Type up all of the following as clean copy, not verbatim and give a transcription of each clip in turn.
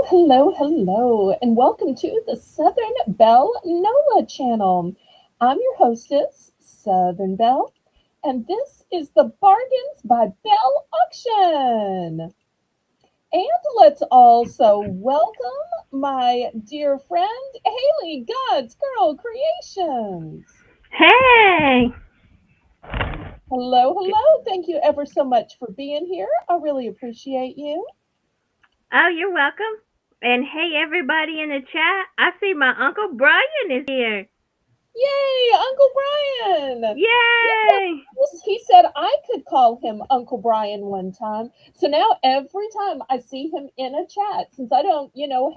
Hello, hello, and welcome to the Southern Belle NOLA channel. I'm your hostess, Southern Belle, and this is the Bargains by Belle auction. And let's also welcome my dear friend, Haley, God's Girl Creations. Hey! Hello, hello. Thank you ever so much for being here. I really appreciate you. Oh, you're welcome. And hey, everybody in the chat. I see my Uncle Brian is here. Yay, Uncle Brian! Yay! Yes, he said I could call him Uncle Brian one time. So now every time I see him in a chat, since I don't,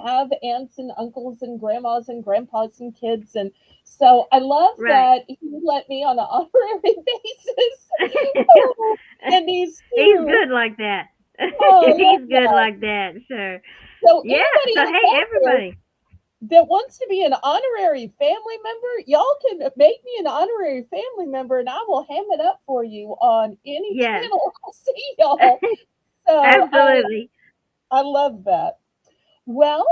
have aunts and uncles and grandmas and grandpas and kids, and so I love Right. that he let me on an honorary basis. Oh, and he's He's too. good like that. Oh, I love He's good that. like that, sure. So Yeah, anybody so out hey, there everybody. that wants to be an honorary family member, y'all can make me an honorary family member and I will ham it up for you on any Yes, channel I see y'all. So absolutely. I love that. Well,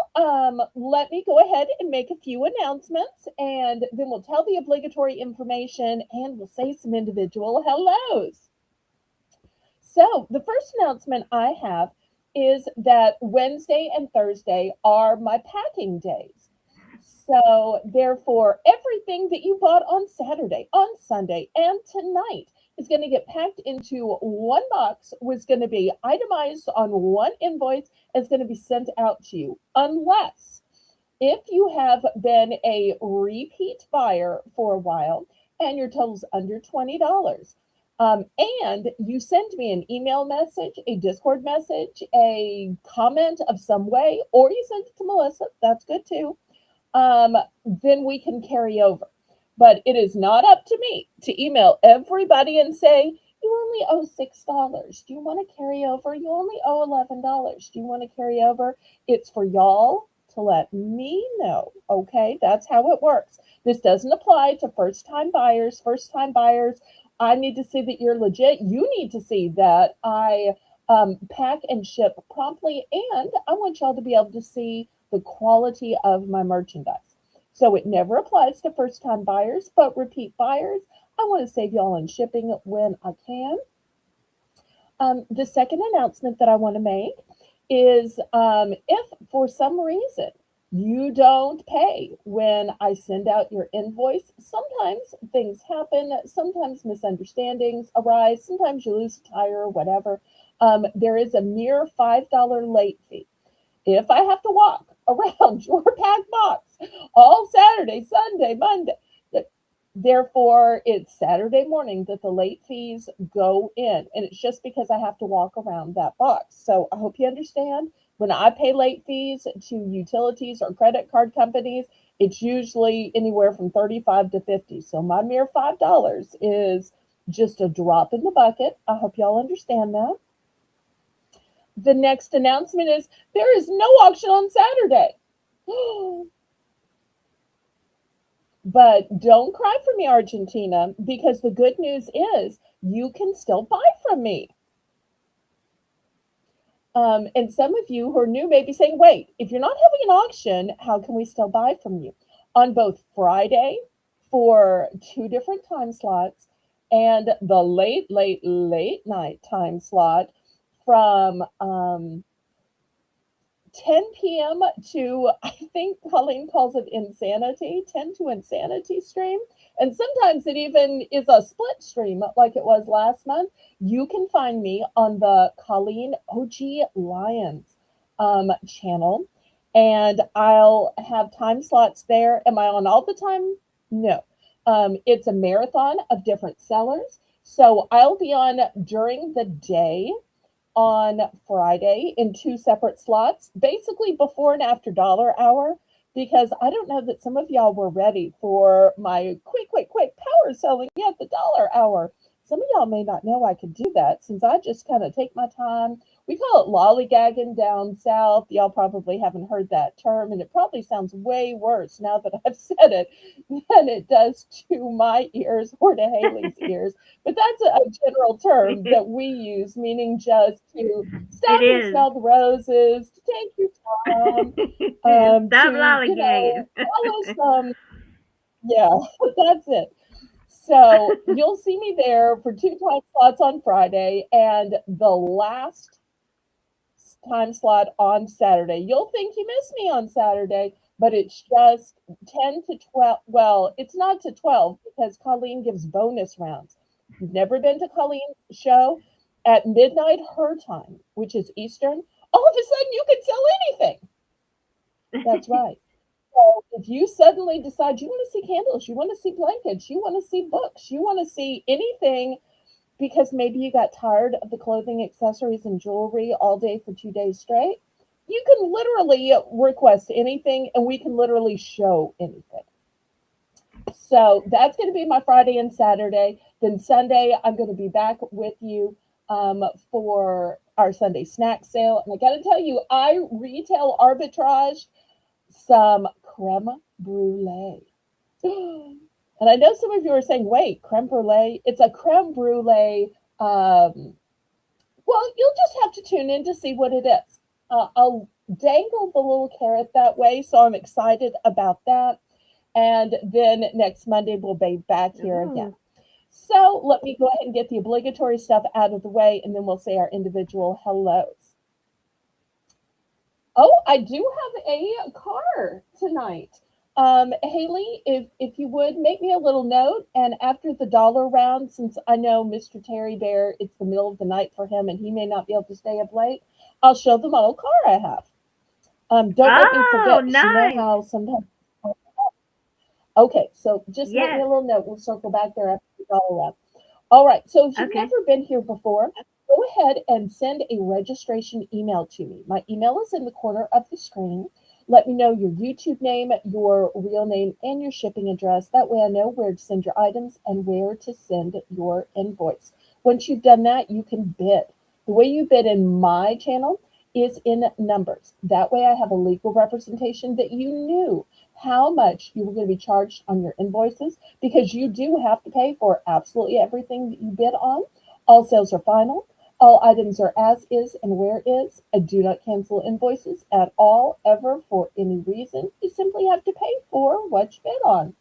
let me go ahead and make a few announcements and then we'll tell the obligatory information and we'll say some individual hellos. So, the first announcement I have is that Wednesday and Thursday are my packing days. So, therefore, everything that you bought on Saturday, on Sunday, and tonight is going to get packed into one box, was going to be itemized on one invoice, and it's going to be sent out to you. Unless if you have been a repeat buyer for a while and your total's under $20, and you send me an email message, a Discord message, a comment of some way, or you send it to Melissa, that's good too, um, then we can carry over. But it is not up to me to email everybody and say, you only owe $6. Do you want to carry over? You only owe $11. Do you want to carry over? It's for y'all to let me know. Okay, that's how it works. This doesn't apply to first time buyers. First time buyers, I need to see that you're legit. You need to see that I pack and ship promptly, and I want y'all to be able to see the quality of my merchandise. So it never applies to first time buyers, but repeat buyers, I want to save y'all on shipping when I can. The second announcement that I want to make is if for some reason you don't pay when I send out your invoice, sometimes things happen, sometimes misunderstandings arise, sometimes you lose a tire or whatever. There is a mere $5 late fee. If I have to walk around your packed box all Saturday, Sunday, Monday, therefore it's Saturday morning that the late fees go in. And it's just because I have to walk around that box. So I hope you understand when I pay late fees to utilities or credit card companies, it's usually anywhere from 35 to 50. So my mere $5 is just a drop in the bucket. I hope y'all understand that. The next announcement is there is no auction on Saturday. But don't cry for me, Argentina, because the good news is you can still buy from me. And some of you who are new may be saying, wait, if you're not having an auction, how can we still buy from you? On both Friday for two different time slots and the late night time slot from 10 p.m. to, I think Colleen calls it insanity, 10 to insanity stream. And sometimes it even is a split stream like it was last month. You can find me on the Colleen OG Lions channel, and I'll have time slots there. Am I on all the time? No. It's a marathon of different sellers. So I'll be on during the day on Friday in two separate slots, basically before and after dollar hour, because I don't know that some of y'all were ready for my quick power selling at the dollar hour. Some of y'all may not know I could do that since I just kind of take my time. We call it lollygagging down south. Y'all probably haven't heard that term, and it probably sounds way worse now that I've said it than it does to my ears or to Haley's ears. But that's a general term that we use, meaning just to It stop and is. smell the roses, to take your time, Stop lollygagging. follow some, yeah, that's it. So you'll see me there for two time slots on Friday and the last time slot on Saturday. You'll think you missed me on Saturday, but it's just 10 to 12. Well, it's not to 12 because Colleen gives bonus rounds. If you've never been to Colleen's show at midnight her time, which is Eastern, all of a sudden you can sell anything. That's right. So if you suddenly decide you want to see candles, you want to see blankets, you want to see books, you want to see anything because maybe you got tired of the clothing, accessories, and jewelry all day for 2 days straight, you can literally request anything and we can literally show anything. So that's going to be my Friday and Saturday. Then Sunday, I'm going to be back with you for our Sunday snack sale. And I got to tell you, I retail arbitrage some creme brulee. And I know some of you are saying, wait, creme brulee? It's a creme brulee. Well, you'll just have to tune in to see what it is. I'll dangle the little carrot that way, so I'm excited about that. And then next Monday, we'll be back here again. So let me go ahead and get the obligatory stuff out of the way, and then we'll say our individual hellos. Oh, I do have a car tonight. Haley, if you would make me a little note, and after the dollar round, since I know Mr. Terry Bear, it's the middle of the night for him, and he may not be able to stay up late, I'll show the model car I have. Don't let me forget, because you know Nice. how sometimes. Okay, so just make me Yes. a little note. We'll circle back there after the dollar round. All right, so if you've Okay. never been here before, go ahead and send a registration email to me. My email is in the corner of the screen. Let me know your YouTube name, your real name, and your shipping address. That way I know where to send your items and where to send your invoice. Once you've done that, you can bid. The way you bid in my channel is in numbers. That way I have a legal representation that you knew how much you were going to be charged on your invoices because you do have to pay for absolutely everything that you bid on. All sales are final. All items are as is and where is. I do not cancel invoices at all, ever, for any reason. You simply have to pay for what you bid on.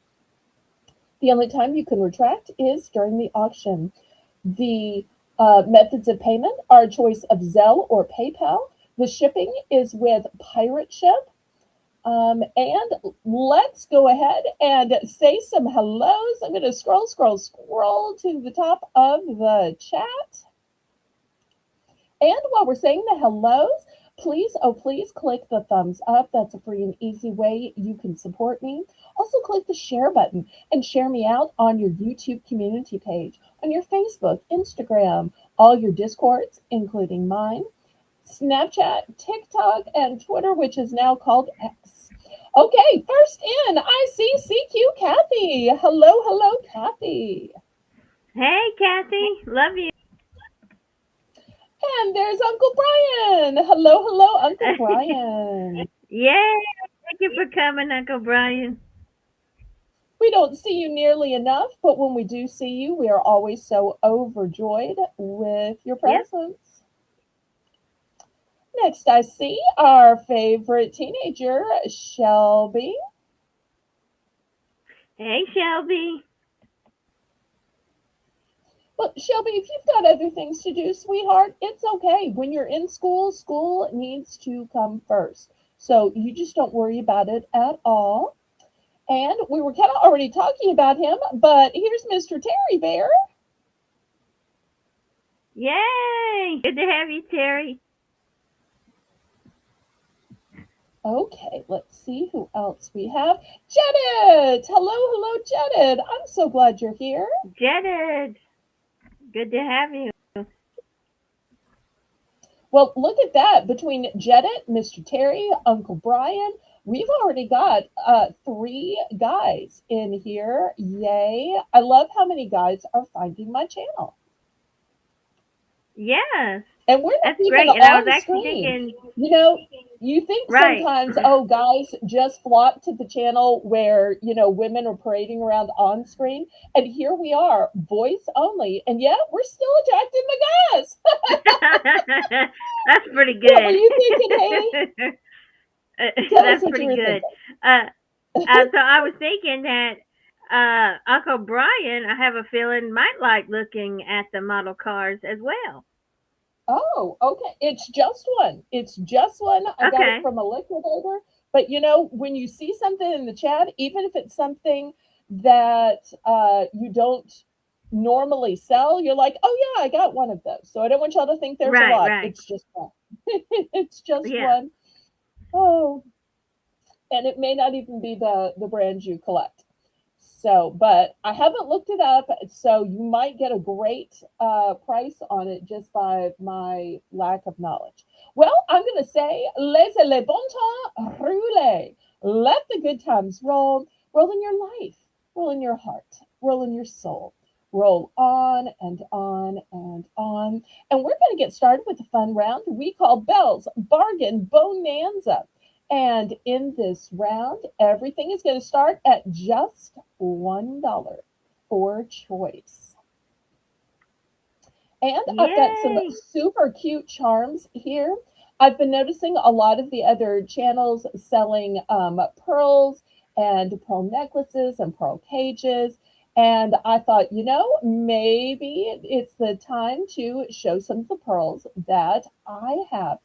The only time you can retract is during the auction. The methods of payment are a choice of Zelle or PayPal. The shipping is with Pirate Ship. And let's go ahead and say some hellos. I'm going to scroll to the top of the chat. And while we're saying the hellos, please, oh, please click the thumbs up. That's a free and easy way you can support me. Also, click the share button and share me out on your YouTube community page, on your Facebook, Instagram, all your Discords, including mine, Snapchat, TikTok, and Twitter, which is now called X. Okay, first in, I see CQ Kathy. Hello, Kathy. Hey, Kathy. Love you. And there's Uncle Brian. Hello, Uncle Brian. Yay. Thank you for coming, Uncle Brian. We don't see you nearly enough, but when we do see you, we are always so overjoyed with your Yep. presence. Next, I see our favorite teenager, Shelby. Hey, Shelby. But Shelby, if you've got other things to do, sweetheart, it's okay. When you're in school, school needs to come first. So you just don't worry about it at all. And we were kind of already talking about him, but here's Mr. Terry Bear. Yay. Good to have you, Terry. Okay, let's see who else we have. Janet! Hello, Janet. I'm so glad you're here. Jetted. Good to have you. Well, look at that. Between Janet, Mr. Terry, Uncle Brian, we've already got 3 guys in here. Yay. I love how many guys are finding my channel. Yes. And we're not That's even great. And I was on actually screen. thinking, You know, you think right. sometimes, oh, guys just flock to the channel where, women are parading around on screen. And here we are, voice only. And yet we're still attracting the guys. That's pretty What were good. you thinking, Haley? Tell us That's what you pretty were good. thinking. Uh, so I was thinking that Uncle Brian, I have a feeling, might like looking at the model cars as well. Oh, okay. It's just one. It's just one. I got it Okay. from a liquidator. But when you see something in the chat, even if it's something that you don't normally sell, you're like, oh yeah, I got one of those. So I don't want y'all to think there's a Right, lot. right. It's just one. It's just Yeah. one. Oh, and it may not even be the brand you collect. So, but I haven't looked it up, so you might get a great price on it just by my lack of knowledge. Well, I'm going to say, laissez le bon temps rouler. Let the good times roll. Roll in your life, roll in your heart, roll in your soul. Roll on and on and on. And we're going to get started with a fun round we call Belle's Bargain Bonanza. And in this round, everything is going to start at just $1 for choice. And I've got some Yay. super cute charms here. I've been noticing a lot of the other channels selling pearls and pearl necklaces and pearl cages. And I thought, maybe it's the time to show some of the pearls that I have.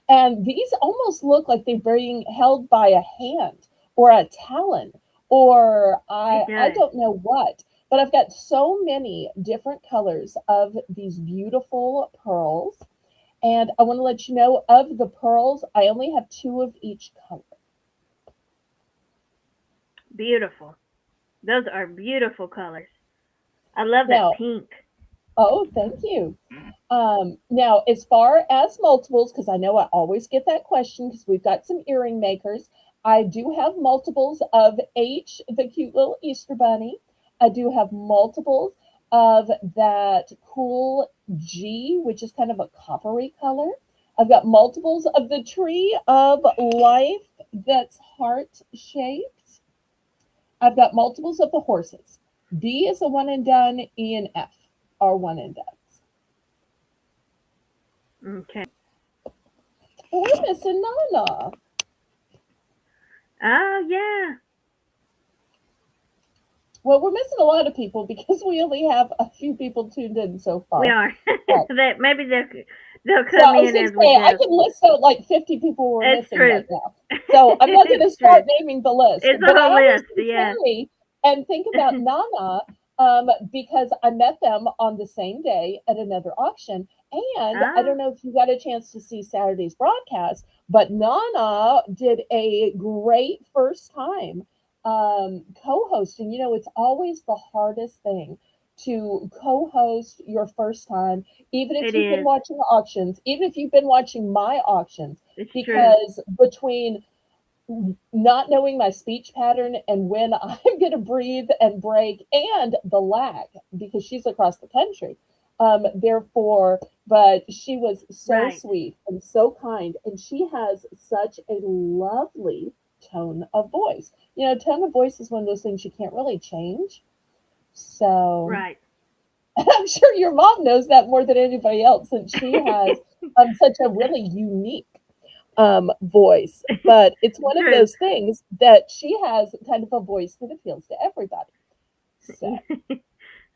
And these almost look like they're being held by a hand or a talon or It I does. don't know what. But I've got so many different colors of these beautiful pearls. And I want to let you know of the pearls, I only have two of each color. Beautiful. Those are beautiful colors. I love that Now, pink. oh, thank you. Now, as far as multiples, because I know I always get that question because we've got some earring makers, I do have multiples of H, the cute little Easter bunny. I do have multiples of that cool G, which is kind of a coppery color. I've got multiples of the tree of life that's heart shaped. I've got multiples of the horses. D is a one and done, E and F are one and done. Okay. We're missing Nana. Oh, yeah. Well, we're missing a lot of people because we only have a few people tuned in so We far. are. Uh, That maybe they'll so come I was in going as to we say, I go. can list out like 50 people we're It's missing true. right now. So I'm not going to It's start true. naming the list. It's a But I whole always list. think Yeah. Terry and think about Nana because I met them on the same day at another auction. And I Ah, don't know if you got a chance to see Saturday's broadcast, but Nana did a great first time co-hosting. It's always the hardest thing to co-host your first time, even if it you've been is. watching auctions, even if you've been watching my auctions, It's true. because between not knowing my speech pattern and when I'm going to breathe and break and the lag because she's across the country. Therefore, but she was so Right. sweet and so kind, and she has such a lovely tone of voice. Tone of voice is one of those things you can't really change. So Right. I'm sure your mom knows that more than anybody else, since she has such a really unique voice. But it's one of True. those things that she has kind of a voice that appeals to everybody. So,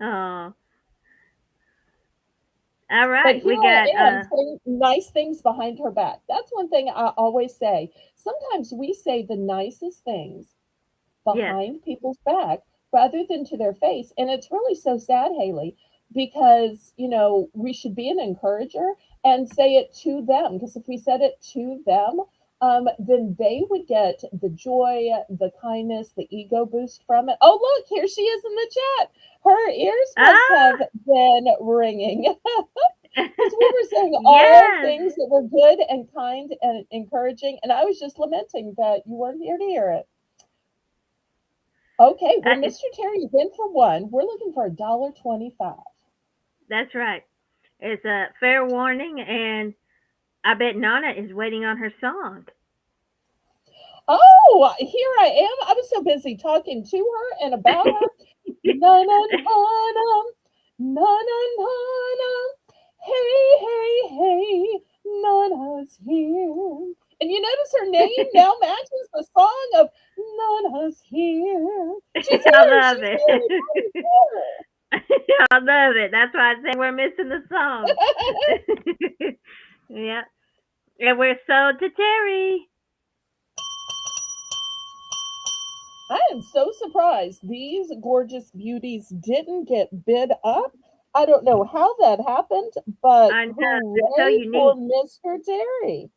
Oh. All but right. here We got I am saying nice things behind her back. That's one thing I always say. Sometimes we say the nicest things yes. behind people's back rather than to their face. And it's really so sad, Haley, because, we should be an encourager and say it to them. Because if we said it to them, then they would get the joy, the kindness, the ego boost from it. Oh, look, here she is in the chat. Her ears must have Ah. been ringing because we were saying all Yes. things that were good and kind and encouraging. And I was just lamenting that you weren't here to hear it. Okay, well, It's Mr. Terry is in for one. We're looking for $1.25. That's right. It's a fair warning, and I bet Nana is waiting on her song. Oh, here I am. I was so busy talking to her and about her. Na na na na, na na na na. Hey, hey, hey, Nana's here. And you notice her name now matches the song of Nana's here. She's I here. love She's it. here. Nana's here. I love it. That's why I say we're missing the song. Yeah. And we're sold to Terry. I am so surprised these gorgeous beauties didn't get bid up. I don't know how that happened, but I know. They're so hooray for unique. Mr. Terry.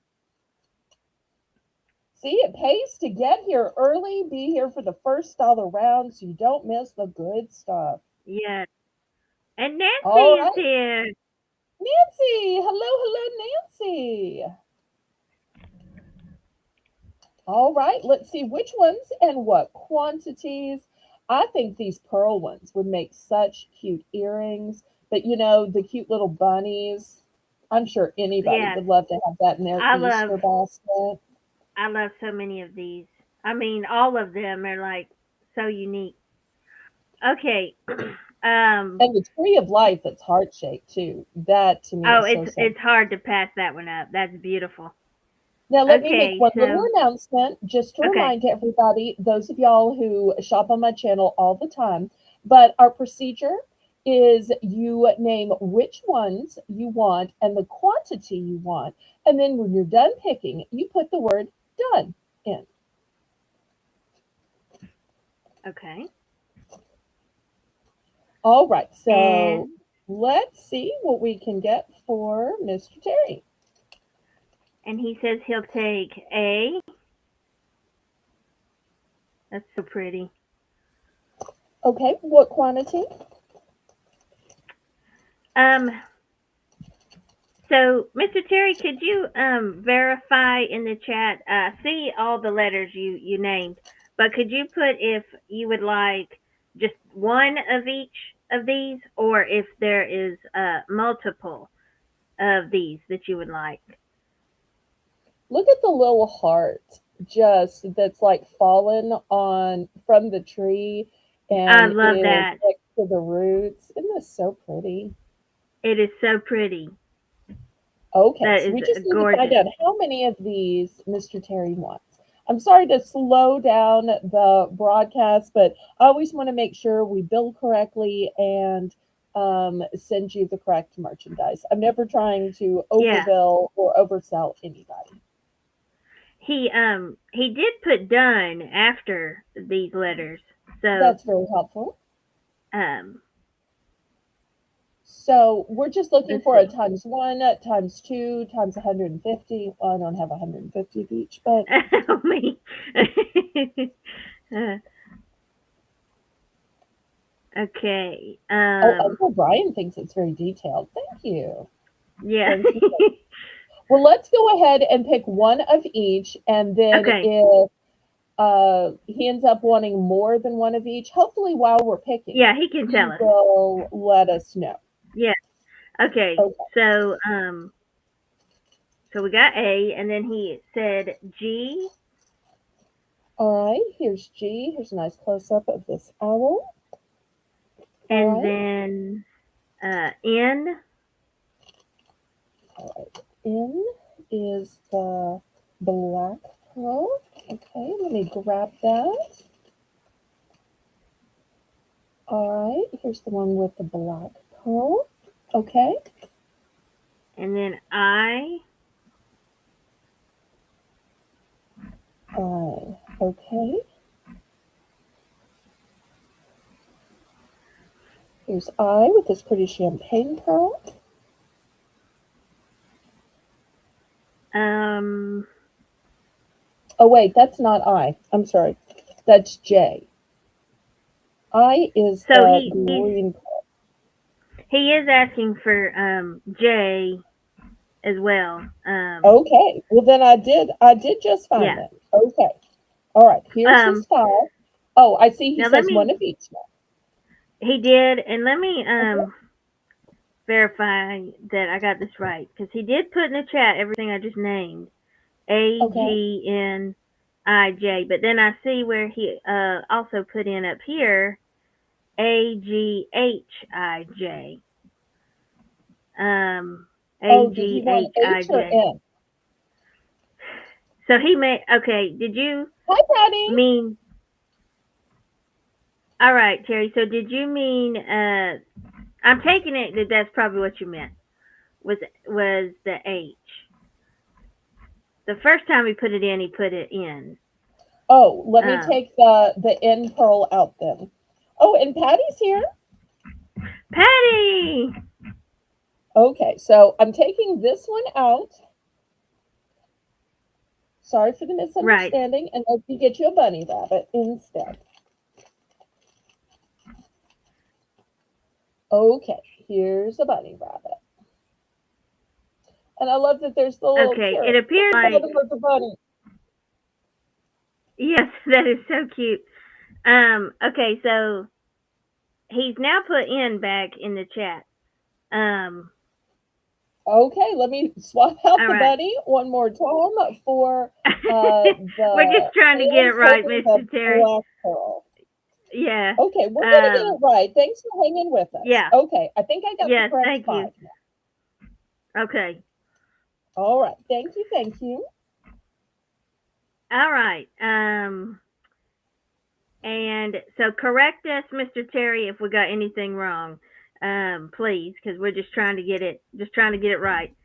See, it pays to get here early, be here for the first all around so you don't miss the good stuff. Yes. And Nancy All is right, here. Nancy. Hello, hello, Nancy. All right, let's see which ones and what quantities. I think these pearl ones would make such cute earrings, but the cute little bunnies. I'm sure anybody Yes. would love to have that in their I love Easter basket. I love so many of these. I mean, all of them are like so unique. Okay. um And the tree of life that's heart shaped too. That to me oh, is so it's simple. hard to pass that one up. That's beautiful. Now, let me make Okay, one little so announcement just to okay. remind everybody, those of y'all who shop on my channel all the time. But our procedure is you name which ones you want and the quantity you want. And then when you're done picking, you put the word done in. Okay. All right, so And let's see what we can get for Mr. Terry. he says he'll take a. That's so pretty. Okay, what quantity? Um So, Mr. Terry, could you verify in the chat? See all the letters you named, but could you put if you would like just one of each of these, or if there is multiple of these that you would like? Look at the little heart just that's like fallen on from the tree I and love is that. next to the roots. Isn't this so pretty? It is so pretty. Okay, That so is we just need to find gorgeous. out how many of these Mr. Terry wants. I'm sorry to slow down the broadcast, but I always want to make sure we bill correctly and send you the correct merchandise. I'm never trying to Yeah, overbill or oversell anybody. he did put done after these letters, so That's very helpful. um, So we're just looking let's for a see. times one, times two, times 150. Well, I don't have 150 of each, but Me. Uh, okay. oh, Uncle Brian thinks it's very detailed. Thank you. Yeah. Thank you. Well, let's go ahead and pick one of each, and then Okay. if he ends up wanting more than one of each, hopefully while we're picking, Yeah, he can tell he us. will let us know. Yeah. Okay. Okay. So we got A, and then he said G. All right. Here's G. Here's a nice close up of this owl. All And right. then N. All right. N is the black pearl. Okay, let me grab that. All right, here's the one with the black pearl. Okay. And then I. Okay. Here's I with this pretty champagne pearl. Oh wait, that's not I. I'm sorry. That's J. I is So the green pearl. he is asking for J as well. Okay. Well then I did just find Yeah. that. Okay. All right. Here's his Um. file. Oh, I see he Now let says one me. of each now. He did, and let me Okay. verify that I got this right because he did put in the chat everything I just named. Okay. AGNIJ. But then I see where he also put in up here AGHIJ. Um, Oh, did he want H or AGHIJ. N? So he made, okay, did you Hi, Patty. mean, all right, Terry, so did you mean, I'm taking it that that's probably what you meant, was the H. The first time he put it in, he put it in. Oh, let me Um, take the N pearl out then. Oh, and Patty's here. Patty! Okay, so I'm taking this one out. Sorry for the Right. misunderstanding, and let me get you a bunny rabbit instead. Okay, here's a bunny rabbit. And I love that there's the little Okay, it carrot. appears Look at like, the bunny. yes, that is so cute. Okay, so he's now put in back in the chat. Okay, let me swap out All the right. bunny one more time for We're the just trying to get it hands right, holding the Mr. Terry. black pearl. Yeah. Okay, we're going to get it right. Thanks for hanging with us. Yeah. Okay, I think I got the Yes, correct thank you. 5 now. Okay. All right, thank you, thank you. All right. And so correct us, Mr. Terry, if we got anything wrong, please, because we're just trying to get it right.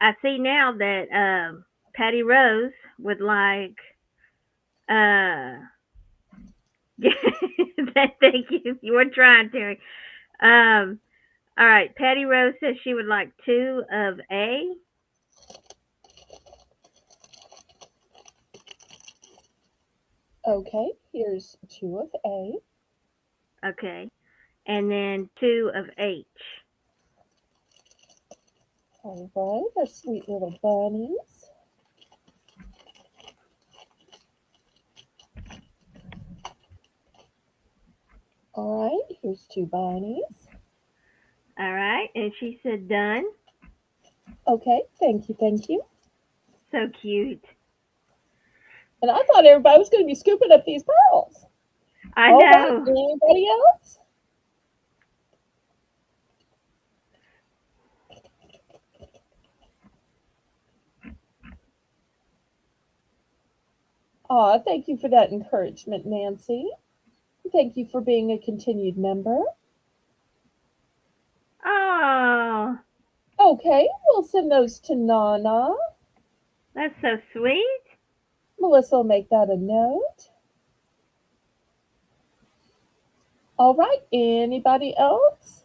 I see now that Patty Rose would like. Thank you. You were trying, Terry. Um, all right. Patty Rose says she would like 2 of A. Okay, here's 2 of A. Okay. And then 2 of H. All right, our sweet little bunnies. All right, here's 2 bunnies. All right. And she said done. Okay, thank you, thank you. So cute. And I thought everybody was going to be scooping up these pearls. I All right, know. anybody else? Aw, thank you for that encouragement, Nancy. Thank you for being a continued member. Oh, Okay, we'll send those to Nana. that's so sweet. Melissa will make that a note. All right, anybody else?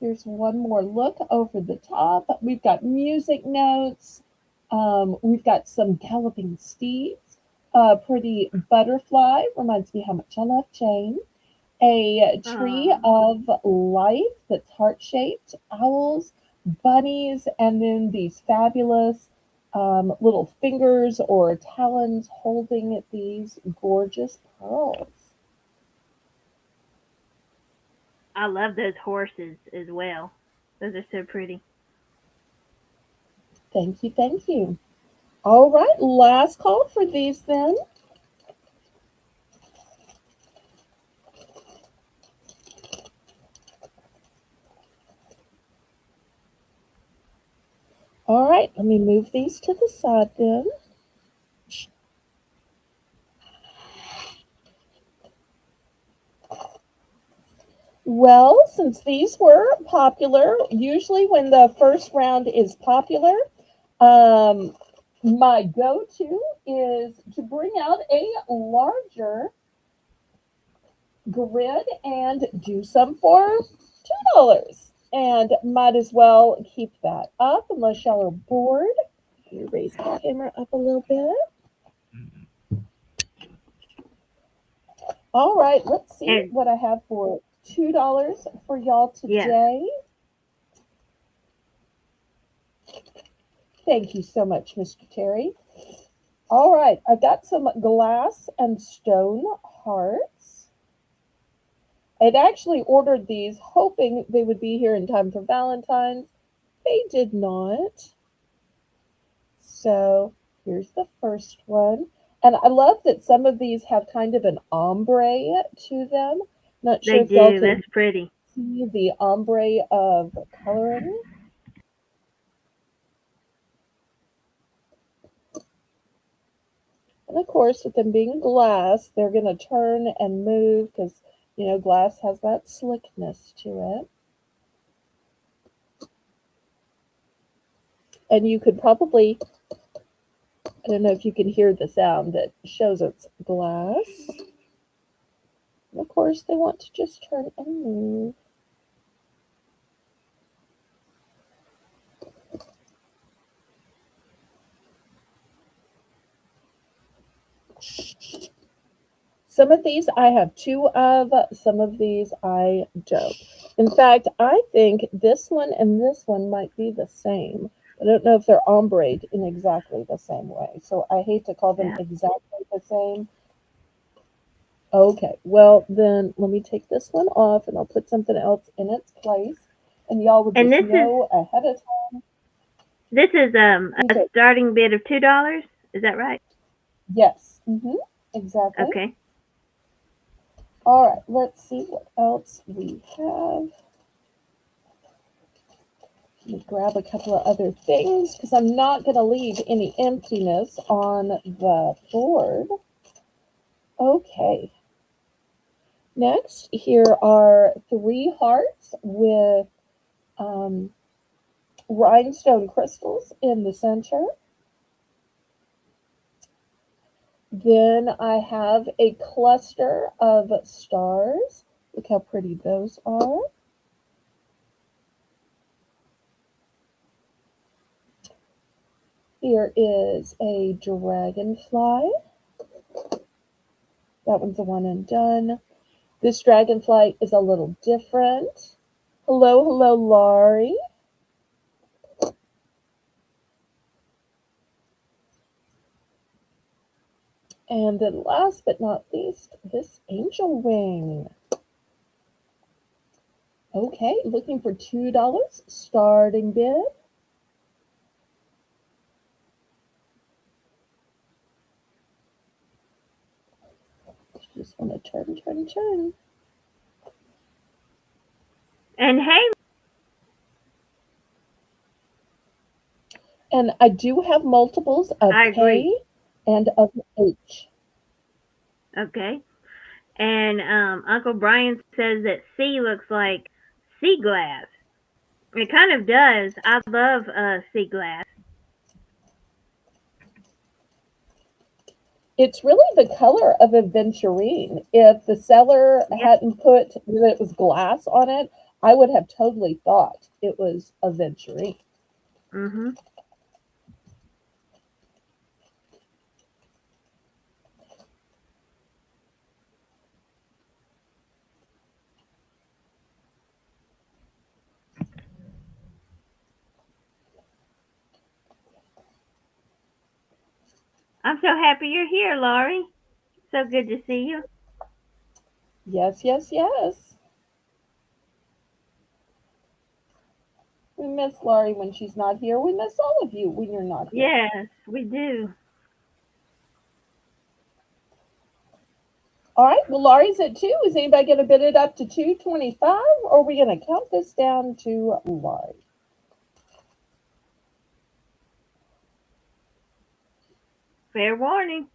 Here's one more look over the top. We've got music notes. We've got some galloping steeds. A pretty butterfly reminds me how much I love Jane. A tree Oh, of life that's heart shaped, owls, bunnies, and then these fabulous little fingers or talons holding these gorgeous pearls. I love those horses as well. Those are so pretty. Thank you, thank you. All right, last call for these then. All right, let me move these to the side then. Well, since these were popular, usually when the first round is popular, my go-to is to bring out a larger grid and do some for $2. And might as well keep that up unless y'all are bored. Let me raise my camera up a little bit. All right, let's see And what I have for $2 for y'all yes, today. Thank you so much, Mr. Terry. All right, I got some glass and stone hearts. I'd actually ordered these hoping they would be here in time for Valentine's. They did not. So here's the first one. And I love that some of these have kind of an ombre to them. Not sure They if y'all do. can That's pretty. see the ombre of coloring. And of course, with them being glass, they're going to turn and move because, glass has that slickness to it. And you could probably, I don't know if you can hear the sound that shows it's glass. And of course, they want to just turn and move. Some of these I have two of, some of these I don't. In fact, I think this one and this one might be the same. I don't know if they're ombreed in exactly the same way. So I hate to call them Yeah. exactly the same. Okay, well, then let me take this one off and I'll put something else in its place. And y'all would And just know ahead of this is time. a Okay, starting bid of $2. Is that right? yes, exactly. Okay. All right, let's see what else we have. Let me grab a couple of other things because I'm not going to leave any emptiness on the board. Okay. Next, here are 3 hearts with um, rhinestone crystals in the center. Then I have a cluster of stars. Look how pretty those are. Here is a dragonfly. That one's a one and done. This dragonfly is a little different. Hello, hello, Laurie. And then last but not least, this angel wing. Okay, looking for $2 starting bid. Just want to turn, turn, turn. And hey, And I do have multiples of I agree. K and of H. Okay. And Uncle Brian says that C looks like sea glass. It kind of does. I love sea glass. It's really the color of aventurine. If the seller Yeah. hadn't put that it was glass on it, I would have totally thought it was aventurine. Mhm. I'm so happy you're here, Laurie. So good to see you. Yes, yes, yes. We miss Laurie when she's not here. We miss all of you when you're not here. Yes, we do. All right. Well, Laurie's at 2. Is anybody going to bid it up to 225, or are we going to count this down to Laurie? Fair warning.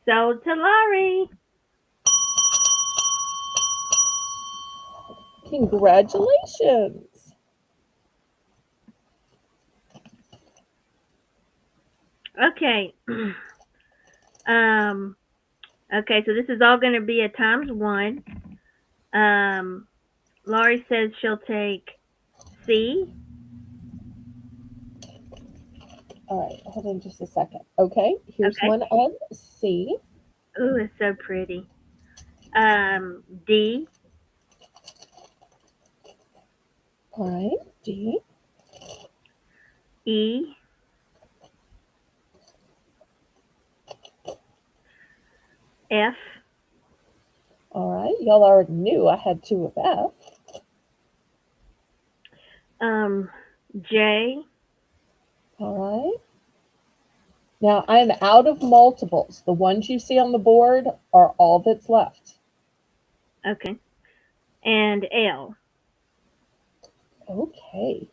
Sold to Laurie. Congratulations. Okay. um. Okay, so this is all going to be a times one. Laurie says she'll take C. All right. Hold on just a second. Okay. Here's Okay. one of C. Ooh, it's so pretty. D. All right. D. E, F, All right. Y'all already knew I had two of F. J, All right. Now I'm out of multiples. The ones you see on the board are all that's left. okay, and L. Okay.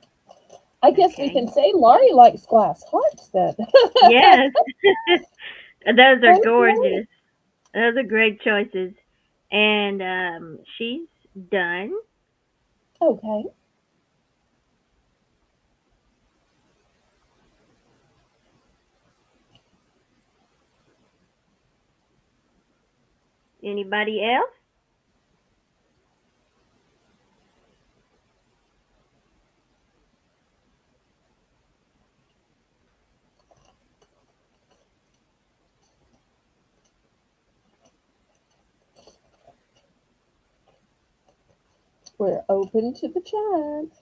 I guess we Okay. can say Laurie likes glass hearts then. Yes, those are Okay. gorgeous. Those are great choices. And she's done. Okay. Anybody else? We're open to the chat.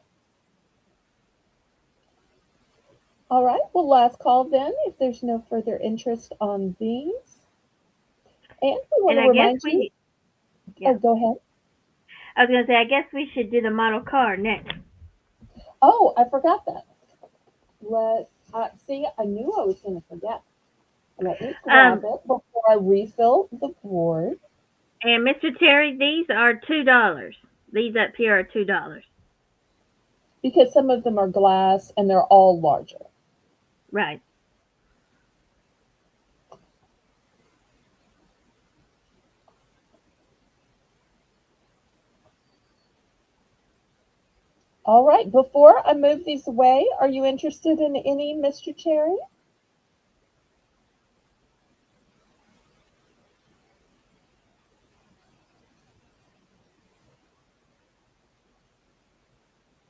All right. Well, last call then, if there's no further interest on these. And we want And to I guess remind you. we, Oh, yeah. go ahead. I was gonna say, I guess we should do the model car next. Oh, I forgot that. See, I knew I was going to forget. Let me grab Um, it before I refill the board. and Mr. Terry, these are $2. These up here are $2. Because some of them are glass and they're all larger. Right. All right. Before I move these away, are you interested in any, Mr. Cherry?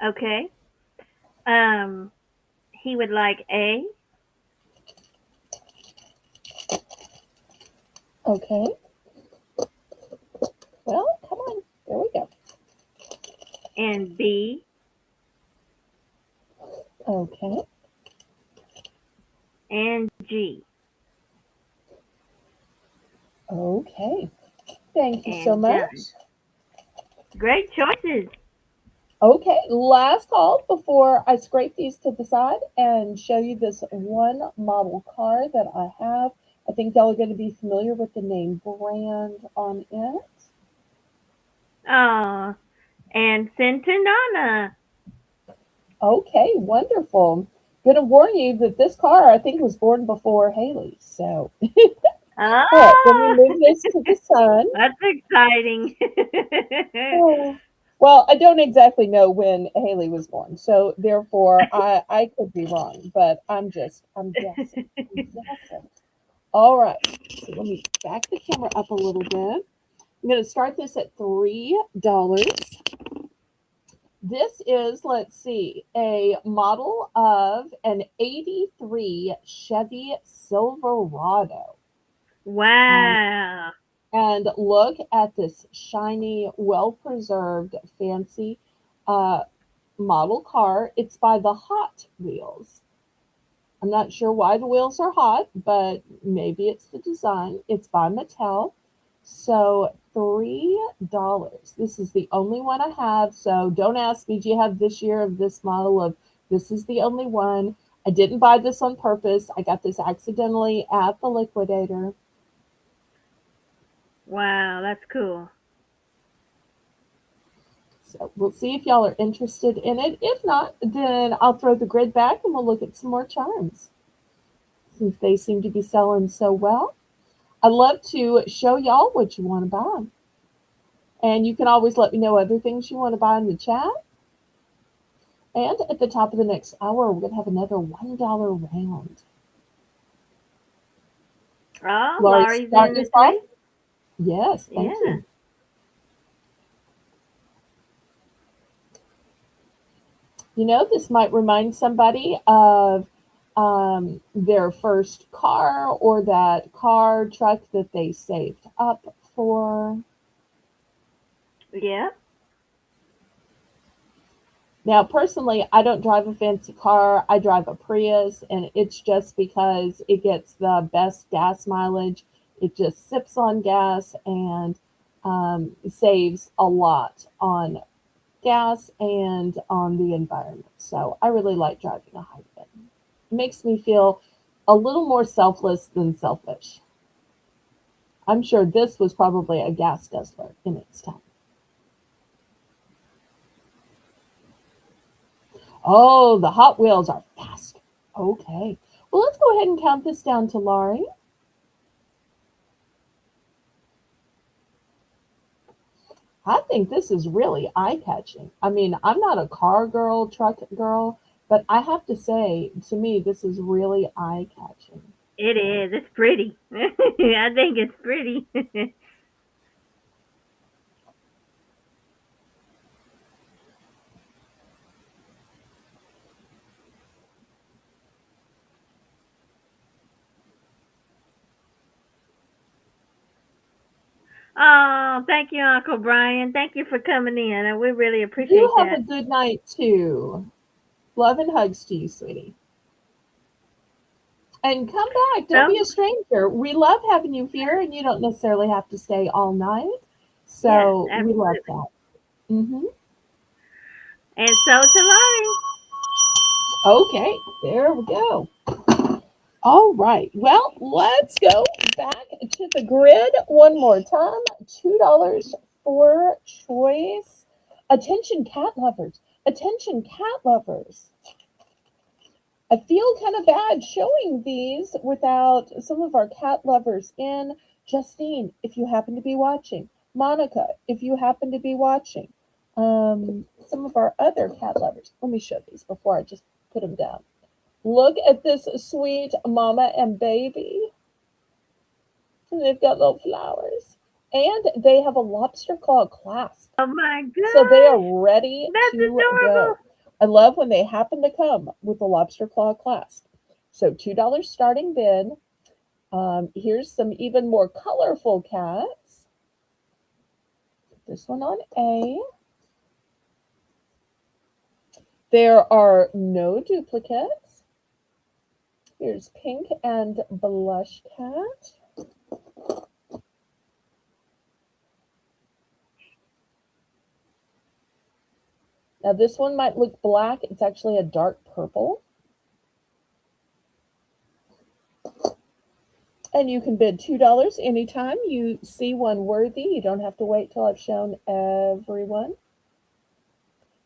Okay. Um, he would like A, Okay. Well, come on. There we go. and B, Okay. and G, Okay. Thank you so and done. much. Great choices. Okay, last call before I scrape these to the side and show you this one model car that I have. I think y'all are going to be familiar with the name brand on it. Oh, and Centenana. Okay, wonderful. Gonna warn you that this car I think was born before Haley. So, all right, let me Ah, move this to the sun. that's exciting. Oh, well, I don't exactly know when Haley was born, so therefore I could be wrong, but I'm guessing. I'm guessing. All right, so let me back the camera up a little bit. I'm going to start this at $3. This is, let's see, a model of an 83 Chevy Silverado. Um, Wow. and look at this shiny, well preserved, fancy uh, model car. It's by the Hot Wheels. I'm not sure why the wheels are hot, but maybe it's the design. It's by Mattel. So $3. This is the only one I have. So don't ask me, do you have this year of this model of this is the only one. I didn't buy this on purpose. I got this accidentally at the liquidator. Wow, that's cool. So we'll see if y'all are interested in it. If not, then I'll throw the grid back and we'll look at some more charms since they seem to be selling so well. I'd love to show y'all what you want to buy. And you can always let me know other things you want to buy in the chat. And at the top of the next hour, we're going to have another $1 round. Oh, Laurie, Laurie's in starting the us off? too? Yes, thank Yeah. you. You know, this might remind somebody of their first car or that car truck that they saved up for. Yeah. Now, personally, I don't drive a fancy car. I drive a Prius, and it's just because it gets the best gas mileage. It just sips on gas and saves a lot on gas and on the environment. So I really like driving a hybrid. It makes me feel a little more selfless than selfish. I'm sure this was probably a gas guzzler in its time. Oh, the Hot Wheels are fast. Okay. Well, let's go ahead and count this down to Laurie. I think this is really eye catching. I mean, I'm not a car girl, truck girl, but I have to say, to me, this is really eye catching. It is. It's pretty. I think it's pretty. Oh, thank you, Uncle Brian. Thank you for coming in, and we really You appreciate have that. a good night too. Love and hugs to you, sweetie. And come back. Don't So, be a stranger. We love having you here, and you don't necessarily have to stay all night. yes, So we love absolutely. that. Hmm. And so to Laurie. Okay, there we go. All right. Well, let's go back to the grid one more time. $2 for choice. Attention, cat lovers. Attention, cat lovers. I feel kind of bad showing these without some of our cat lovers in. Justine, if you happen to be watching. Monica, if you happen to be watching. Some of our other cat lovers. Let me show these before I just put them down. Look at this sweet mama and baby. And they've got little flowers. And they have a lobster claw clasp. Oh my So they are gosh, ready that's to adorable. go. I love when they happen to come with a lobster claw clasp. So $2 starting bid. Here's some even more colorful cats. Put this one on A. There are no duplicates. Here's pink and blush cat. Now this one might look black. It's actually a dark purple. And you can bid $2 anytime you see one worthy. You don't have to wait till I've shown everyone.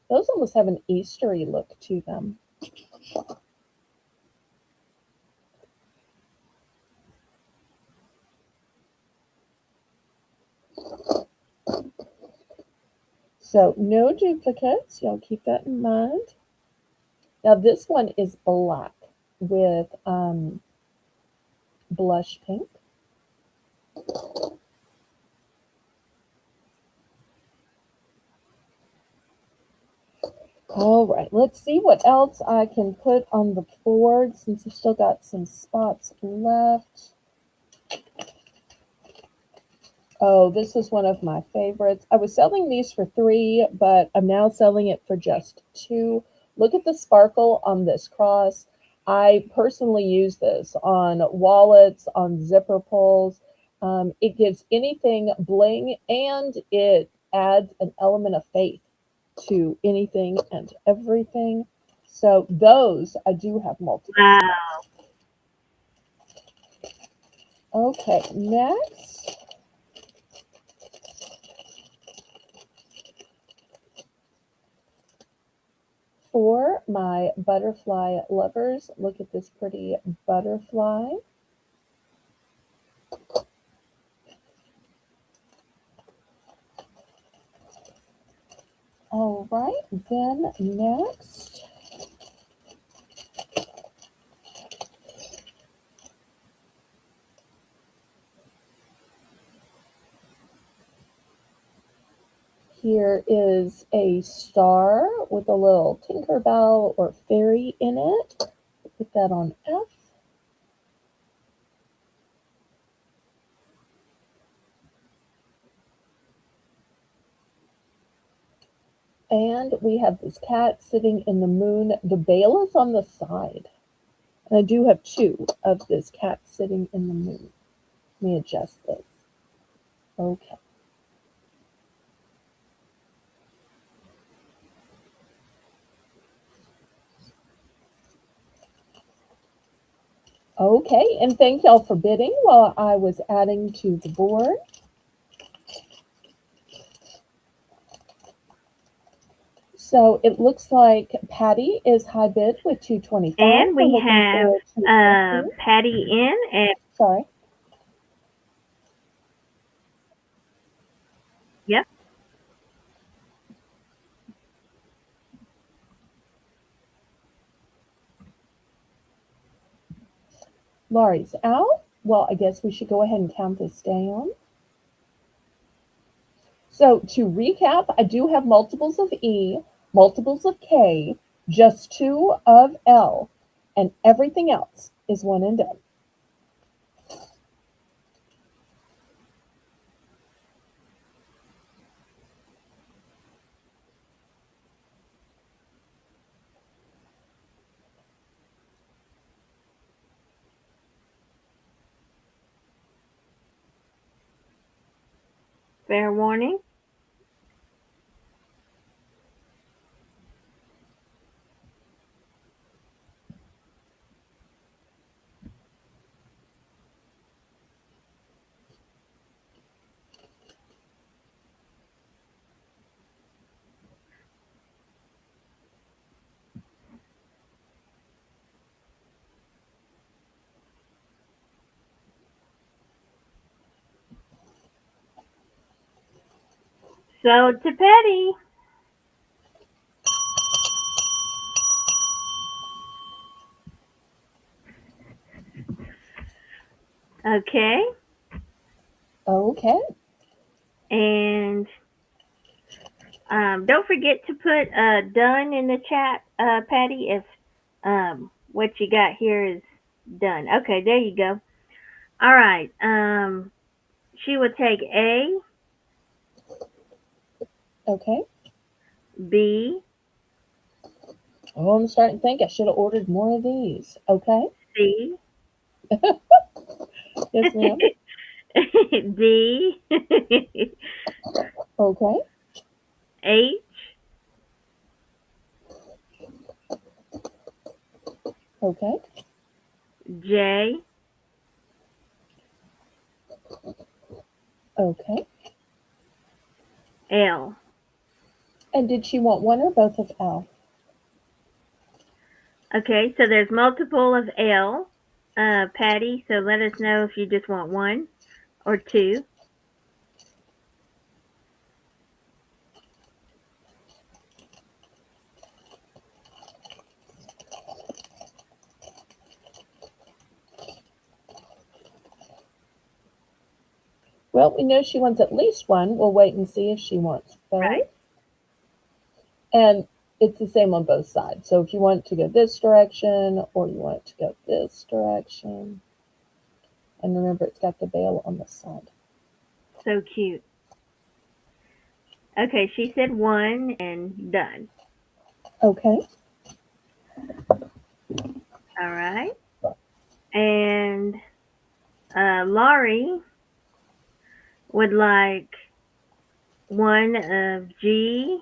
Those almost have an Eastery look to them. So no duplicates. Y'all keep that in mind. Now this one is black with blush pink. All right, let's see what else I can put on the board since I've still got some spots left. Oh, this is one of my favorites. I was selling these for 3, but I'm now selling it for just 2. Look at the sparkle on this cross. I personally use this on wallets, on zipper pulls. It gives anything bling and it adds an element of faith to anything and everything. So those I do have multiples of. Wow. Okay, next. For my butterfly lovers, look at this pretty butterfly. All right, then next. Here is a star with a little Tinkerbell or fairy in it. Put that on F. And we have this cat sitting in the moon. The bale is on the side. And I do have two of this cat sitting in the moon. Let me adjust this. Okay. Okay, and thank y'all for bidding while I was adding to the board. So it looks like Patty is high bid with 225. And We're we looking have for 250. Patty in at, Sorry. yep. Laurie's out. Well, I guess we should go ahead and count this down. So to recap, I do have multiples of E, multiples of K, just two of L, and everything else is one and done. Fair warning. So to Patty. Okay. Okay. And don't forget to put done in the chat, Patty, if what you got here is done. Okay, there you go. All right. She would take A, Okay. B, Oh, I'm starting to think I should have ordered more of these. Okay. C, Yes, ma'am. D, Okay. H, Okay. J, Okay. L. And did she want one or both of L? Okay, so there's multiple of L, Patty. So let us know if you just want one or two. Well, we know she wants at least one. We'll wait and see if she wants both. Right. And it's the same on both sides. So if you want to go this direction or you want to go this direction. And remember, it's got the bale on the side. So cute. Okay, she said one and done. Okay. All right. And Laurie would like one of G,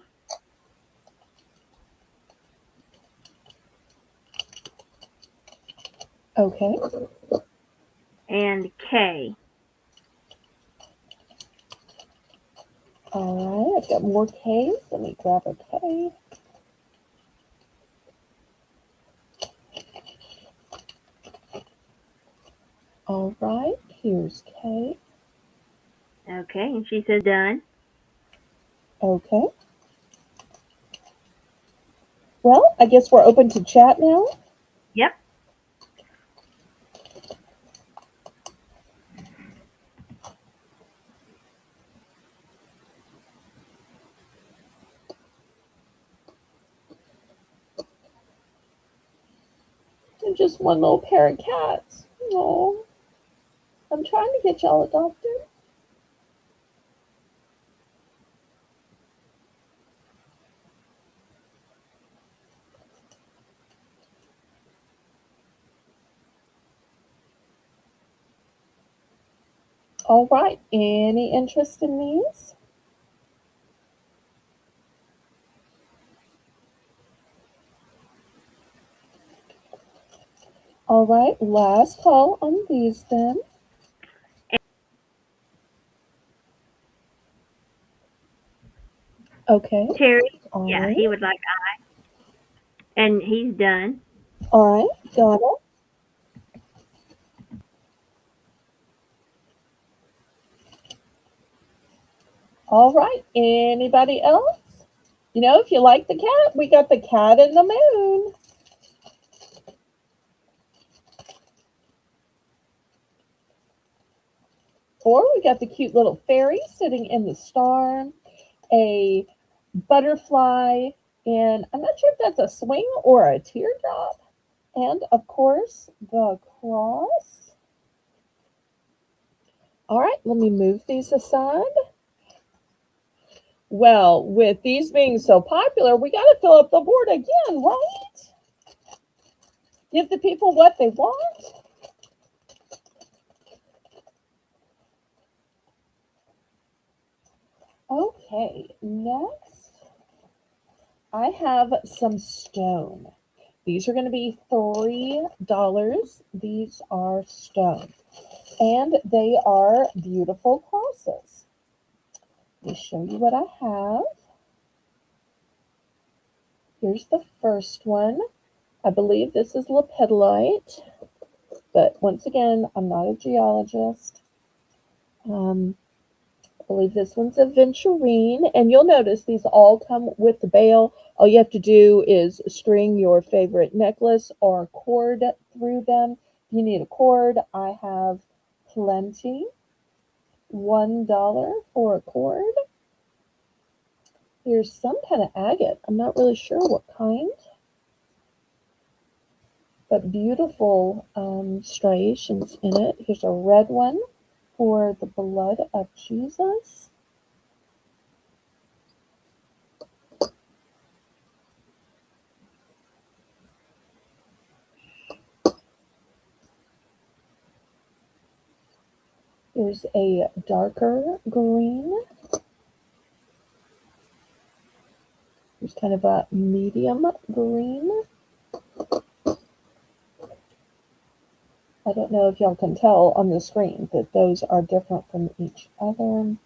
Okay. and K. All right. I've got more K's. Let me grab a K. All right. Here's K. Okay, and she said done. Okay. Well, I guess we're open to chat now. Yep. And just one little pair of cats. Oh, I'm trying to get y'all adopted. All right. Any interest in these? All right. Last call on these then. Okay. Terry, All yeah, right. he would like, and he's done. All right. Got it. All right. Anybody else? You know, if you like the cat, we got the cat and the moon. Or we got the cute little fairy sitting in the star, a butterfly, and I'm not sure if that's a swing or a teardrop. And of course, the cross. All right, let me move these aside. Well, with these being so popular, we got to fill up the board again, right? Give the people what they want. Okay, next I have some stone. These are going to be $3. These are stone. And they are beautiful crosses. Let me show you what I have. Here's the first one. I believe this is lepidolite. But once again, I'm not a geologist. I believe this one's a venturine. And you'll notice these all come with the bail. All you have to do is string your favorite necklace or cord through them. If you need a cord, I have plenty. $1 for a cord. Here's some kind of agate. I'm not really sure what kind, but beautiful striations in it. Here's a red one for the blood of Jesus. There's a darker green. There's kind of a medium green. I don't know if y'all can tell on the screen that those are different from each other.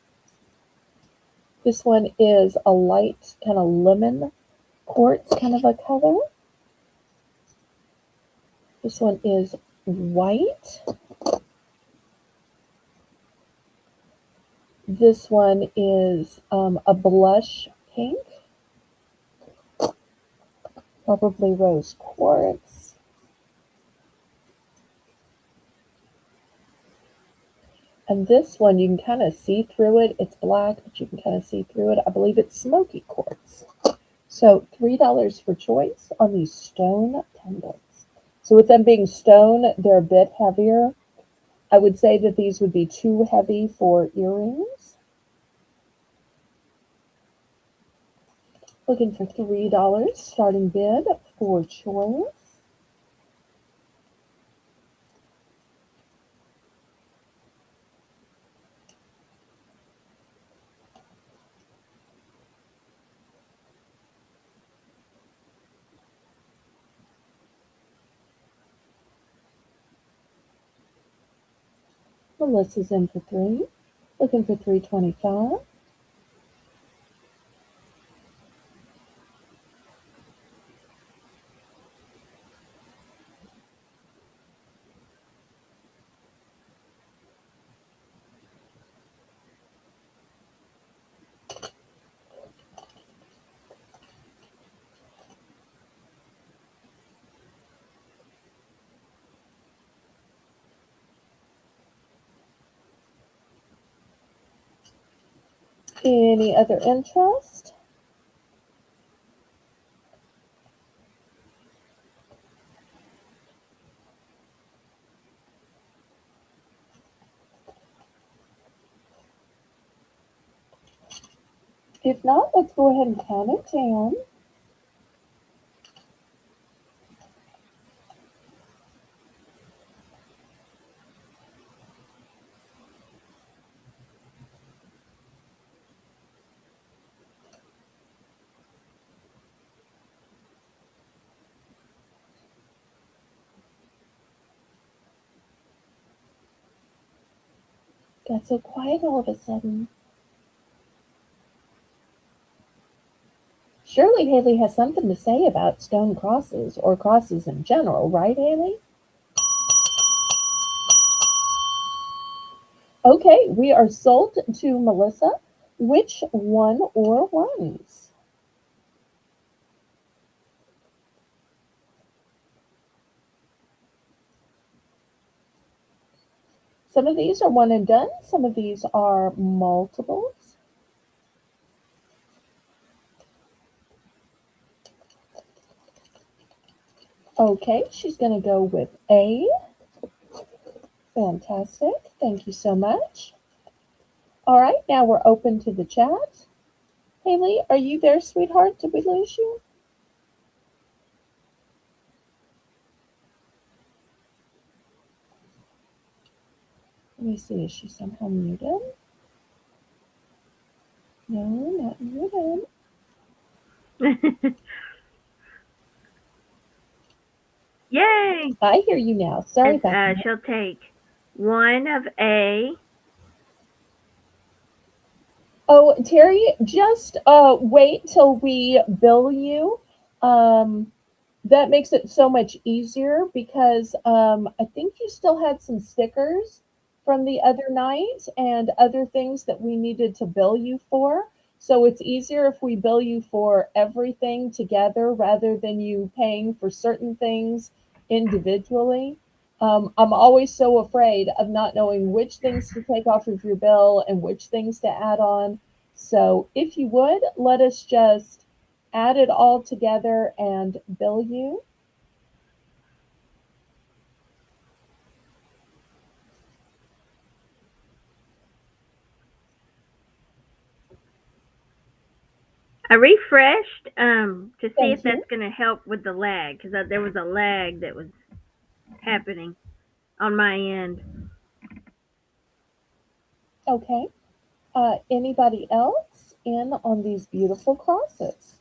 This one is a light kind of lemon quartz kind of a color. This one is white. This one is a blush pink, probably rose quartz. And this one, you can kind of see through it. It's black, but you can kind of see through it. I believe it's smoky quartz. So $3 for choice on these stone pendants. So with them being stone, they're a bit heavier. I would say that these would be too heavy for earrings. Looking for $3 starting bid for choice. Melissa's in for 3. Looking for 325. Any other interest? If not, let's go ahead and count it down. Got so quiet all of a sudden. Surely Haley has something to say about stone crosses or crosses in general, right, Haley? Okay, we are sold to Melissa. Which one or ones? Some of these are one and done. Some of these are multiples. Okay, she's going to go with A. Fantastic. Thank you so much. All right, now we're open to the chat. Haley, are you there, sweetheart? Did we lose you? Let me see. Is she somehow muted? No, not muted. Yay! I hear you now. Sorry It's, about that. she'll take one of A. Oh, Terry, just wait till we bill you. Um, that makes it so much easier because I think you still had some stickers from the other night and other things that we needed to bill you for. So it's easier if we bill you for everything together rather than you paying for certain things individually. I'm always so afraid of not knowing which things to take off of your bill and which things to add on. So if you would, let us just add it all together and bill you. I refreshed to see if Thank that's you. going to help with the lag because there was a lag that was happening on my end. Okay. Anybody else in on these beautiful crosses?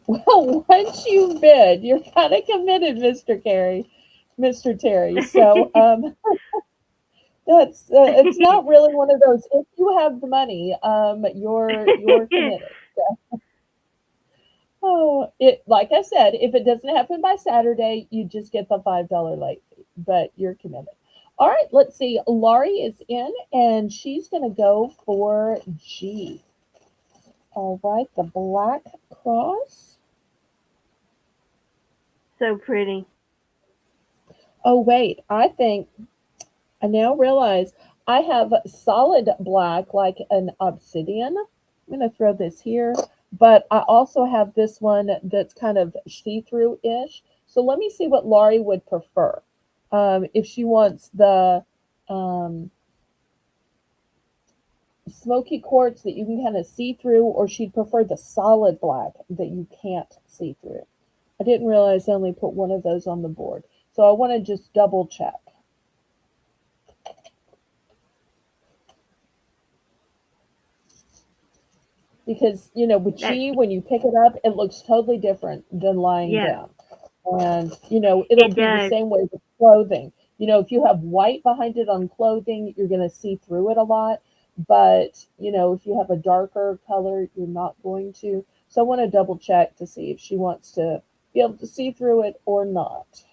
Well, once you bid, you're kind of committed, Mr. Terry. So that's it's not really one of those. If you have the money, you're committed. So, oh, it like I said, if it doesn't happen by Saturday, you just get the $5 late fee, but you're committed. All right, let's see. Laurie is in, and she's going to go for G. All right, the black cross. So pretty. Oh, wait, I now realize I have solid black like an obsidian. I'm going to throw this here, but I also have this one that's kind of see through ish. So let me see what Laurie would prefer. If she wants the um, smoky quartz that you can kind of see through, or she'd prefer the solid black that you can't see through. I didn't realize I only put one of those on the board. So I want to just double check. Because, with That G, when you pick it up, it looks totally different than lying yeah, down. And, it'll it be the does. same way with clothing. If you have white behind it on clothing, you're going to see through it a lot. But, if you have a darker color, you're not going to. So I want to double check to see if she wants to be able to see through it or not.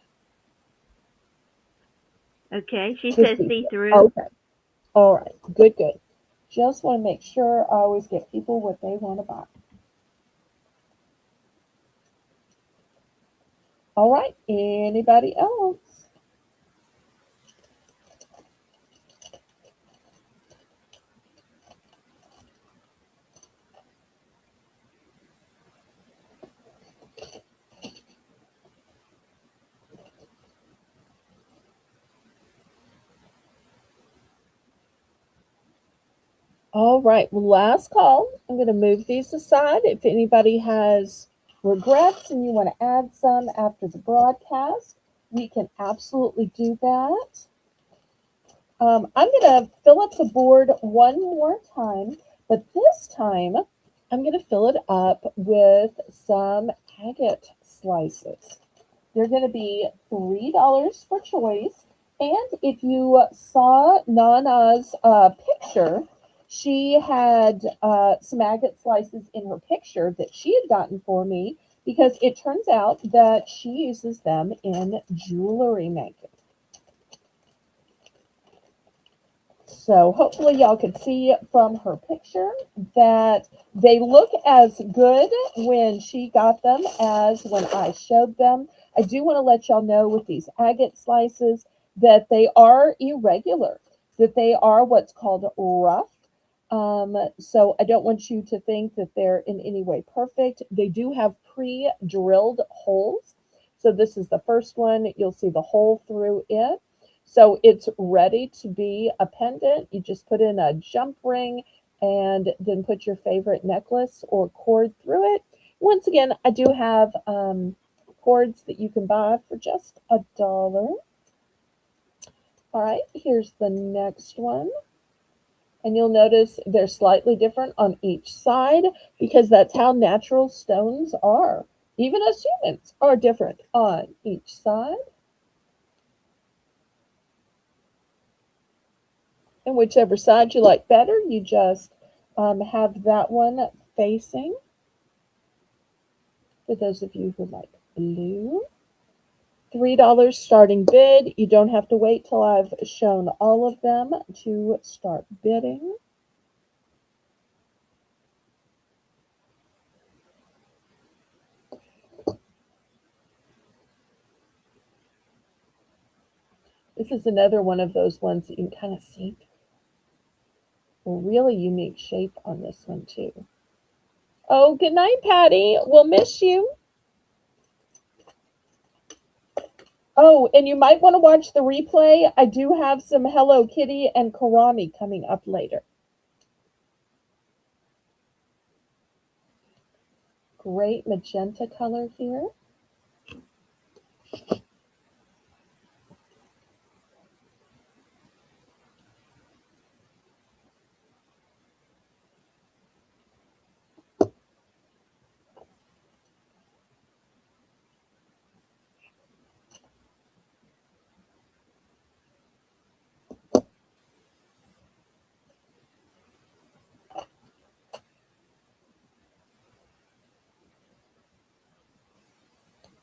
Okay, she To says see see through. through. Okay. All right. Good, good. Just want to make sure I always get people what they want to buy. All right. Anybody else? All right. Well, last call. I'm going to move these aside. If anybody has regrets and you want to add some after the broadcast, we can absolutely do that. I'm going to fill up the board one more time, but this time I'm going to fill it up with some agate slices. They're going to be $3 for choice. And if you saw Nana's picture, she had some agate slices in her picture that she had gotten for me because it turns out that she uses them in jewelry making. So hopefully y'all could see from her picture that they look as good when she got them as when I showed them. I do want to let y'all know with these agate slices that they are irregular, that they are what's called rough. So I don't want you to think that they're in any way perfect. They do have pre-drilled holes. So this is the first one. You'll see the hole through it. So it's ready to be a pendant. You just put in a jump ring and then put your favorite necklace or cord through it. Once again, I do have cords that you can buy for just $1. All right, here's the next one. And you'll notice they're slightly different on each side because that's how natural stones are. Even us humans are different on each side. And whichever side you like better, you just have that one facing. For those of you who like blue. $3 starting bid. You don't have to wait till I've shown all of them to start bidding. This is another one of those ones that you can kind of see. A really unique shape on this one too. Oh, good night, Patty. We'll miss you. Oh, and you might want to watch the replay. I do have some Hello Kitty and Karami coming up later. Great magenta color here.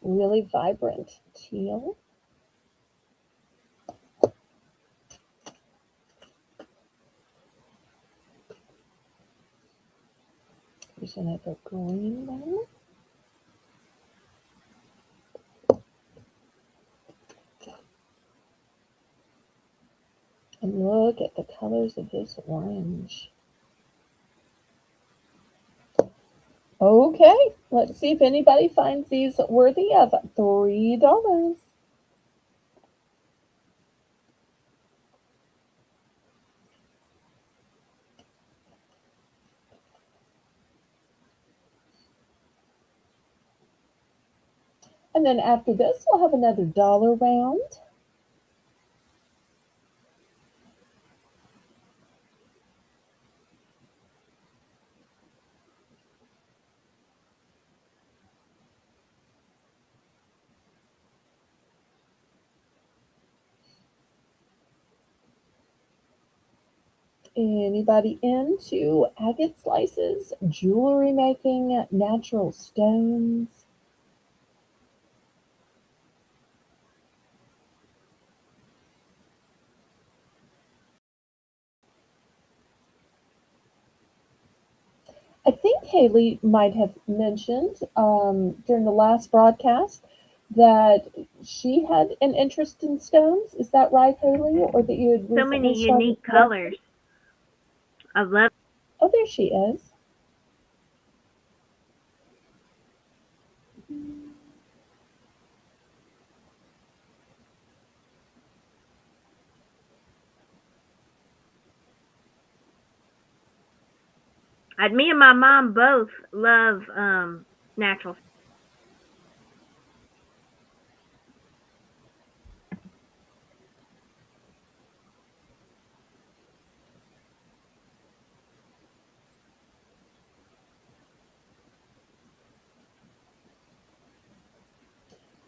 Really vibrant teal. Here's another green one. And look at the colors of this orange. Okay, let's see if anybody finds these worthy of $3. And then after this, we'll have another dollar round. Anybody into agate slices, jewelry making, natural stones? I think Haley might have mentioned during the last broadcast that she had an interest in stones. Is that right, Haley? Or that you had So recently many started unique collecting? colors. I love. Oh, there she is. Me and my mom both love natural.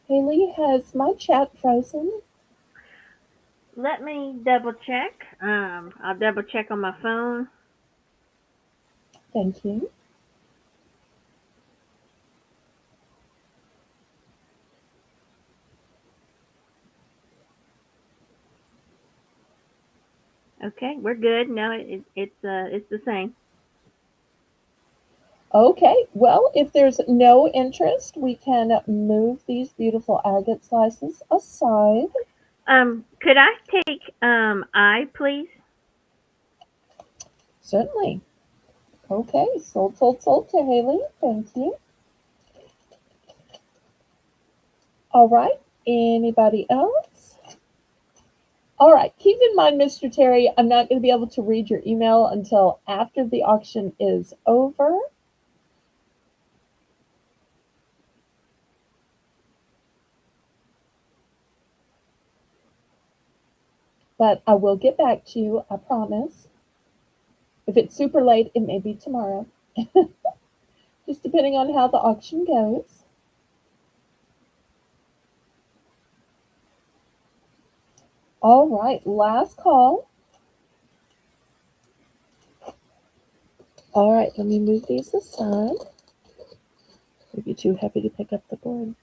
Haley, has my chat frozen? Let me double check. I'll double check on my phone. Thank you. Okay, we're good. No, it's the same. Okay, well, if there's no interest, we can move these beautiful agate slices aside. Could I take I, please? Certainly. Okay, sold, sold, sold to Haley. Thank you. All right, anybody else? All right, keep in mind, Mr. Terry, I'm not going to be able to read your email until after the auction is over. But I will get back to you, I promise. If it's super late, it may be tomorrow, just depending on how the auction goes. All right, last call. All right, let me move these aside. Maybe too heavy to pick up the board.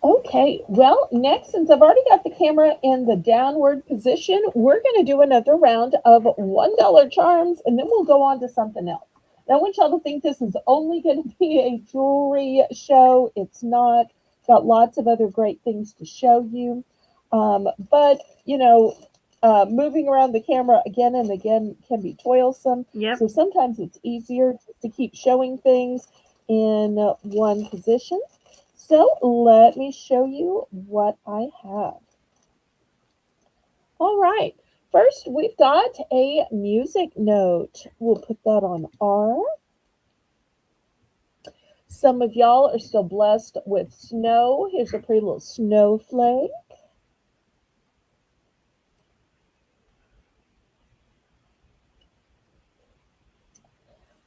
Okay, well, next, since I've already got the camera in the downward position, we're going to do another round of $1 charms, and then we'll go on to something else. Now, I want y'all to think this is only going to be a jewelry show. It's not. Got lots of other great things to show you. But, moving around the camera again and again can be toilsome. Yep. So sometimes it's easier to keep showing things in one position. So let me show you what I have. All right. First, we've got a music note. We'll put that on R. Some of y'all are still blessed with snow. Here's a pretty little snowflake.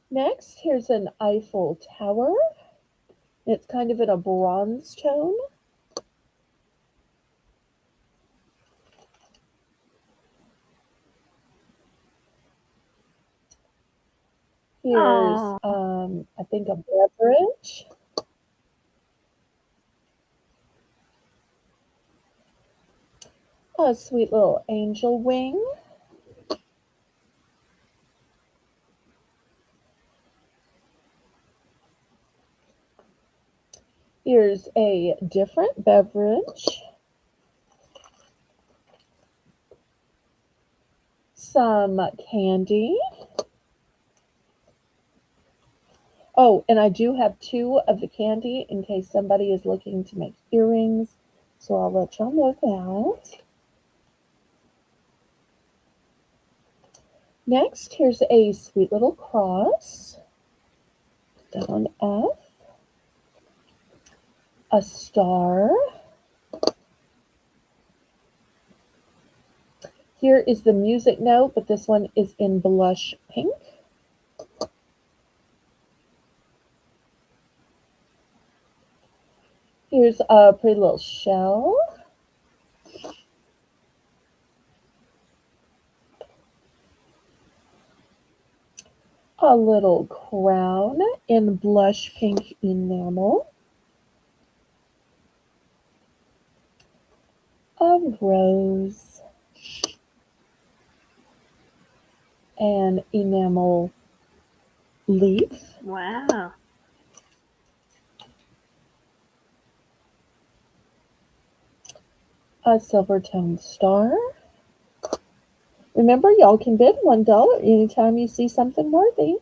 Next, here's an Eiffel Tower. It's kind of in a bronze tone. Here's, Oh, I think, a beverage. A sweet little angel wing. Here's a different beverage. Some candy. Oh, and I do have two of the candy in case somebody is looking to make earrings. So I'll let y'all know that. Next, here's a sweet little cross. Put that on F. A star. Here is the music note, but this one is in blush pink. Here's a pretty little shell. A little crown in blush pink enamel. A rose. An enamel leaf. wow. A silver toned star. Remember, y'all can bid $1 anytime you see something worthy.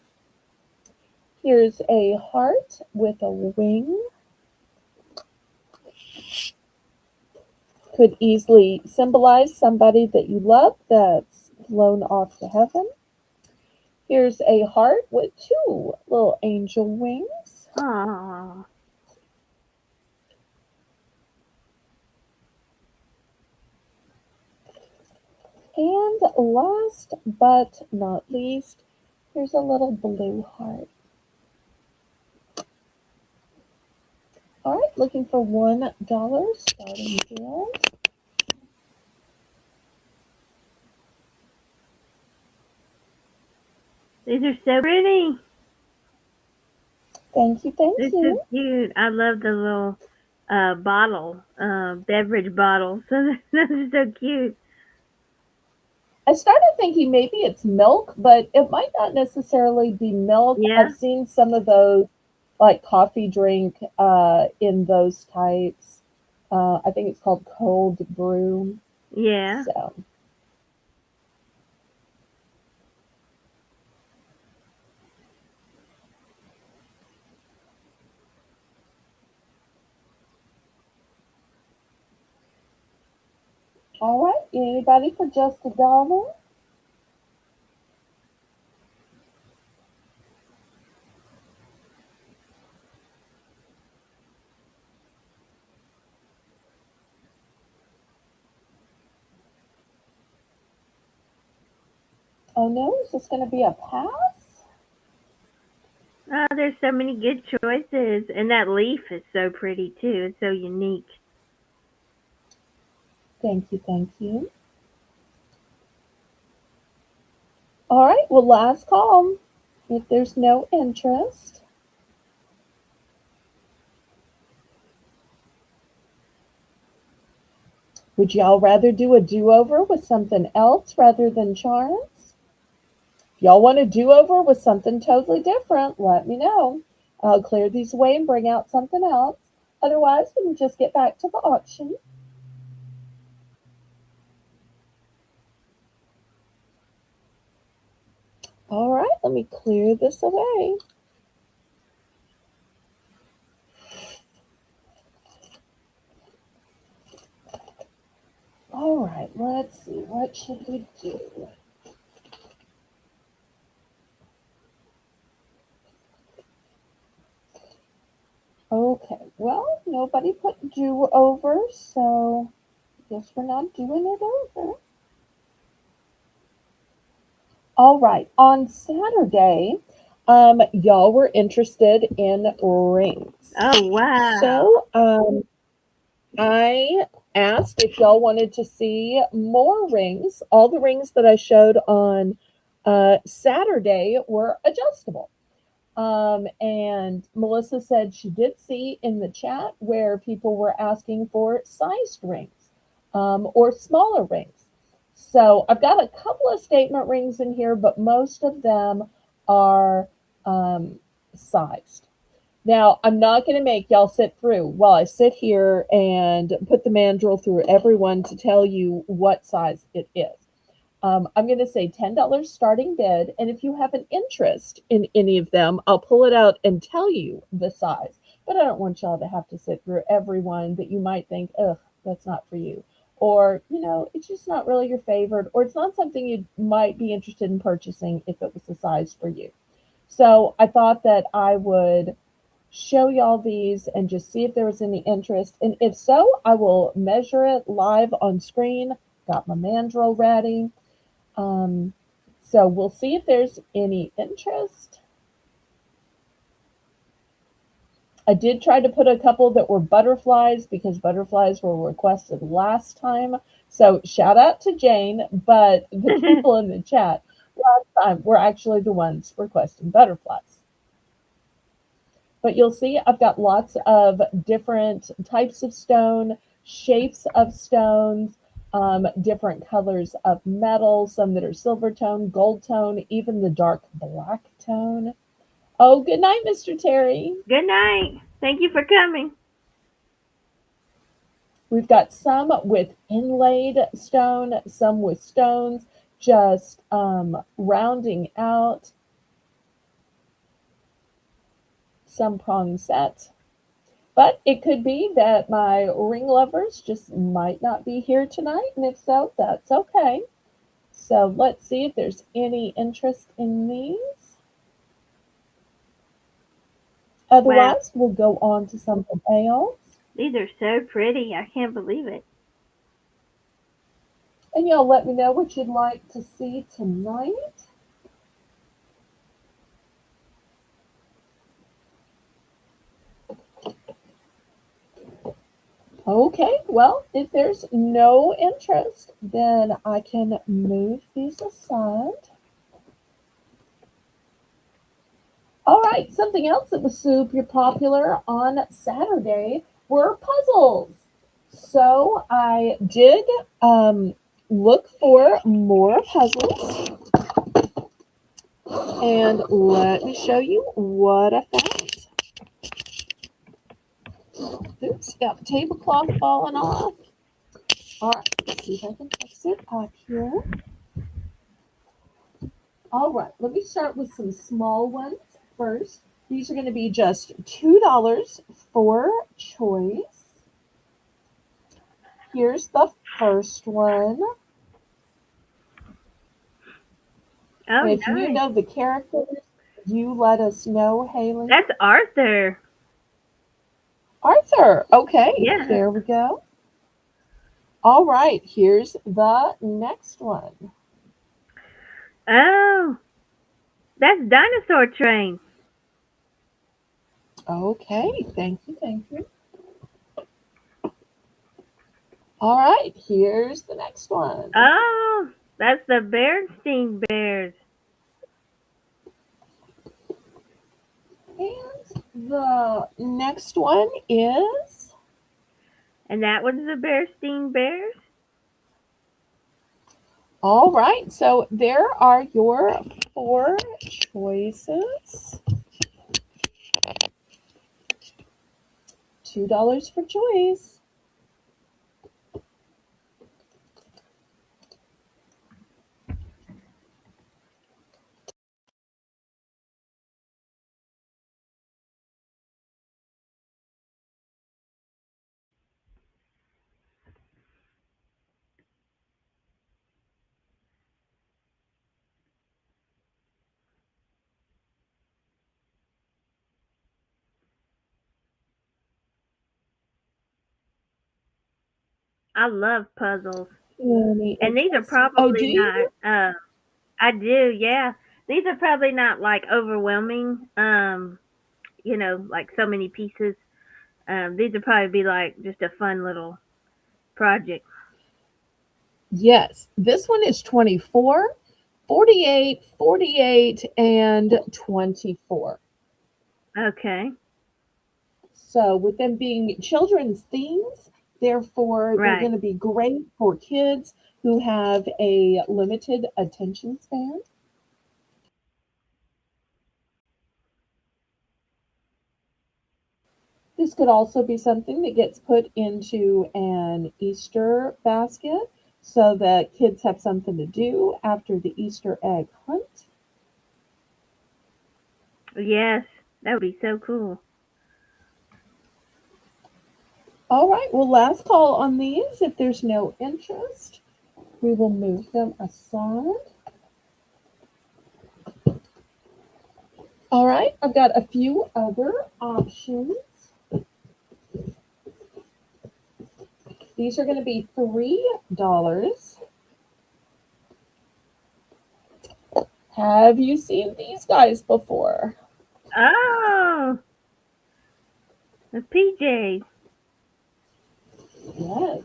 Here's a heart with a wing. Could easily symbolize somebody that you love that's flown off to heaven. Here's a heart with two little angel wings. Oh, And last but not least, here's a little blue heart. All right, looking for $1 starting bid. These are so pretty. Thank you, thank They're so you. cute. I love the little bottle, beverage bottle. So those are so cute. I started thinking maybe it's milk, but it might not necessarily be milk. I've Yeah, seen some of those like coffee drink in those types. I think it's called cold brew. yeah. So, all right, anybody for just $1? Oh no, is this going to be a pass? Oh, there's so many good choices, and that leaf is so pretty too. It's so unique. Thank you, thank you. All right, well, last call. If there's no interest, would y'all rather do a do over with something else rather than charms? If y'all want a do over with something totally different, let me know. I'll clear these away and bring out something else. Otherwise, we can just get back to the auction. All right, let me clear this away. All right, let's see. What should we do? Okay, well, nobody put do over, so I guess we're not doing it over. All right, on Saturday, y'all were interested in rings. Oh wow! So, I asked if y'all wanted to see more rings. All the rings that I showed on Saturday were adjustable. And Melissa said she did see in the chat where people were asking for sized rings or smaller rings. So I've got a couple of statement rings in here, but most of them are sized. Now, I'm not going to make y'all sit through while I sit here and put the mandrel through everyone to tell you what size it is. I'm going to say $10 starting bid. And if you have an interest in any of them, I'll pull it out and tell you the size. But I don't want y'all to have to sit through everyone that you might think, ugh, that's not for you. Or, it's just not really your favorite, or it's not something you might be interested in purchasing if it was the size for you. So I thought that I would show y'all these and just see if there was any interest. And if so, I will measure it live on screen. Got my mandrel ready. Um, so we'll see if there's any interest. I did try to put a couple that were butterflies because butterflies were requested last time. So shout out to Jane, but the people in the chat last time were actually the ones requesting butterflies. But you'll see I've got lots of different types of stone, shapes of stones, different colors of metal, some that are silver tone, gold tone, even the dark black tone. Oh, good night, Mr. Terry. Good night. Thank you for coming. We've got some with inlaid stone, some with stones, just rounding out, some prong set. But it could be that my ring lovers just might not be here tonight, and if so, that's okay. So let's see if there's any interest in these. Wow, Otherwise, we'll go on to something else. these are so pretty. I can't believe it. And y'all let me know what you'd like to see tonight. Okay, well, if there's no interest, then I can move these aside. All right, something else that was super popular on Saturday were puzzles. So I did look for more puzzles, and let me show you what I found. Oops, got the tablecloth falling off. All right, let's see if I can fix it up here. All right, let me start with some small ones first. These are going to be just $2 for choice. Here's the first one. Oh, If you nice. know the characters, you let us know, Haley. That's Arthur. Arthur. Okay, Yeah. there we go. All right, here's the next one. Oh, that's Dinosaur Train. Okay, thank you, thank you. All right, here's the next one. Oh, that's the Bernstein Bears. And the next one is, And that one's the Bernstein Bears? all right, so there are your four choices. $2 for choice. I love puzzles. Any And these are interest? Oh, do probably not, you? I do, yeah. These are probably not like overwhelming, like so many pieces. These would probably be like just a fun little project. Yes. This one is 24, 48, 48, and 24. Okay, So, with them being children's themes, therefore, they're right. going to be great for kids who have a limited attention span. This could also be something that gets put into an Easter basket so that kids have something to do after the Easter egg hunt. Yes, that would be so cool. All right, well, last call on these. If there's no interest, we will move them aside. All right, I've got a few other options. These are going to be $3. Have you seen these guys before? Oh, the PJs. Yes.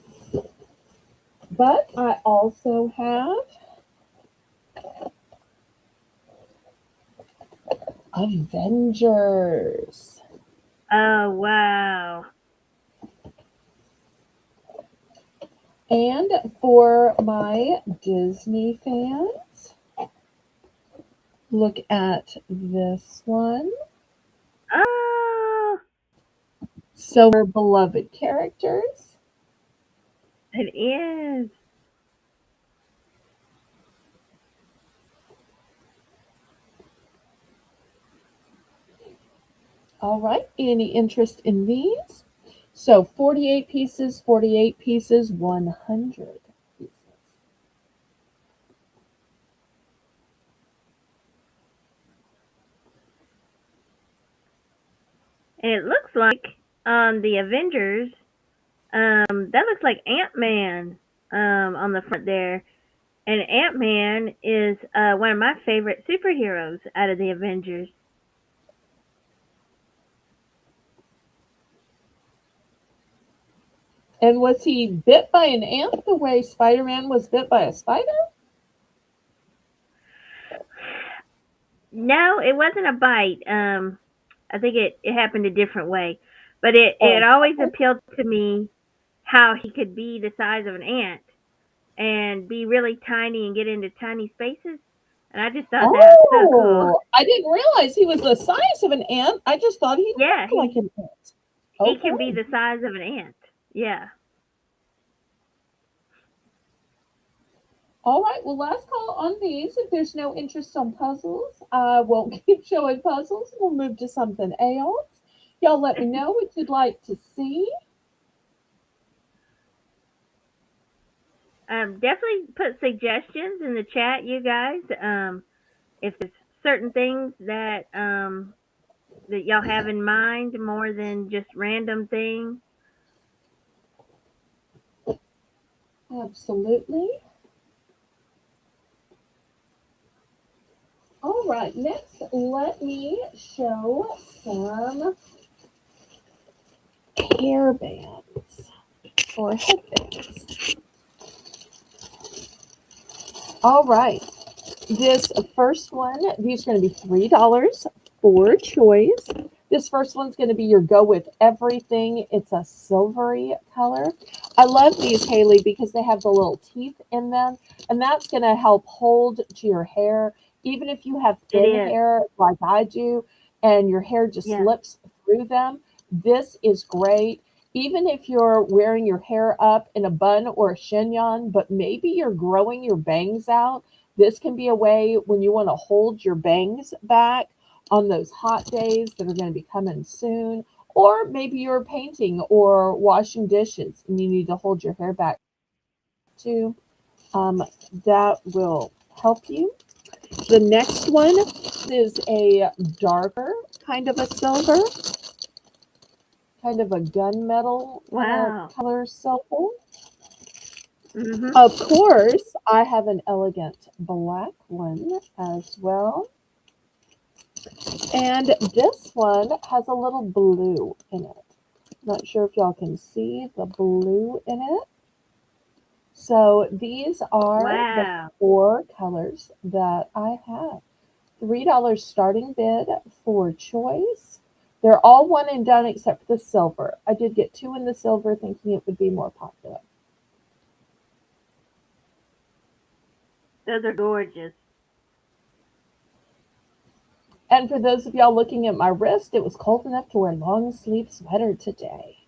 But I also have Avengers. Oh, wow. And for my Disney fans, look at this one. Oh, So, our beloved characters. it is. All right, any interest in these? So 48 pieces, 48 pieces, 100 pieces. And it looks like on the Avengers, that looks like Ant-Man. on the front there. And Ant-Man is one of my favorite superheroes out of the Avengers. And was he bit by an ant the way Spider-Man was bit by a spider? No, it wasn't a bite. I think it happened a different way. But it Oh, always okay. appealed to me how he could be the size of an ant and be really tiny and get into tiny spaces. And I just thought that was so cool. Oh, I didn't realize he was the size of an ant. I just thought he Yeah, looked like an ant. he Okay. can be the size of an ant. Yeah. All right. Well, last call on these. If there's no interest on puzzles, I won't keep showing puzzles. We'll move to something else. Y'all let me know what you'd like to see. Definitely put suggestions in the chat, you guys. If there's certain things that y'all have in mind more than just random things. Absolutely. All right. Next, let me show some hair bands or headbands. All right. This first one, these are going to be $3 for choice. This first one's going to be your go with everything. It's a silvery color. I love these, Haley, because they have the little teeth in them, and that's going to help hold to your hair. Even if you have It thin is. hair like I do, and your hair just Yeah. slips through them, this is great. Even if you're wearing your hair up in a bun or a chignon, but maybe you're growing your bangs out, this can be a way when you want to hold your bangs back on those hot days that are going to be coming soon. Or maybe you're painting or washing dishes and you need to hold your hair back too. That will help you. The next one is a darker kind of a silver, kind of a gunmetal Wow. color silver. Mhm. Of course, I have an elegant black one as well. And this one has a little blue in it. Not sure if y'all can see the blue in it. So these are the Wow. four colors that I have. $3 starting bid for choice. They're all one and done except for the silver. I did get two in the silver thinking it would be more popular. Those are gorgeous. And for those of y'all looking at my wrist, it was cold enough to wear long sleeve sweater today.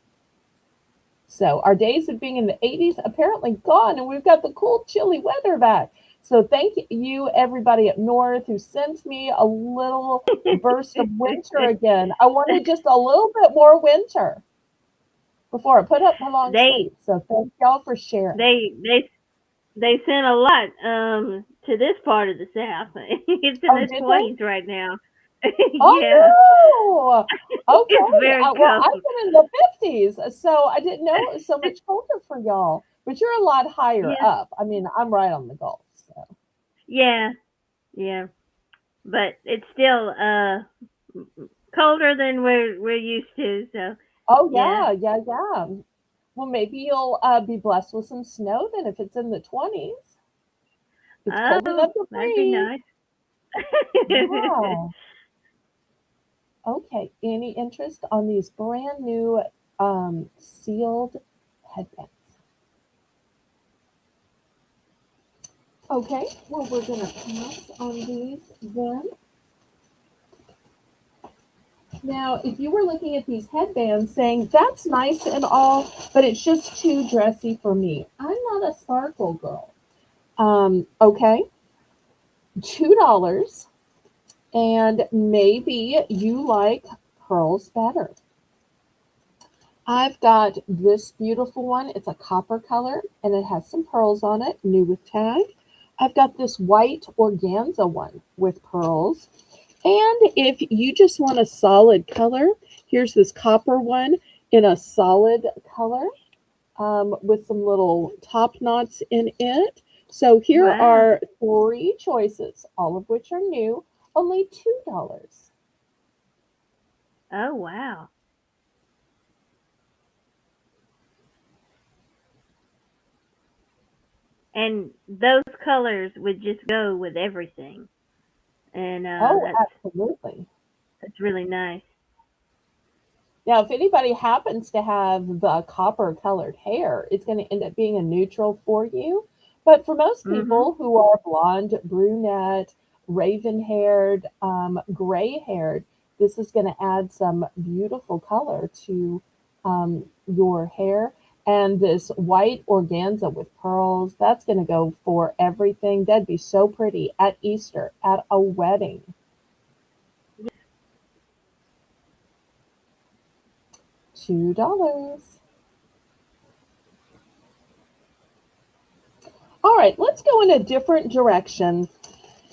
So our days of being in the 80s apparently gone, and we've got the cool, chilly weather back. So thank you, everybody up north who sent me a little burst of winter again. I wanted just a little bit more winter before I put up my long they sleeves. So thank y'all for sharing. they they they sent a lot to this part of the South. It's in Oh, the did they? 20s right now. Yeah, Oh no. it's Okay. very Well, I've cold. been in the 50s, so I didn't know it was so much colder for y'all. But you're a lot higher Yeah, up. I mean, I'm right on the Gulf. So. yeah, yeah. But it's still colder than we're used to. So Oh yeah. yeah. Well, maybe you'll be blessed with some snow then if it's in the 20s. It's cold Oh, enough to that'd be freeze. nice. Yeah. Okay. Any interest on these brand new sealed headbands? Okay. Well, we're gonna pass on these then. Now, if you were looking at these headbands saying, that's nice and all, but it's just too dressy for me. I'm not a sparkle girl. Okay, $2. And maybe you like pearls better. I've got this beautiful one. It's a copper color and it has some pearls on it, new with tag. I've got this white organza one with pearls. And if you just want a solid color, here's this copper one in a solid color. with some little top knots in it. So here Wow. are three choices, all of which are new, only $2. Oh, wow. And those colors would just go with everything. And Oh, absolutely. that's really nice. Now, if anybody happens to have the copper colored hair, it's going to end up being a neutral for you. But for most Mhm. people who are blonde, brunette, raven haired, gray haired, this is going to add some beautiful color to your hair. And this white organza with pearls, that's going to go for everything. That'd be so pretty at Easter, at a wedding. $2. All right, let's go in a different direction.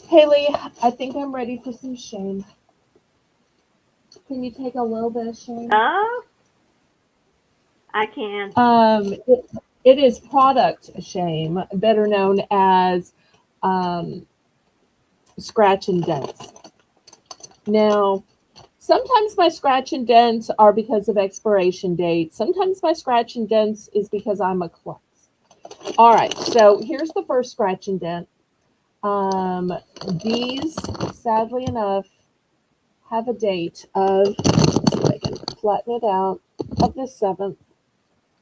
Haley, I think I'm ready for some shame. Can you take a little bit of shame? Oh, I can. It is product shame, better known as um, scratch and dents. Now, sometimes my scratch and dents are because of expiration date. Sometimes my scratch and dents is because I'm a klutz. All right, so here's the first scratch and dent. Um, these, sadly enough, have a date of, let's see if I can flatten it out, of the 7th.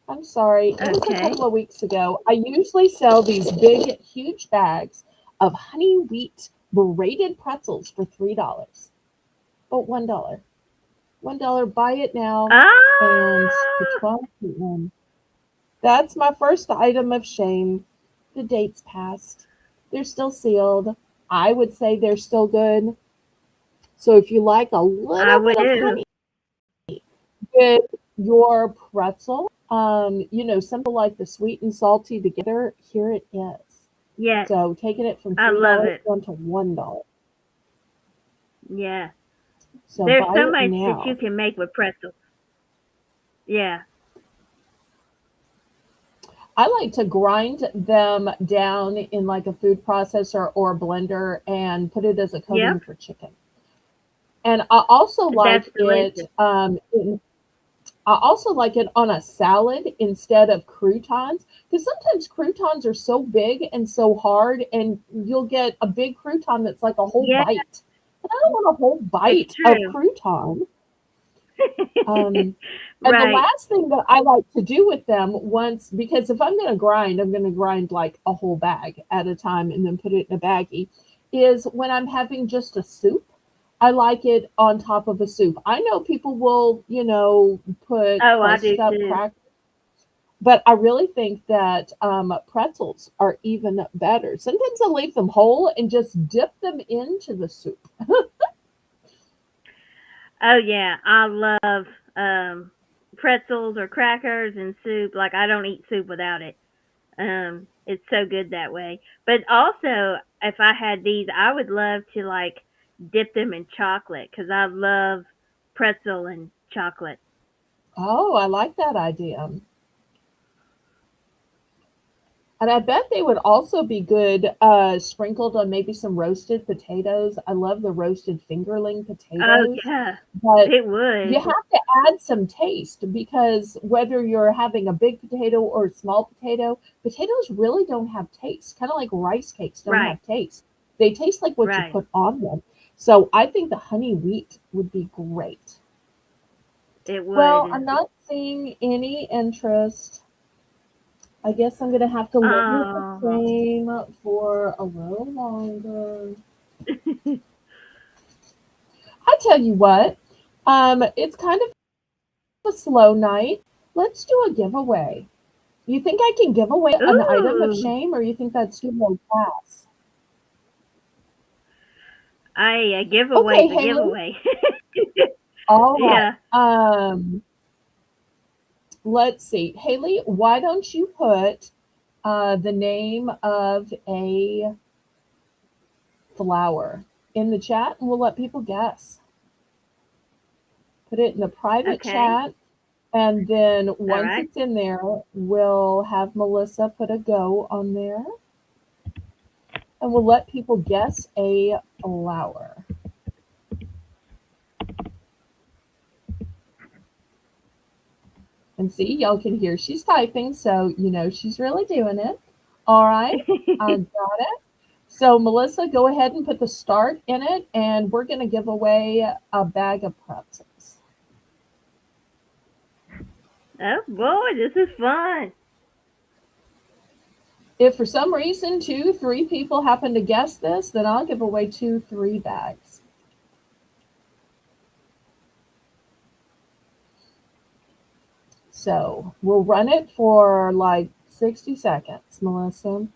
I'm sorry, it was a Okay. couple of weeks ago. I usually sell these big, huge bags of honey wheat braided pretzels for $3. But $1. $1, buy it now and the Ah, 12th p.m. That's my first item of shame. The date's passed. They're still sealed. I would say they're still good. So if you like a I little would bit of do. honey with your pretzel, something like the sweet and salty together, here it is. Yes, So taking it from I love $3 it. down to $1. Yeah. So There's buy so it much that you now. can make with pretzels. Yeah. I like to grind them down in like a food processor or a blender and put it as a Yep. coating for chicken. And I also That's like it delicious. I also like it on a salad instead of croutons because sometimes croutons are so big and so hard, and you'll get a big crouton that's like a whole Yeah, bite. And I don't want a whole it's bite of true. crouton. Um, and the Right. last thing that I like to do with them once, because if I'm going to grind like a whole bag at a time and then put it in a baggie, is when I'm having just a soup. I like it on top of a soup. I know people will, put Oh, I do crushed up too. crackers, but I really think that pretzels are even better. Sometimes I leave them whole and just dip them into the soup. Oh yeah, I love um pretzels or crackers and soup. Like I don't eat soup without it. It's so good that way. But also, if I had these, I would love to like dip them in chocolate because I love pretzel and chocolate. Oh, I like that idea. And I bet they would also be good sprinkled on maybe some roasted potatoes. I love the roasted fingerling Oh potatoes, yeah, but it you would. have to add some taste because whether you're having a big potato or a small potato, potatoes really don't have taste. Kind of like rice cakes don't Right, have taste. They taste like what you right. put on them. So I think the honey wheat would be great. It Well, would. I'm not seeing any interest. I guess I'm gonna have to live with the Oh, shame for a little longer. I tell you what, it's kind of a slow night. Let's do a giveaway. You think I can give away an item of ooh, shame, or you think that's too low class? a giveaway's Okay, a Haley. giveaway. All right. Yeah. Let's see, Haley. Why don't you put the name of a flower in the chat, and we'll let people guess. Put it in the private Okay. chat. And then All once right. it's in there, we'll have Melissa put a go on there and we'll let people guess a flower. And see, y'all can hear she's typing, so you know she's really doing it. All right, I got it. So, Melissa, go ahead and put the start in it, and we're going to give away a bag of pretzels. Oh boy, this is fun. If for some reason two, three people happen to guess this, then I'll give away two, three bags. So we'll run it for like 60 seconds, Melissa.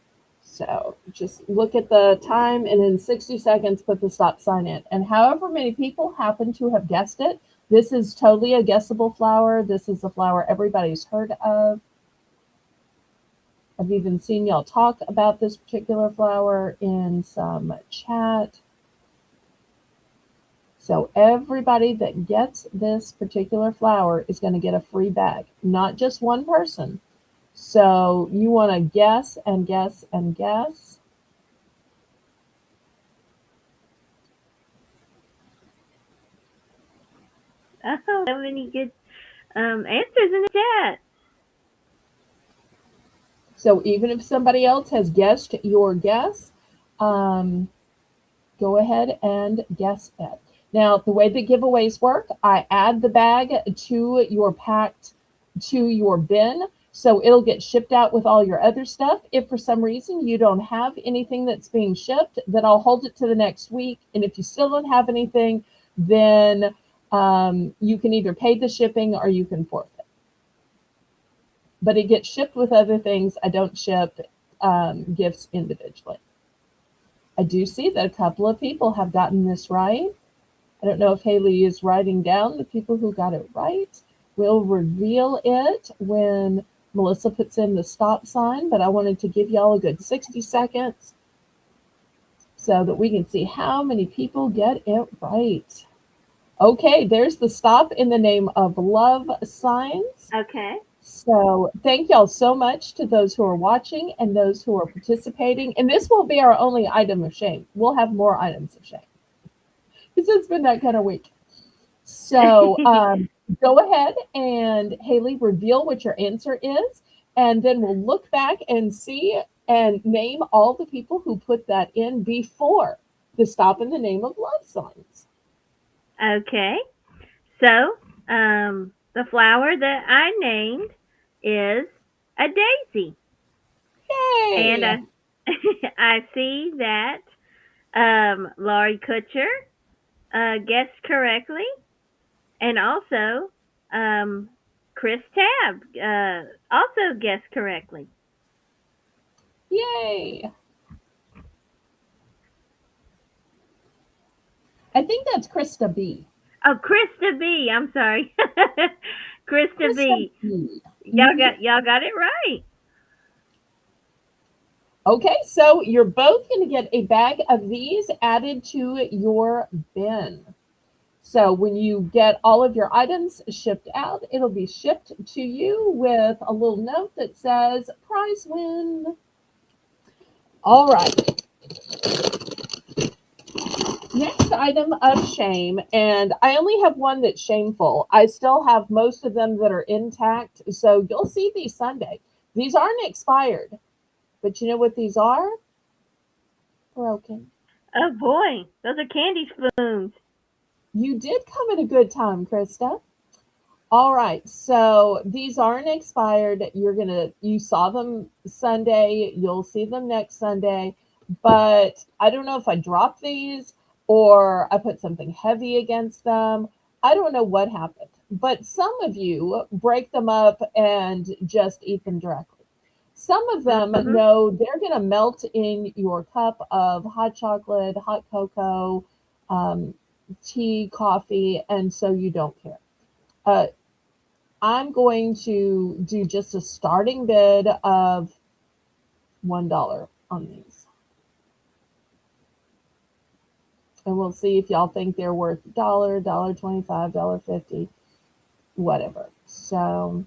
So just look at the time and in 60 seconds put the stop sign in. And however many people happen to have guessed it, this is totally a guessable flower. This is a flower everybody's heard of. I've even seen y'all talk about this particular flower in some chat. So everybody that gets this particular flower is going to get a free bag, not just one person. So you want to guess and guess and guess. Oh, so many good answers in the chat. So even if somebody else has guessed your guess, um, go ahead and guess it. Now, the way the giveaways work, I add the bag to your packed, to your bin. So it'll get shipped out with all your other stuff. If for some reason you don't have anything that's being shipped, then I'll hold it to the next week. And if you still don't have anything, then you can either pay the shipping or you can forfeit. But it gets shipped with other things. I don't ship gifts individually. I do see that a couple of people have gotten this right. I don't know if Haley is writing down the people who got it right. We'll reveal it when Melissa puts in the stop sign, but I wanted to give y'all a good 60 seconds so that we can see how many people get it right. Okay, there's the stop in the name of love signs. Okay. So thank y'all so much to those who are watching and those who are participating. And this won't be our only item of shame. We'll have more items of shame because it's been that kind of week. So go ahead and Haley, reveal what your answer is. And then we'll look back and see and name all the people who put that in before the stop in the name of love signs. Okay. So, the flower that I named is a daisy. And Yay! I see that Laurie Kutcher guessed correctly. And also, Chris Tabb also guessed correctly. Yay! I think that's Krista B. Oh, Krista B. I'm sorry, Krista Krista B. B. Y'all got it right. Okay, so you're both going to get a bag of these added to your bin. So when you get all of your items shipped out, it'll be shipped to you with a little note that says prize win. All right. Next item of shame, and I only have one that's shameful. I still have most of them that are intact, so you'll see these Sunday. These aren't expired, but you know what these are? Broken. Oh boy, those are candy spoons. You did come at a good time, Krista. All right, so these aren't expired. You saw them Sunday, you'll see them next Sunday, but I don't know if I dropped these or I put something heavy against them. I don't know what happened, but some of you break them up and just eat them directly. Some of them Mm-hmm. know they're going to melt in your cup of hot chocolate, hot cocoa, um, tea, coffee, and so you don't care. Uh, I'm going to do just a starting bid of $1 on these. And we'll see if y'all think they're worth $1, $1.25, $1.50. whatever. So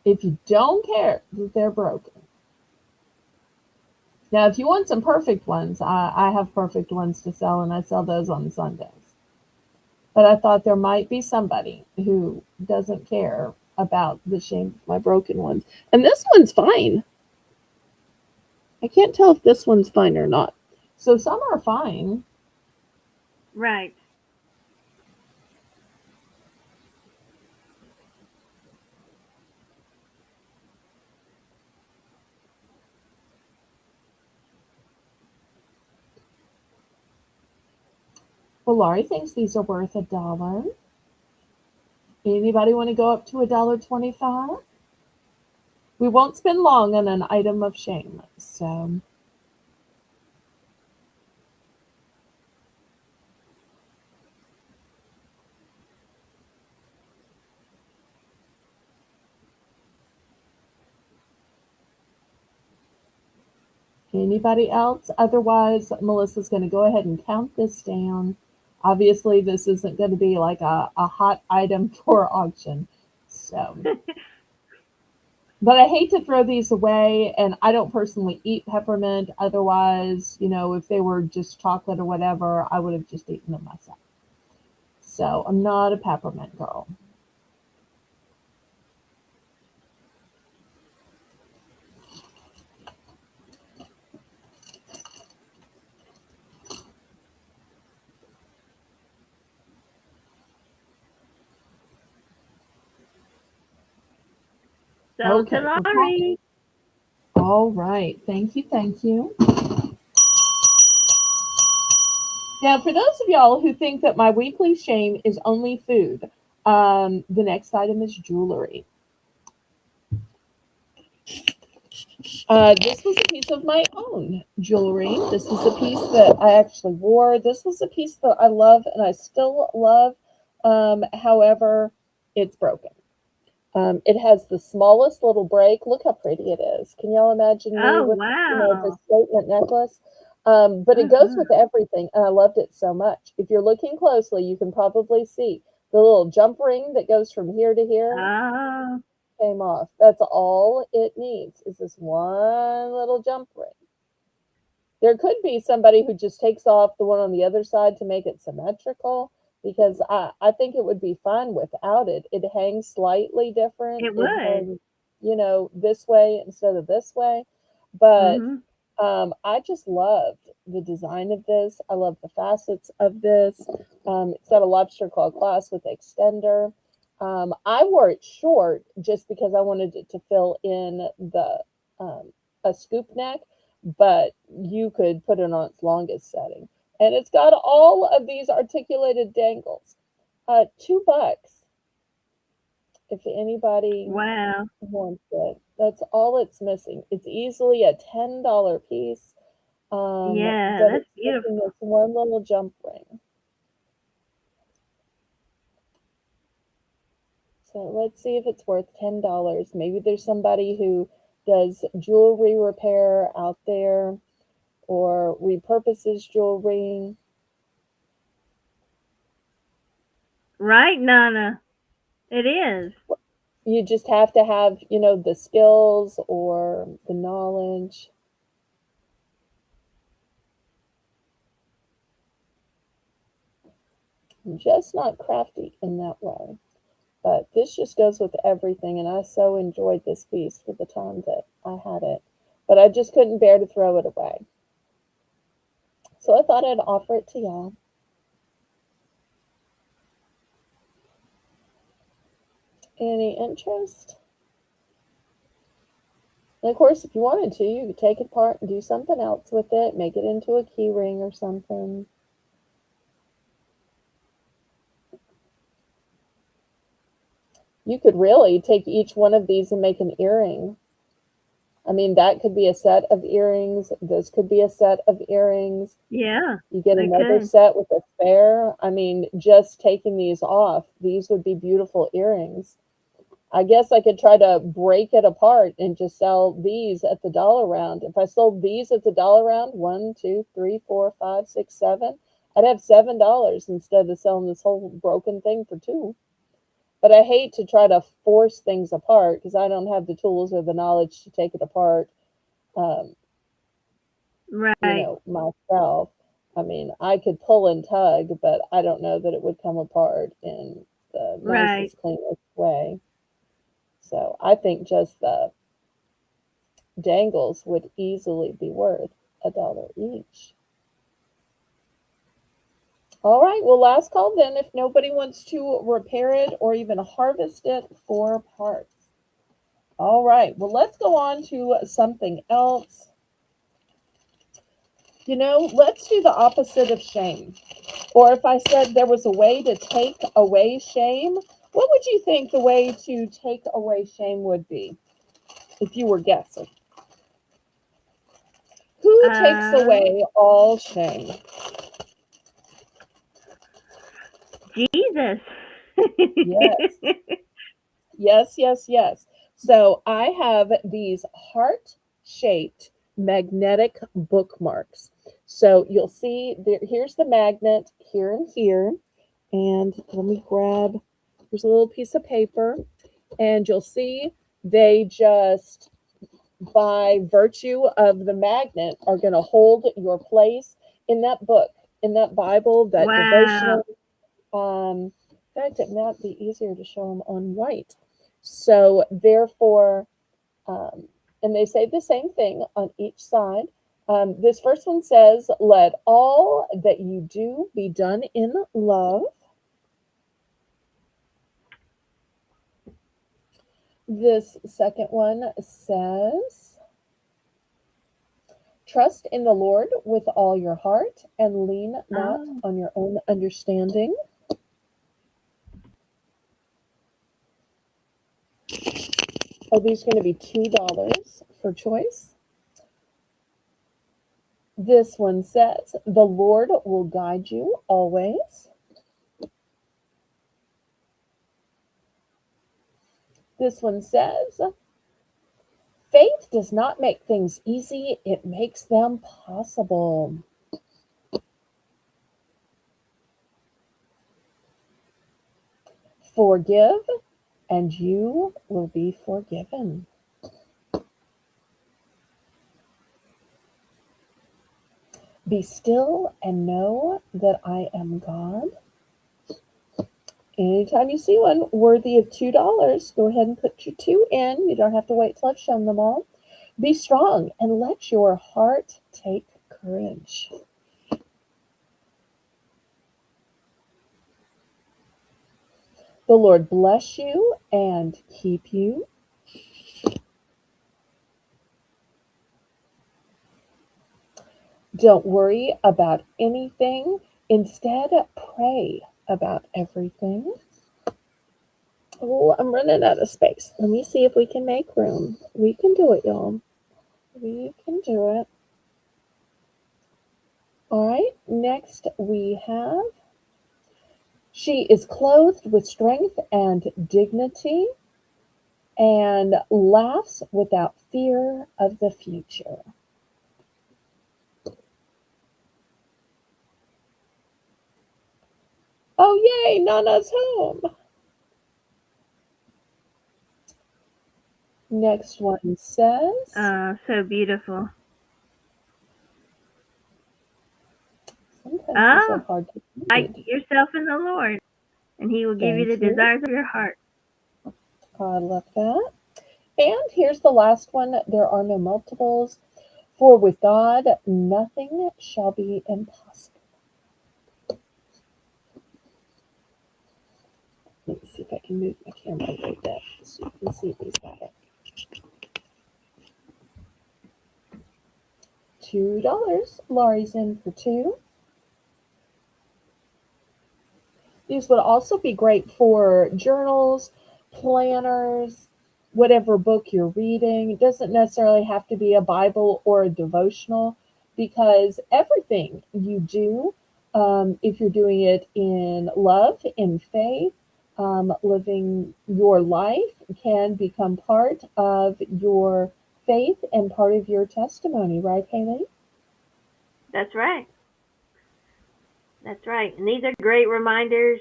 if you don't care that they're broken, now if you want some perfect ones, I have perfect ones to sell, and I sell those on Sundays. But I thought there might be somebody who doesn't care about the shame of my broken ones. And this one's fine. I can't tell if this one's fine or not. So some are fine. Right. Well, Laurie thinks these are worth $1. Anybody want to go up to $1.25? We won't spend long on an item of shame. So anybody else? Otherwise, Melissa's going to go ahead and count this down. Obviously, this isn't going to be like a hot item for auction. So, but I hate to throw these away, and I don't personally eat peppermint. Otherwise, if they were just chocolate or whatever, I would have just eaten them myself. So I'm not a peppermint girl. So to Okay. Laurie. All right. Thank you. Thank you. Now, for those of y'all who think that my weekly shame is only food, the next item is jewelry. This was a piece of my own jewelry. This was a piece that I actually wore. This was a piece that I love and I still love. However, it's broken. It has the smallest little break. Look how pretty it is. Can y'all imagine me Oh with, this wow. statement necklace? But it goes with everything, and I loved it so much. If you're looking closely, you can probably see the little jump ring that goes from here to here Oh. came off. That's all it needs is this one little jump ring. There could be somebody who just takes off the one on the other side to make it symmetrical because I think it would be fine without it. It hangs slightly different. It It would. hangs, this way instead of this way. But Mhm. I just loved the design of this. I love the facets of this. It's got a lobster claw clasp with extender. I wore it short just because I wanted it to fill in the a scoop neck, but you could put it on its longest setting. And it's got all of these articulated dangles. $2 if anybody Wow. wants it. That's all it's missing. It's easily a $10 piece, Yeah, but that's it's missing beautiful. this one little jump ring. So let's see if it's worth $10. Maybe there's somebody who does jewelry repair out there or repurposes jewelry. Right, Nana. It is. You just have to have, the skills or the knowledge. I'm just not crafty in that way. But this just goes with everything, and I so enjoyed this piece for the time that I had it. But I just couldn't bear to throw it away. So I thought I'd offer it to y'all. Any interest? And of course, if you wanted to, you could take it apart and do something else with it, make it into a key ring or something. You could really take each one of these and make an earring. I mean, that could be a set of earrings. This could be a set of earrings. Yeah, You get they another could. set with a spare. I mean, just taking these off, these would be beautiful earrings. I guess I could try to break it apart and just sell these at the dollar round. If I sold these at the dollar round, one, two, three, four, five, six, seven, I'd have $7 instead of selling this whole broken thing for two. But I hate to try to force things apart because I don't have the tools or the knowledge to take it apart, um, Right. myself. I mean, I could pull and tug, but I don't know that it would come apart in the Right. nicest, cleanest way. So I think just the dangles would easily be worth $1 each. All right, well, last call then if nobody wants to repair it or even harvest it for parts. All right, well, let's go on to something else. Let's do the opposite of shame. Or if I said there was a way to take away shame, what would you think the way to take away shame would be if you were guessing? Who takes Um, away all shame? Jesus. Yes. Yes, yes, yes. So I have these heart shaped magnetic bookmarks. So you'll see here's the magnet here and here. And let me grab, here's a little piece of paper. And you'll see they just, by virtue of the magnet, are going to hold your place in that book, in that Bible, that Wow. devotional. In fact, it might be easier to show them on white. So, therefore, um, and they say the same thing on each side. This first one says, "Let all that you do be done in love." This second one says, "Trust in the Lord with all your heart and lean not Oh. on your own understanding." Are these going to be $2 for choice? This one says, "The Lord will guide you always." This one says, "Faith does not make things easy, it makes them possible." Forgive, and you will be forgiven. Be still and know that I am God. Anytime you see one worthy of $2, go ahead and put your two in. You don't have to wait till I've shown them all. Be strong and let your heart take courage. The Lord bless you and keep you. Don't worry about anything. Instead, pray about everything. Oh, I'm running out of space. Let me see if we can make room. We can do it, y'all. We can do it. All right, next we have, "She is clothed with strength and dignity and laughs without fear of the future." Oh, yay, Nana's home. Next one says, So beautiful. sometimes these are Oh, hard to like read. yourself in the Lord, and He will give you the Thank you. desires of your heart. I love that. And here's the last one. There are no multiples. "For with God, nothing shall be impossible." Let me see if I can move my camera a little bit so you can see these better. $2. Laurie's in for two. These would also be great for journals, planners, whatever book you're reading. It doesn't necessarily have to be a Bible or a devotional because everything you do, if you're doing it in love, in faith, living your life can become part of your faith and part of your testimony, right, Haley? That's right. That's right. And these are great reminders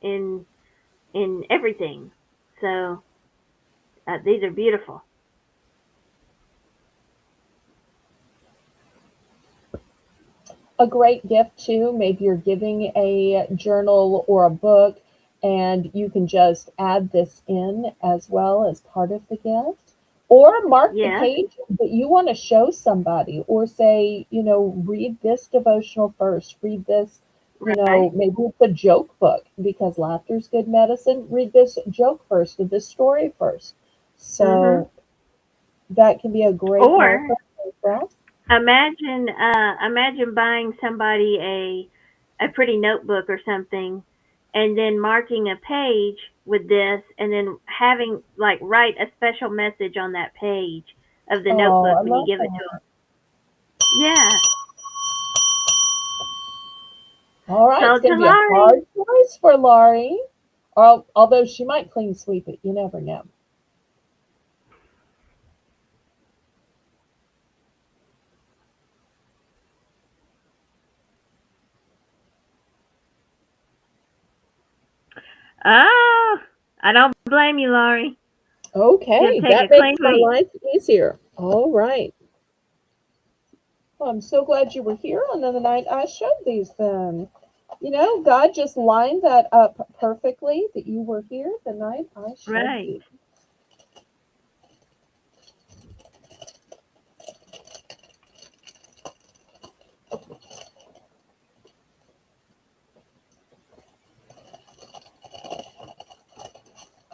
in in everything. So these are beautiful. A great gift too. Maybe you're giving a journal or a book, and you can just add this in as well as part of the gift. Or mark the Yes, page that you want to show somebody, or say, read this devotional first, read this, right. maybe it's a joke book because laughter's good medicine. Read this joke first, or this story first. Mhm. So that can be a great Or marker as well. imagine buying somebody a pretty notebook or something, and then marking a page with this, and then having like write a special message on that page of the Oh, I notebook when you love give it to that. them. Yeah. All right, it's Sold going to to be a Laurie. hard choice for Laurie, although she might clean sweep it. You never know. Oh, I don't blame you, Laurie. She'll Okay, take that a clean makes my sweep. life easier. All right. Well, I'm so glad you were here on the night I showed these then. God just lined that up perfectly that you were here the night I showed Right. these.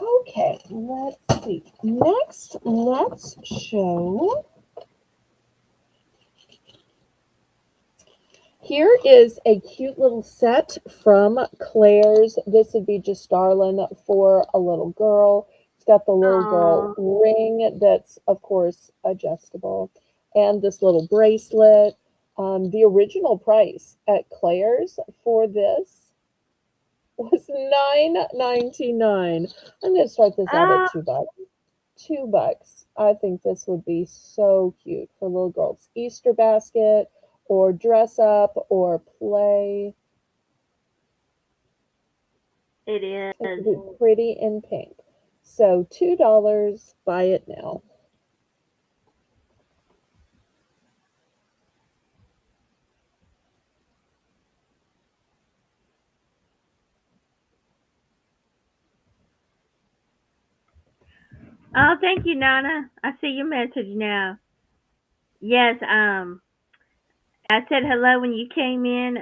Okay, let's see. Next, let's show. Here is a cute little set from Claire's. This would be just darling for a little girl. It's got the little girl Oh, ring that's, of course, adjustable, and this little bracelet. The original price at Claire's for this was $9.99. I'm going to start this out at oh, $2. $2. I think this would be so cute for little girls. Easter basket or dress up or play. it It is. would be pretty in pink. So $2, buy it now. Oh, thank you, Nana. I see your message now. Yes, I said hello when you came in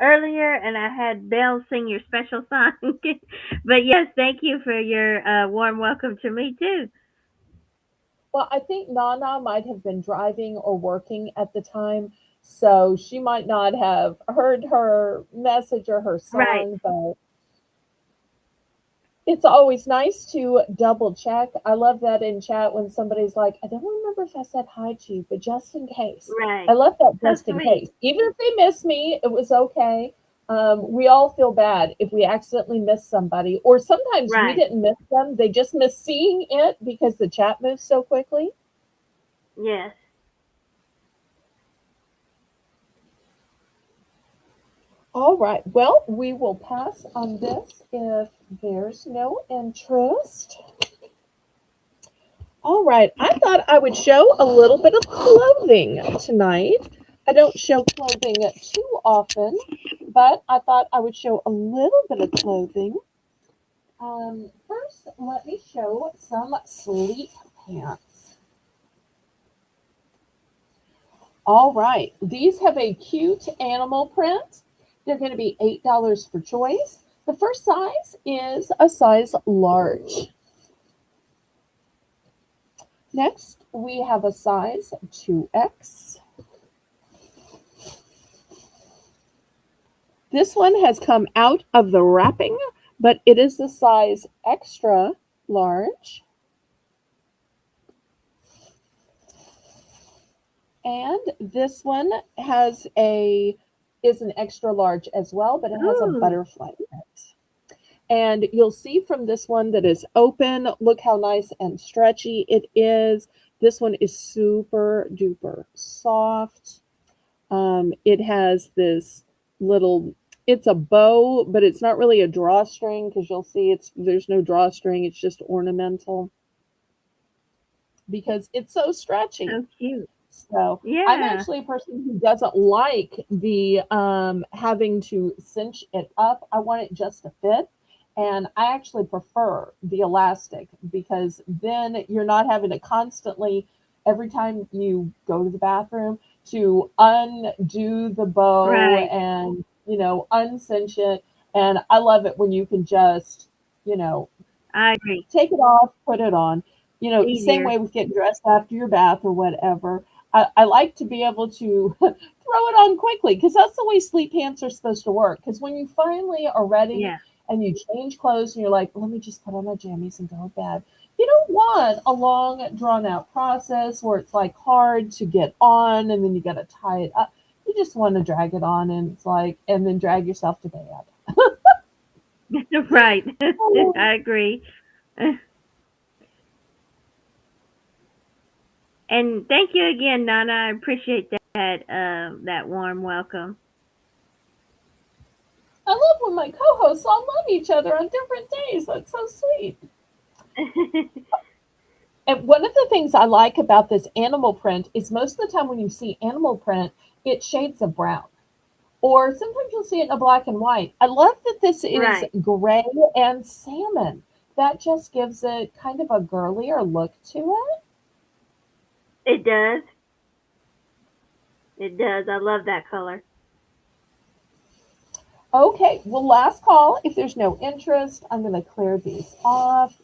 earlier, and I had Belle sing your special song. But yes, thank you for your warm welcome to me too. Well, I think Nana might have been driving or working at the time, so she might not have heard her message or her Right, song, but it's always nice to double check. I love that in chat when somebody's like, I don't remember if I said hi to you, but just in case. I right. love that So just in sweet. case. Even if they miss me, it was okay. We all feel bad if we accidentally miss somebody, or sometimes we Right. didn't miss them. They just miss seeing it because the chat moves so quickly. Yes. All right. Well, we will pass on this if there's no interest. All right. I thought I would show a little bit of clothing tonight. I don't show clothing too often, but I thought I would show a little bit of clothing. First, let me show some sleep pants. All right. These have a cute animal print. They're going to be $8 for choice. The first size is a size large. Next, we have a size 2X. This one has come out of the wrapping, but it is the size extra large. And this one is an extra large as well, but it has a Ooh, butterfly print. And you'll see from this one that is open. Look how nice and stretchy it is. This one is super duper soft. It has this little it's a bow, but it's not really a drawstring because you'll see there's no drawstring. It's just ornamental because it's so stretchy. So cute. So I'm Yeah. actually a person who doesn't like the having to cinch it up. I want it just to fit. And I actually prefer the elastic because then you're not having to constantly, every time you go to the bathroom, to undo the bow Right. and, uncinch it. And I love it when you can just, you know, I agree. take it off, put it on. Same Easier. way with getting dressed after your bath or whatever. I like to be able to throw it on quickly because that's the way sleep pants are supposed to work. Because when you finally are ready Yeah. and you change clothes and you're like, let me just put on my jammies and go to bed. You don't want a long, drawn out process where it's like hard to get on and then you got to tie it up. You just want to drag it on and it's like, and then drag yourself to bed. Right. I agree. And thank you again, Nana. I appreciate that warm welcome. I love when my co-hosts all love each other on different days. That's so sweet. And one of the things I like about this animal print is most of the time when you see animal print, it's shades of brown. Or sometimes you'll see it in a black and white. I love that this is Right. gray and salmon. That just gives it kind of a girlier look to it. It does. It does. I love that color. Okay, well, last call. If there's no interest, I'm going to clear these off.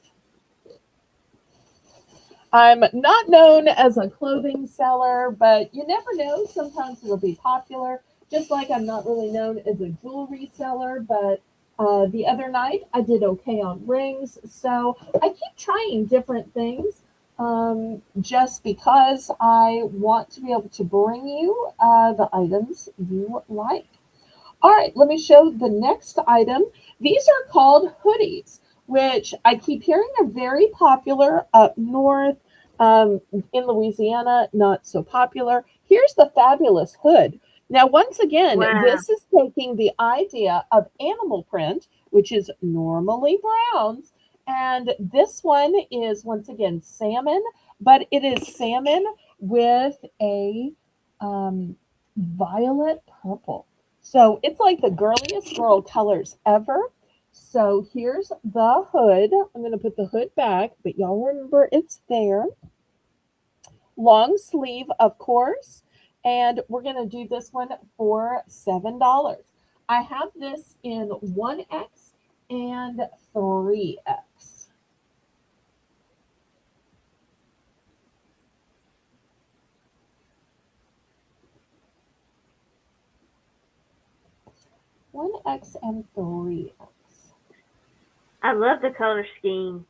I'm not known as a clothing seller, but you never know. Sometimes it'll be popular. Just like I'm not really known as a jewelry seller, but the other night I did okay on rings. So I keep trying different things just because I want to be able to bring you the items you like. All right, let me show the next item. These are called hoodies, which I keep hearing are very popular up north. In Louisiana, not so popular. Here's the fabulous hood. Now, once again, Wow. this is taking the idea of animal print, which is normally browns, and this one is once again salmon, but it is salmon with a violet purple. So it's like the girliest girl colors ever. So here's the hood. I'm going to put the hood back, but y'all remember it's there. Long sleeve, of course. And we're going to do this one for $7. I have this in 1X and 3X. One X and 3X. I love the color scheme.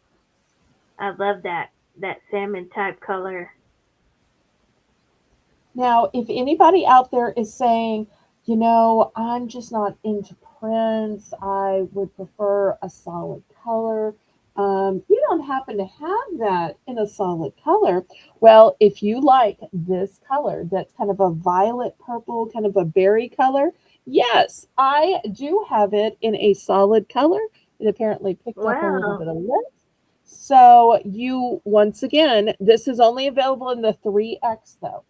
I love that salmon type color. Now, if anybody out there is saying, I'm just not into prints, I would prefer a solid color. You don't happen to have that in a solid color. Well, if you like this color, that's kind of a violet purple, kind of a berry color, yes, I do have it in a solid color. It apparently picked up a little Wow. bit of lint. So you, once again, this is only available in the 3X though.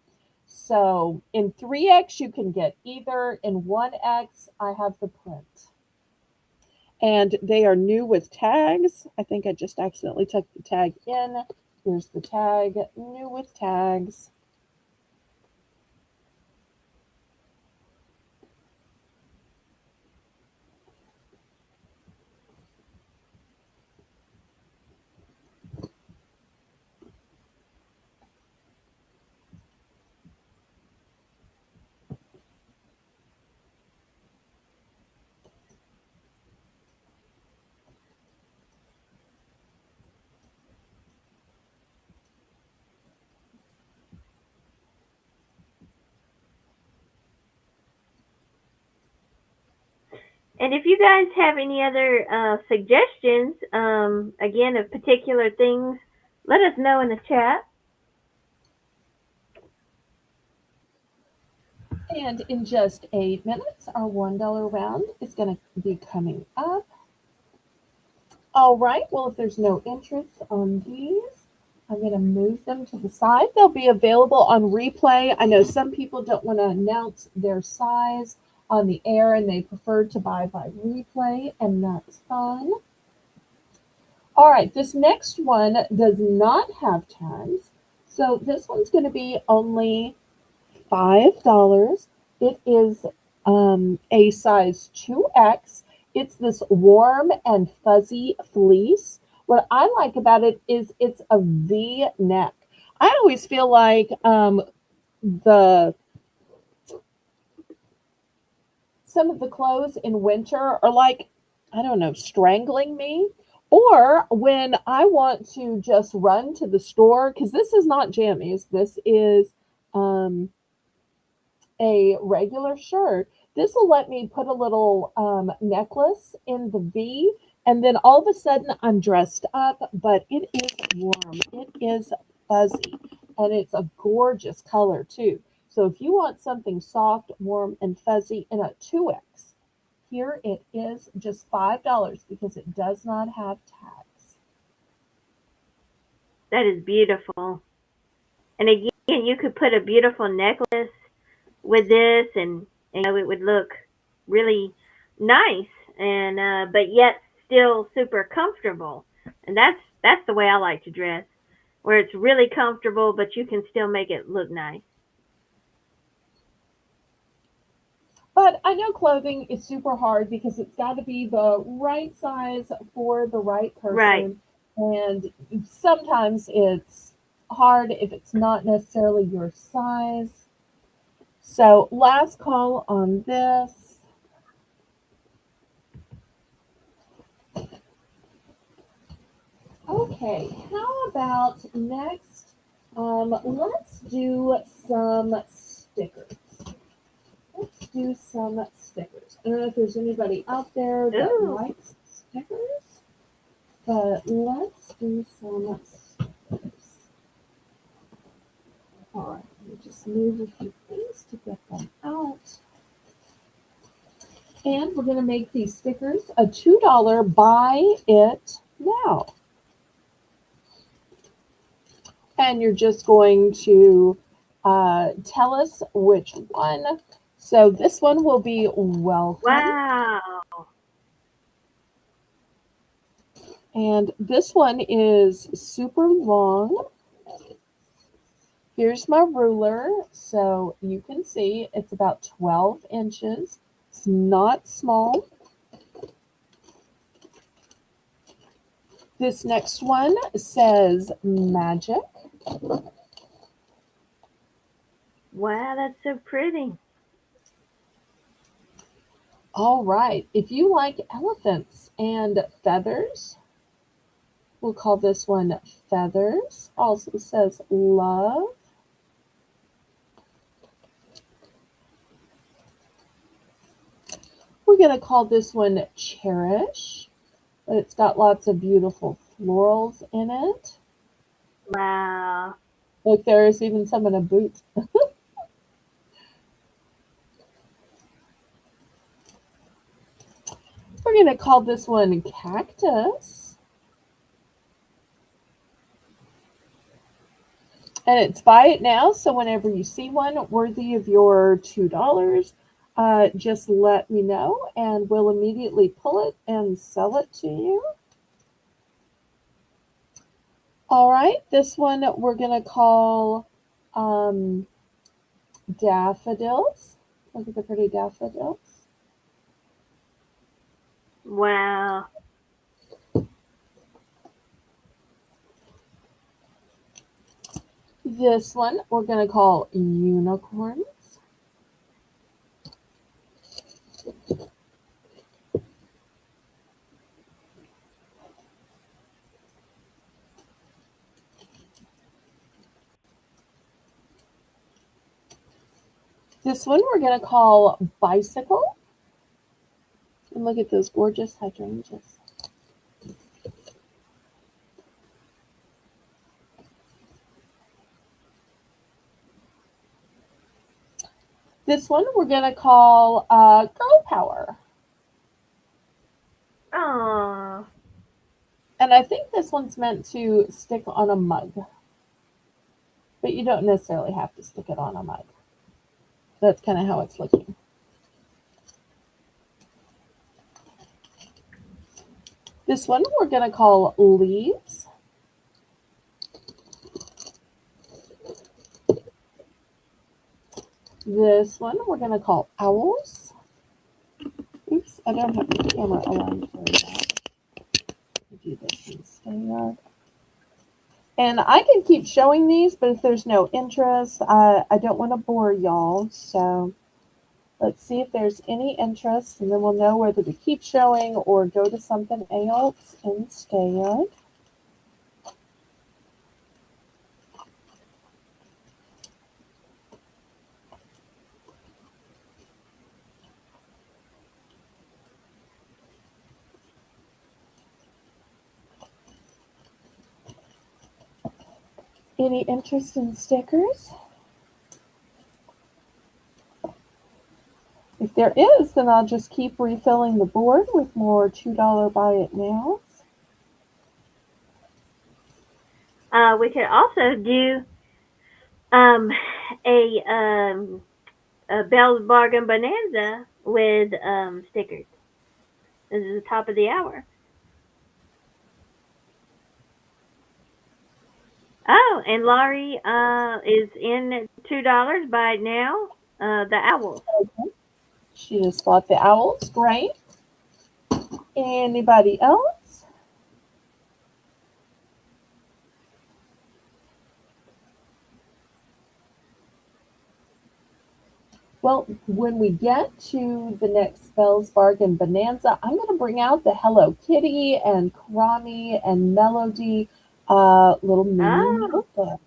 So in 3X, you can get either. In 1X, I have the print. And they are new with tags. I think I just accidentally took the tag in. Here's the tag, new with tags. And if you guys have any other suggestions, again, of particular things, let us know in the chat. And in just 8 minutes, our $1 round is going to be coming up. All right, well, if there's no interest on these, I'm going to move them to the side. They'll be available on replay. I know some people don't want to announce their size on the air and they prefer to buy by replay, and that's fine. All right, this next one does not have tags. So this one's going to be only $5. It is a size 2X. It's this warm and fuzzy fleece. What I like about it is it's a V neck. I always feel like the some of the clothes in winter are like, I don't know, strangling me. Or when I want to just run to the store, because this is not jammies, this is um, a regular shirt. This will let me put a little necklace in the V, and then all of a sudden I'm dressed up, but it is warm. It is fuzzy, and it's a gorgeous color too. So if you want something soft, warm, and fuzzy in a 2X, here it is, just $5 because it does not have tags. That is beautiful. And again, you could put a beautiful necklace with this, and it would look really nice, and but yet still super comfortable. And that's the way I like to dress, where it's really comfortable, but you can still make it look nice. But I know clothing is super hard because it's got to be the right size for the right Right. person. And sometimes it's hard if it's not necessarily your size. So, last call on this. Okay, how about next? Let's do some stickers. Let's do some stickers. I don't know if there's anybody out there that Ooh. likes stickers, but let's do some stickers. All right, let me just move a few things to get them out. And we're going to make these stickers a $2 buy it now. And you're just going to tell us which one. So this one will be welcome. Wow. And this one is super long. Here's my ruler. So you can see it's about 12 inches. It's not small. This next one says magic. Wow, that's so pretty. All right. If you like elephants and feathers, we'll call this one feathers. Also says love. We're going to call this one cherish. It's got lots of beautiful florals in it. Wow. Look, there's even some in a boot. We're going to call this one cactus. And it's buy it now. So whenever you see one worthy of your $2, just let me know and we'll immediately pull it and sell it to you. All right, this one we're going to call daffodils. Look at the pretty daffodils. Wow. This one we're going to call unicorns. This one we're going to call bicycle. And look at those gorgeous hydrangeas. This one we're going to call Girl Power. Oh. And I think this one's meant to stick on a mug. But you don't necessarily have to stick it on a mug. That's kind of how it's looking. This one we're going to call Leaves. This one we're going to call Owls. Oops, I don't have the camera aligned for that. Do this instead. And I can keep showing these, but if there's no interest, I don't want to bore y'all. So let's see if there's any interest, and then we'll know whether to keep showing or go to something else instead. Any interest in stickers? If there is, then I'll just keep refilling the board with more $2 buy it nows. We could also do um, a Belle's Bargain Bonanza with stickers. This is the top of the hour. Oh, and Laurie is in $2 by now. The owl. Okay. She just bought the owls. Great. Anybody else? Well, when we get to the next Belle's Bargain Bonanza, I'm going to bring out the Hello Kitty and Karami and Melody little mini Oh, notebook.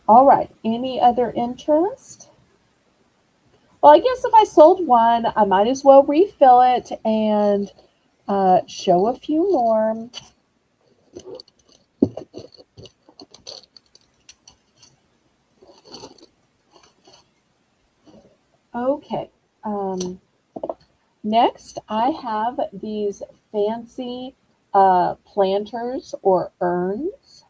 All right. Any other interest? Well, I guess if I sold one, I might as well refill it and show a few more. Okay. Next, I have these fancy planters or urns.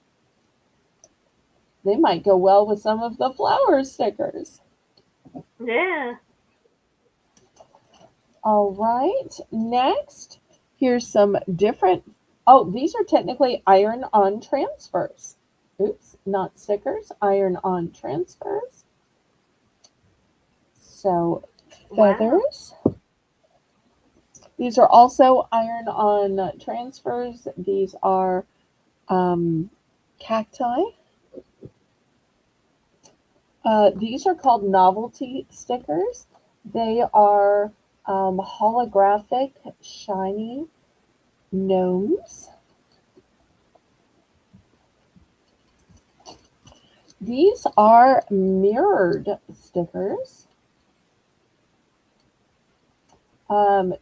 They might go well with some of the flower stickers. yeah. All right. Next, here's some different. Oh, these are technically iron on transfers. Oops, not stickers, iron on transfers. So, Wow. feathers. These are also iron on transfers. These are cacti. These are called novelty stickers. They are holographic, shiny gnomes. These are mirrored stickers.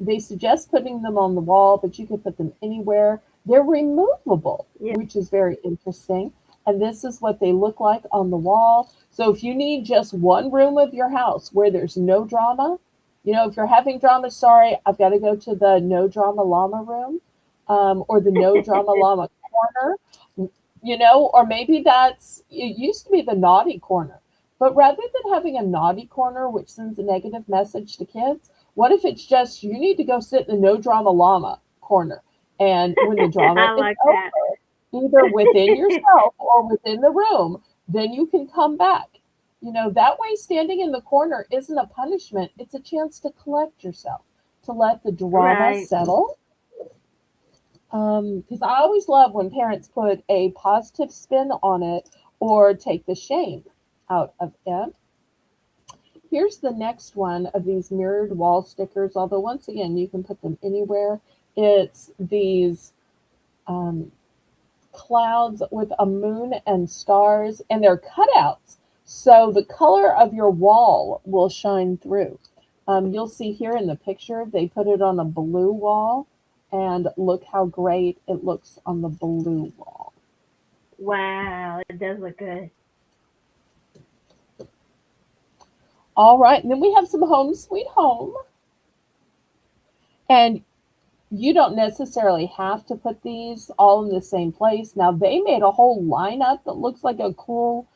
They suggest putting them on the wall, but you can put them anywhere. They're removable, Yeah. which is very interesting. And this is what they look like on the wall. So if you need just one room of your house where there's no drama, if you're having drama, sorry, I've got to go to the no drama llama room or the no drama llama corner, or maybe it used to be the naughty corner. But rather than having a naughty corner, which sends a negative message to kids, what if it's just you need to go sit in the no drama llama corner? And when the drama I is like that. over, either within yourself or within the room, then you can come back. That way standing in the corner isn't a punishment, it's a chance to collect yourself, to let the drama Right. settle. Because I always love when parents put a positive spin on it or take the shame out of it. Here's the next one of these mirrored wall stickers, although once again, you can put them anywhere. It's these um, clouds with a moon and stars, and they're cutouts. So the color of your wall will shine through. You'll see here in the picture, they put it on a blue wall, and look how great it looks on the blue wall. Wow, it does look good. All right, and then we have some Home Sweet Home. And you don't necessarily have to put these all in the same place. Now, they made a whole lineup that looks like a cool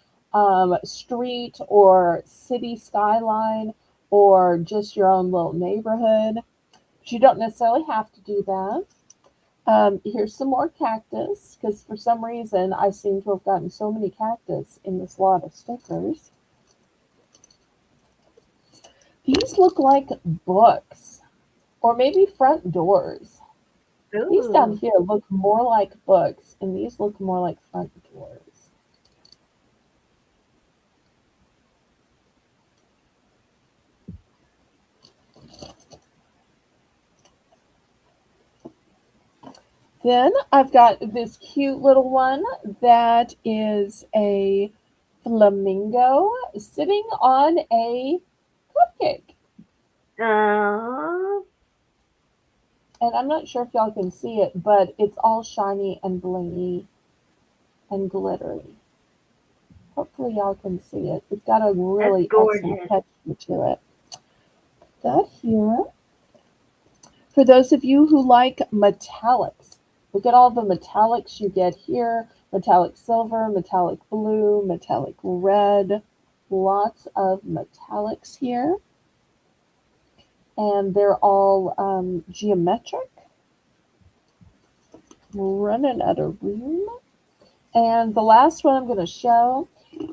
street or city skyline or just your own little neighborhood. But you don't necessarily have to do that. Here's some more cactus because for some reason I seem to have gotten so many cactus in this lot of stickers. These look like books or maybe front doors. These down Ooh, here look more like books, and these look more like front doors. Then I've got this cute little one that is a flamingo sitting on a cupcake. oh, And I'm not sure if y'all can see it, but it's all shiny and blingy and glittery. Hopefully y'all can see it. It's got a that's really excellent gorgeous. texture to it. That here. For those of you who like metallics, look at all the metallics you get here. Metallic silver, metallic blue, metallic red. Lots of metallics here. And they're all geometric. Running out of room. And the last one I'm going to show,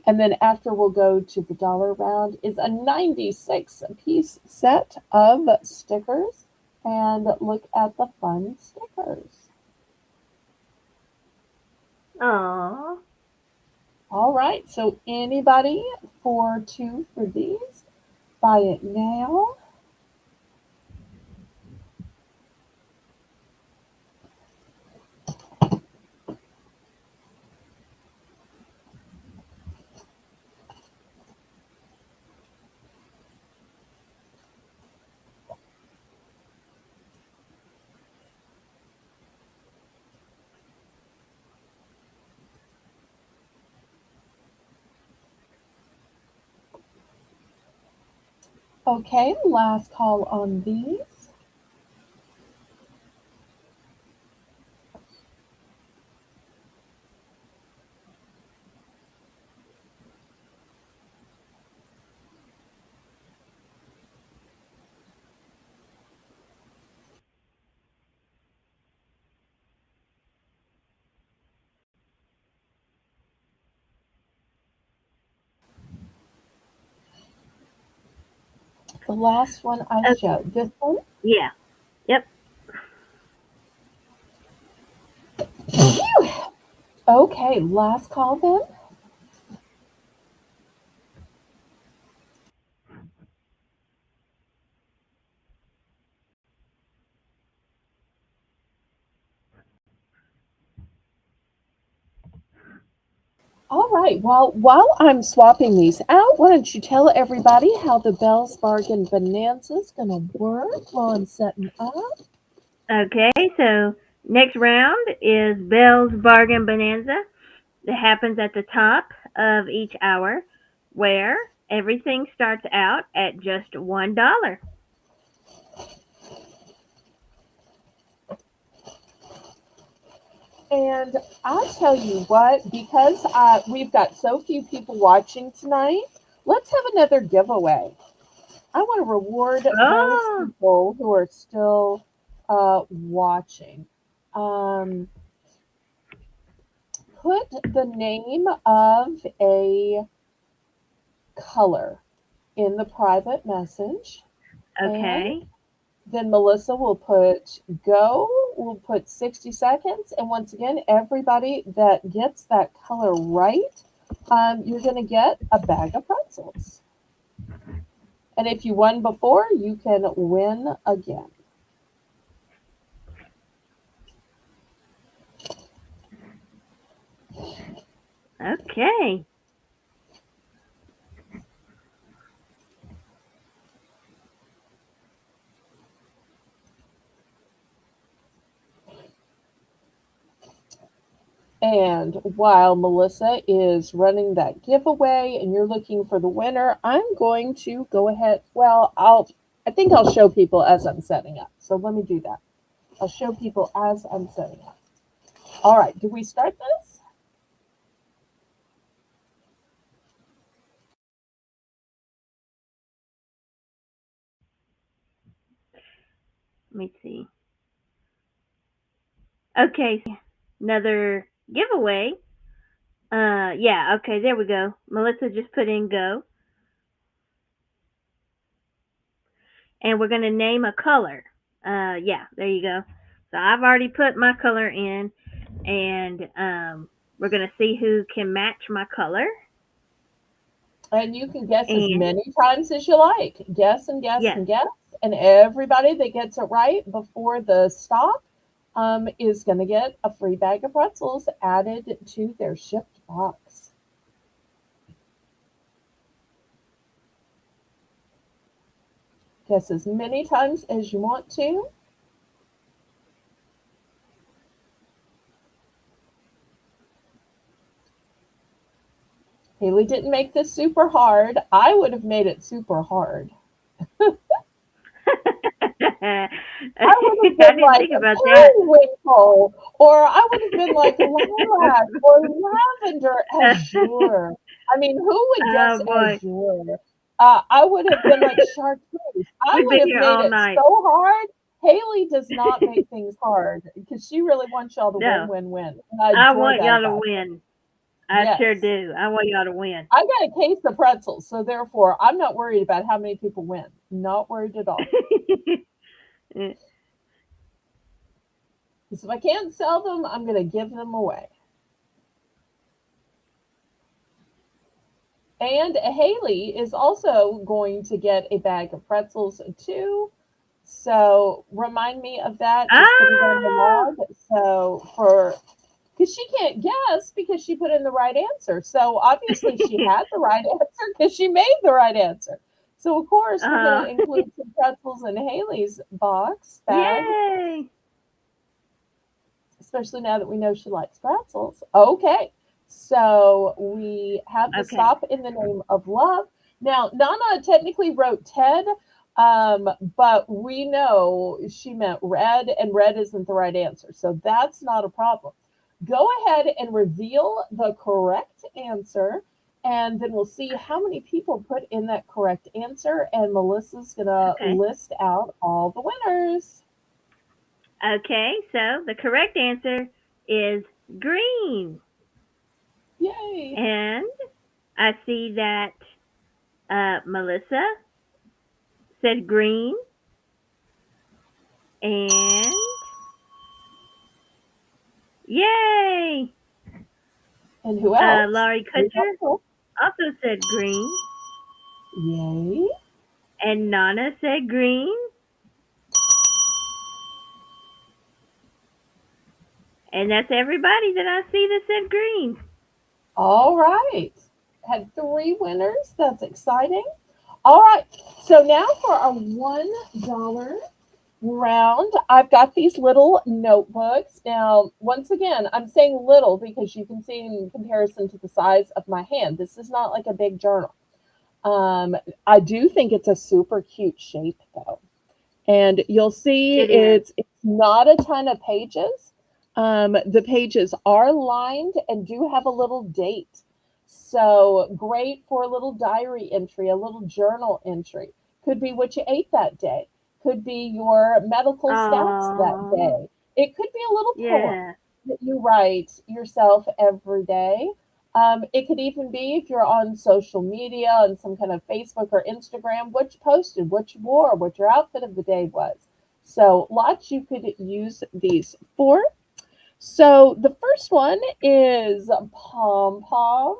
and then after we'll go to the dollar round, is a 96 piece set of stickers. And look at the fun stickers. Oh, All right, so anybody for two for these? Buy it now. Okay, last call on these. The last one I okay. showed. This one? Yeah. Yep. Okay, last call then. All right, well, while I'm swapping these out, why don't you tell everybody how the Bell's Bargain Bonanza is going to work while I'm setting up? Okay. So next round is Bell's Bargain Bonanza. It happens at the top of each hour, where everything starts out at just $1. And I'll tell you what, because we've got so few people watching tonight, let's have another giveaway. I want to reward those Oh, people who are still watching. Um, put the name of a color in the private message, and okay. then Melissa will put go, we'll put 60 seconds. And once again, everybody that gets that color right, you're going to get a bag of pretzels. And if you won before, you can win again. Okay. And while Melissa is running that giveaway and you're looking for the winner, I'm going to go ahead. Well, I think I'll show people as I'm setting up. So let me do that. I'll show people as I'm setting up. All right, do we start this? Let me see. Okay, another giveaway. Yeah, okay, there we go. Melissa just put in go. And we're going to name a color. Yeah, there you go. So I've already put my color in, and we're going to see who can match my color. And you can guess as And many times as you like. Guess and guess yes, and guess. And everybody that gets it right before the stop is going to get a free bag of pretzels added to their shipped box. Guess as many times as you want to. Haley didn't make this super hard. I would have made it super hard. I I would have been didn't like think a about that. periwinkle, or I would have been like lilac or lavender azure. I mean, who would guess Oh boy, azure? I would have been like chartreuse. I we've would been have here made all it night. so hard. Haley does not make things hard because she really wants y'all to win, No, win, win. And I I adore want that y'all to about her. win. I sure Yes. do. I want y'all to win. I got a case of pretzels, so therefore I'm not worried about how many people win. Not worried at all. Because if I can't sell them, I'm going to give them away. And Haley is also going to get a bag of pretzels too. So remind me of that. Just put it on the Ah, log. So for because she can't guess because she put in the right answer. So obviously she had the right answer because she made the right answer. So of course we're going uh, to include some pretzels in Haley's box bag, yay! especially now that we know she likes pretzels. Okay. So we have the Okay. stop in the name of love. Now, Nana technically wrote Ted, but we know she meant red, and red isn't the right answer. So that's not a problem. Go ahead and reveal the correct answer, and then we'll see how many people put in that correct answer. And Melissa's going to Okay. list out all the winners. Okay. So the correct answer is green. Yay! And I see that Melissa said green, and yay! And who else? Laurie We Kutcher also said green, Yay. and Nana said green, and that's everybody that I see that said green. All right. Had three winners. That's exciting. All right. So now for our $1 round, I've got these little notebooks. Now, once again, I'm saying little because you can see in comparison to the size of my hand. This is not like a big journal. I do think it's a super cute shape though. And you'll see It is. it's not a ton of pages. The pages are lined and do have a little date. So great for a little diary entry, a little journal entry. Could be what you ate that day. Could be your medical stats that Oh, day. It could be a little poem yeah. that you write yourself every day. It could even be if you're on social media on some kind of Facebook or Instagram, what you posted, what you wore, what your outfit of the day was. So lots you could use these for. So the first one is pom pom.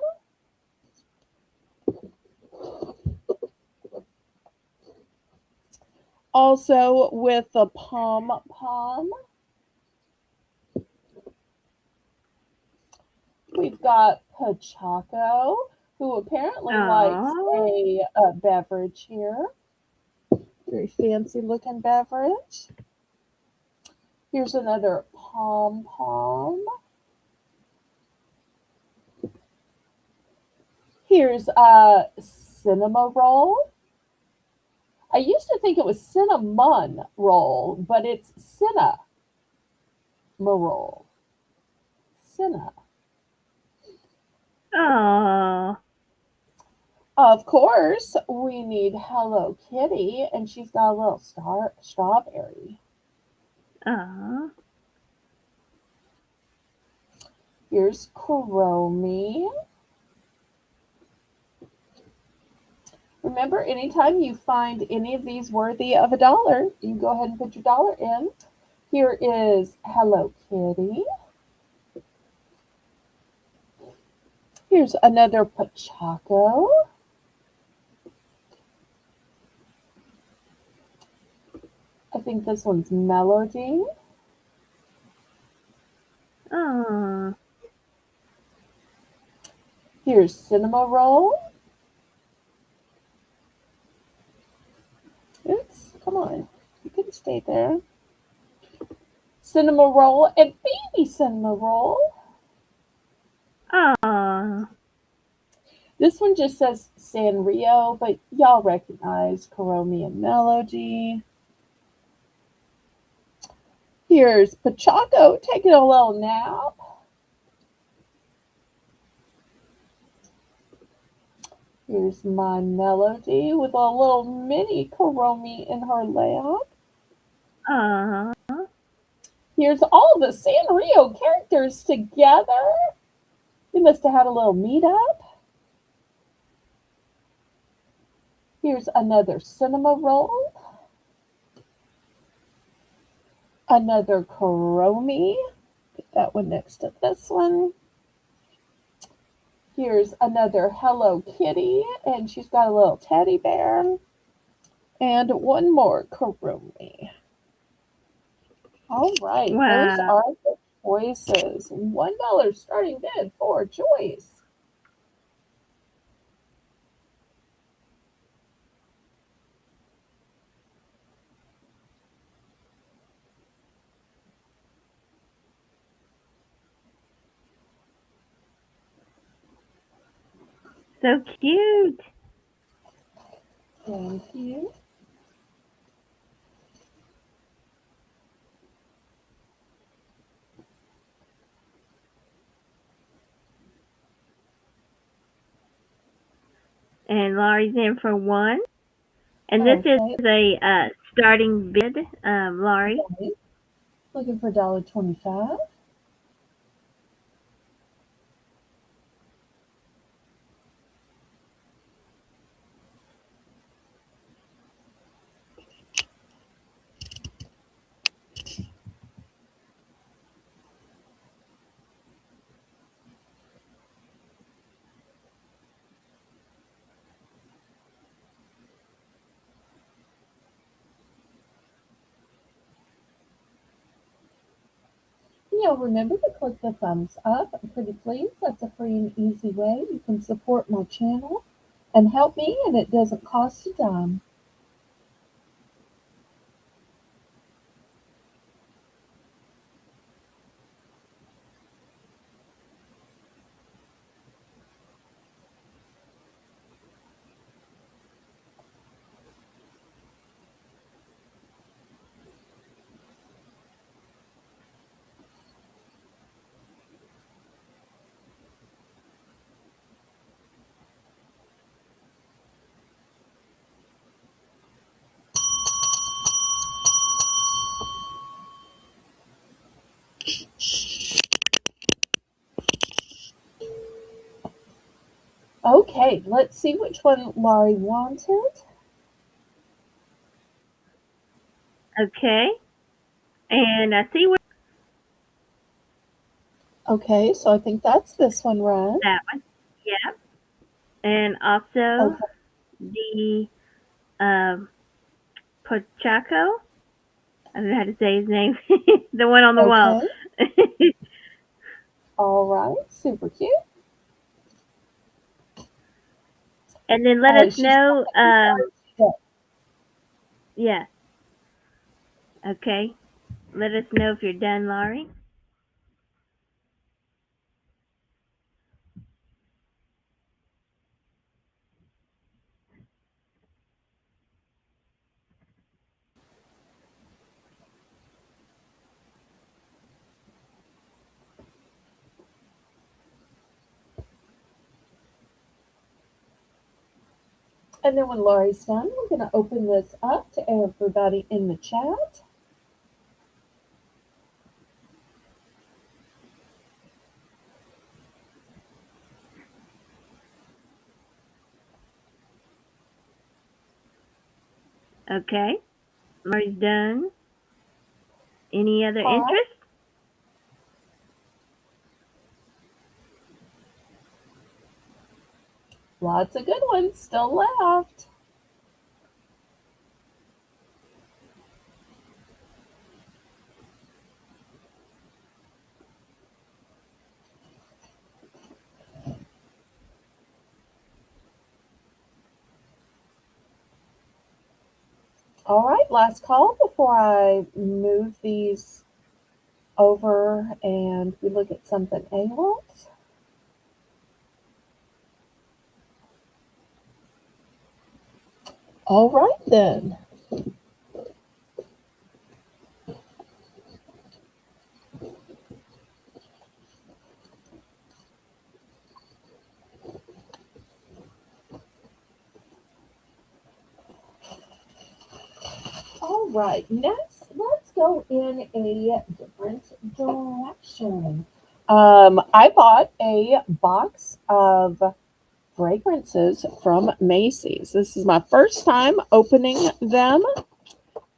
Also with the pom pom, we've got Pachaco, who apparently likes Oh, a beverage here. Very fancy looking beverage. Here's another pom pom. Here's a cinema roll. I used to think it was cinnamon roll, but it's cinema roll. Cinna. Oh. Of course, we need Hello Kitty, and she's got a little strawberry. Oh. Here's Chromie. Remember, anytime you find any of these worthy of $1, you can go ahead and put your dollar in. Here is Hello Kitty. Here's another Pachaco. I think this one's Melody. Oh. Here's Cinema Roll. Oops, come on. You can stay there. Cinema Roll and Baby Cinema Roll. Oh. This one just says Sanrio, but y'all recognize Karomi and Melody. Here's Pachaco taking a little nap. Here's my Melody with a little mini Karomi in her lap. Here's all the Sanrio characters together. They must have had a little meetup. Here's another cinema roll. Another Karomi. Put that one next to this one. Here's another Hello Kitty, and she's got a little teddy bear. And one more Karomi. All right, Wow. those are the choices. $1 starting bid for Joyce. So cute. Thank you. And Laurie's in for one. And this is a starting bid, Laurie. Okay. Looking for $1.25. Remember to click the thumbs up, pretty please. That's a free and easy way you can support my channel and help me, and it doesn't cost a dime. Okay, let's see which one Laurie wanted. Okay. And I see where Okay, so I think that's this one, right? that one. Yeah. And also Okay. the Pachaco. I don't know how to say his name. The one on the wall. Okay. All right, super cute. And then let us know. Yeah. Okay. Let us know if you're done, Laurie. And then when Lori's done, we're going to open this up to everybody in the chat. Okay. Lori's done. Any other All right. interest? Lots of good ones still left. All right, last call before I move these over and we look at something else. All right, then. All right, next, let's go in a different direction. I bought a box of fragrances from Macy's. This is my first time opening them.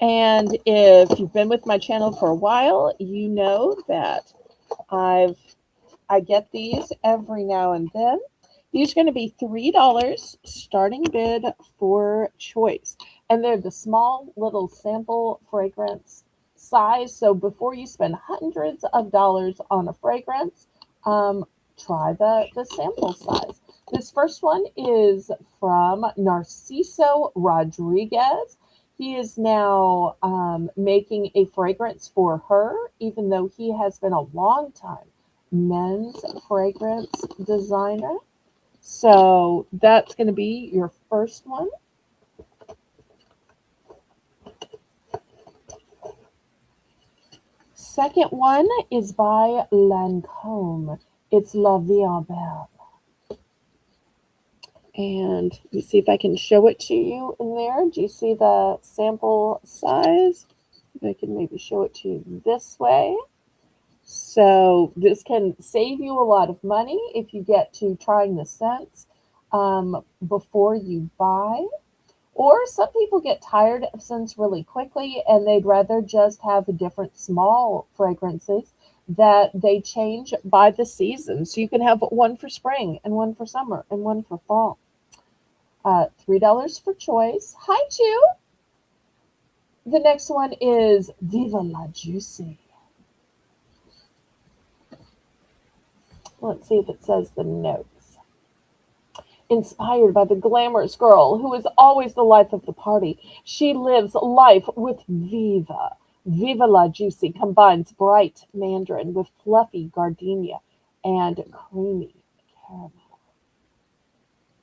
And if you've been with my channel for a while, you know that I get these every now and then. These are going to be $3 starting bid for choice. And they're the small little sample fragrance size. So before you spend hundreds of dollars on a fragrance, try the sample size. This first one is from Narciso Rodriguez. He is now making a fragrance for her, even though he has been a long time men's fragrance designer. So that's going to be your first one. Second one is by Lancome. It's La Vie en Belle. And let me see if I can show it to you in there. Do you see the sample size? If I can maybe show it to you this way. So this can save you a lot of money if you get to trying the scents before you buy. Or some people get tired of scents really quickly and they'd rather just have different small fragrances that they change by the season. So you can have one for spring and one for summer and one for fall. $3 for choice. Hi, Chew. The next one is Viva la Juicy. Let's see if it says the notes. Inspired by the glamorous girl who is always the life of the party, she lives life with Viva. Viva la Juicy combines bright mandarin with fluffy gardenia and creamy caramel.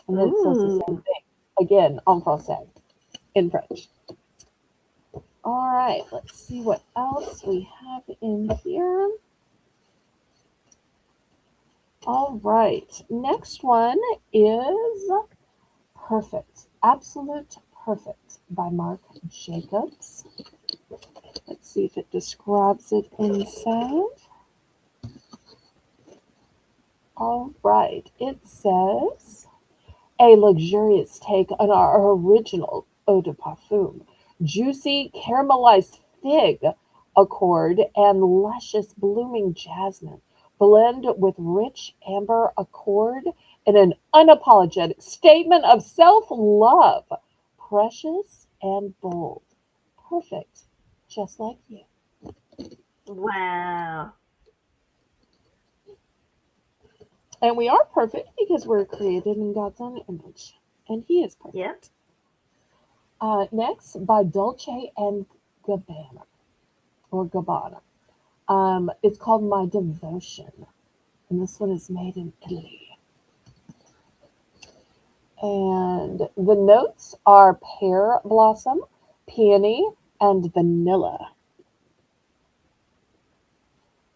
And then it says the same thing again en français, in French. All right, let's see what else we have in here. All right, next one is Perfect, Absolute Perfect by Marc Jacobs. Let's see if it describes it inside. All right, it says a luxurious take on our original eau de parfum. Juicy caramelized fig accord and luscious blooming jasmine blend with rich amber accord in an unapologetic statement of self-love. Precious and bold. Perfect. Just like you. Wow. And we are perfect because we're created in God's own image. And He is perfect. Yep. Next, by Dolce and Gabbana, or Gabbana. It's called My Devotion. And this one is made in Italy. And the notes are pear blossom, peony, and vanilla.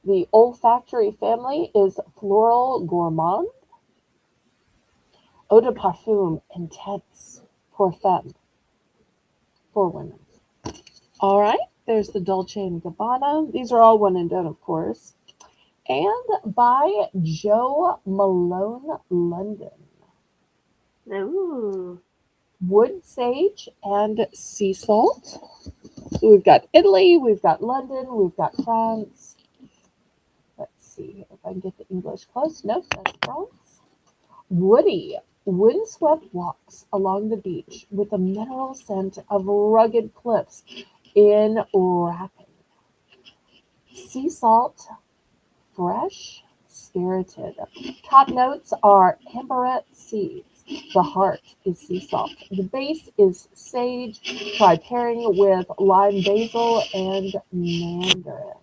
The olfactory family is floral gourmand. Eau de parfum, intense, pour femme, for women. All right, there's the Dolce and Gabbana. These are all one and done, of course. And by Joe Malone London. Ooh. Wood sage and sea salt. So we've got Italy, we've got London, we've got France. Let's see if I can get the English close. Nope, that's France. Woody, windswept walks along the beach with a mineral scent of rugged cliffs enwrapping. Sea salt, fresh, spirited. Top notes are amberette seeds. The heart is sea salt. The base is sage. Try pairing with lime basil and mandarin.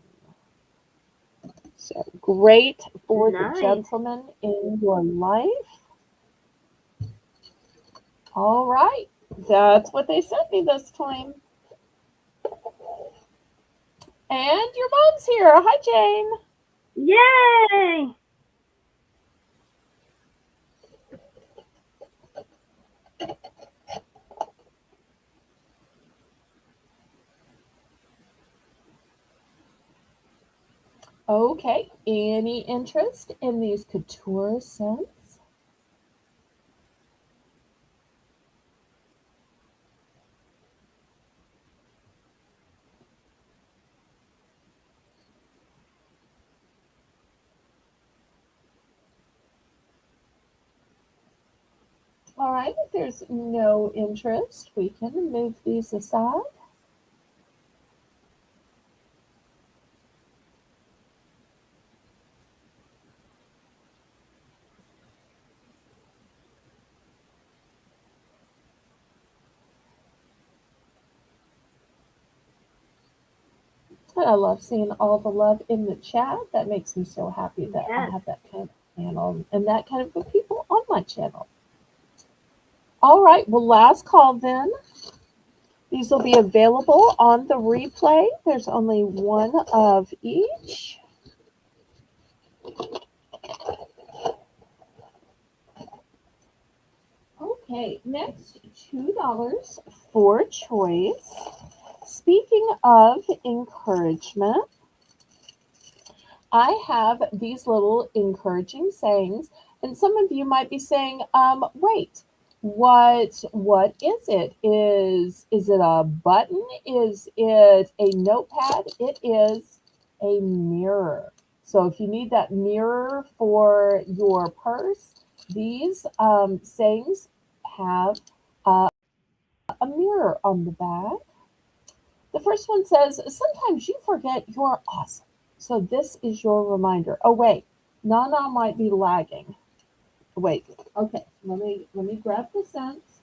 So great for the Nice. gentleman in your life. All right. That's what they sent me this time. And your mom's here. Hi, Jane. Yay! Okay. Any interest in these couture scents? All right. If there's no interest, we can move these aside. I love seeing all the love in the chat. That makes me so happy that I Yes. have that kind of channel and that kind of good people on my channel. All right, well, last call then. These will be available on the replay. There's only one of each. Okay, next $2 for choice. Speaking of encouragement, I have these little encouraging sayings, and some of you might be saying, wait, what is it? Is it a button? Is it a notepad? It is a mirror. So if you need that mirror for your purse, these sayings have a mirror on the back. The first one says, sometimes you forget you're awesome. So this is your reminder. Oh wait, Nana might be lagging. Wait, okay, let me grab the sense.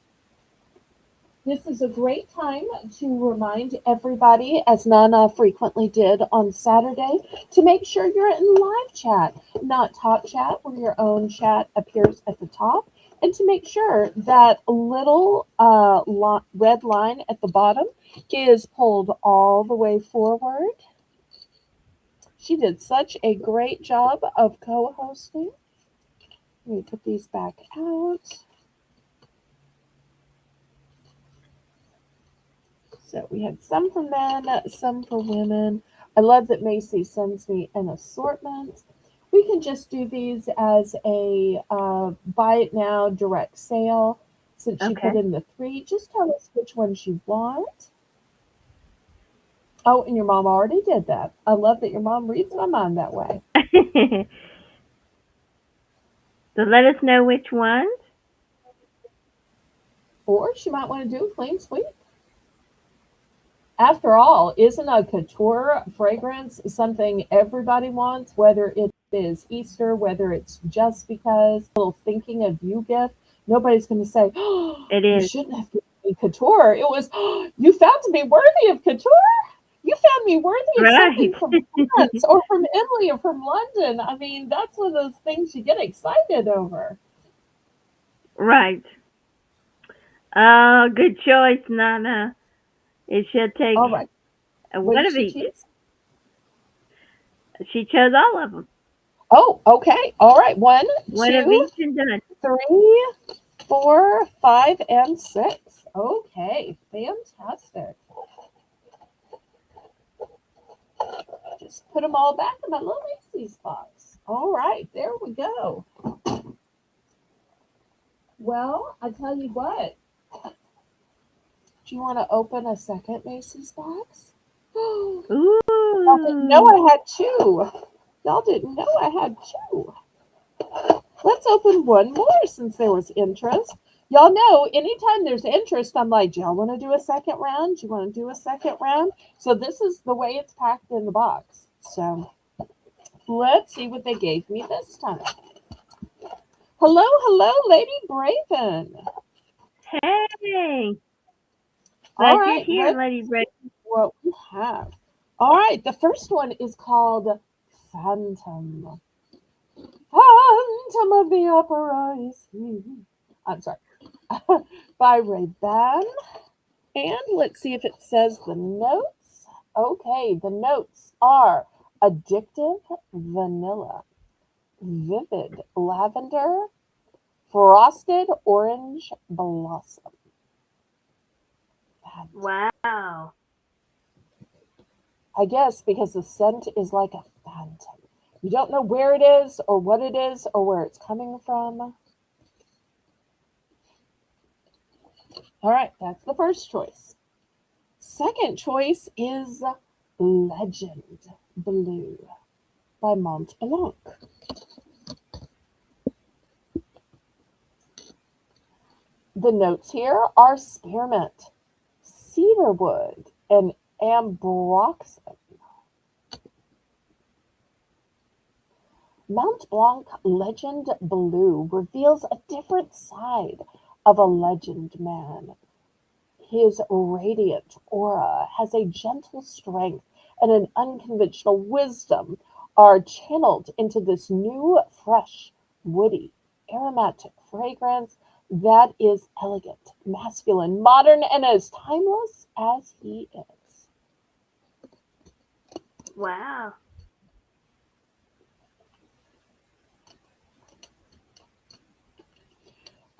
This is a great time to remind everybody, as Nana frequently did on Saturday, to make sure you're in live chat, not talk chat, where your own chat appears at the top, and to make sure that little red line at the bottom is pulled all the way forward. She did such a great job of co-hosting. Let me put these back out. So we had some for men, some for women. I love that Macy sends me an assortment. We can just do these as a buy it now direct sale. Since she put Okay. in the 3, just tell us which ones you want. Oh, and your mom already did that. I love that your mom reads my mind that way. So let us know which ones. Or she might want to do a clean sweep. After all, isn't a couture fragrance something everybody wants, whether it is Easter, whether it's just because a little thinking of you gift? Nobody's going to say, oh, It you is. shouldn't have given me couture. It was, oh, you found me worthy of couture? You found me worthy of Right. something from France or from Italy or from London. I mean, that's one of those things you get excited over. Right. Oh, good choice, Nana. It should take All right. What one did of she each. choose? She chose all of them. Oh, okay. All right. One, One of two, each and done. 3, 4, 5, and 6. Okay, fantastic. Just put them all back in my little Macy's box. All right, there we go. Well, I tell you what. Do you want to open a second Macy's box? Y'all didn't know Ooh. I had two. Y'all didn't know I had two. Let's open one more since there was interest. Y'all know anytime there's interest, I'm like, do y'all want to do a second round? Do you want to do a second round? So this is the way it's packed in the box. So let's see what they gave me this time. Hello, hello, Lady Braven. Hey, All glad you're right, here, let's Lady Brett. see what we have. All right, the first one is called Phantom. Phantom of the Uprising. I'm sorry. By Ray-Ban. And let's see if it says the notes. Okay, the notes are addictive vanilla, vivid lavender, frosted orange blossom. Wow. I guess because the scent is like a phantom. You don't know where it is or what it is or where it's coming from. All right, that's the first choice. Second choice is Legend Blue by Mont Blanc. The notes here are spearmint, cedarwood, and ambroxan. Mont Blanc Legend Blue reveals a different side of a legend man. His radiant aura has a gentle strength and an unconventional wisdom are channeled into this new, fresh, woody, aromatic fragrance that is elegant, masculine, modern, and as timeless as he is. Wow.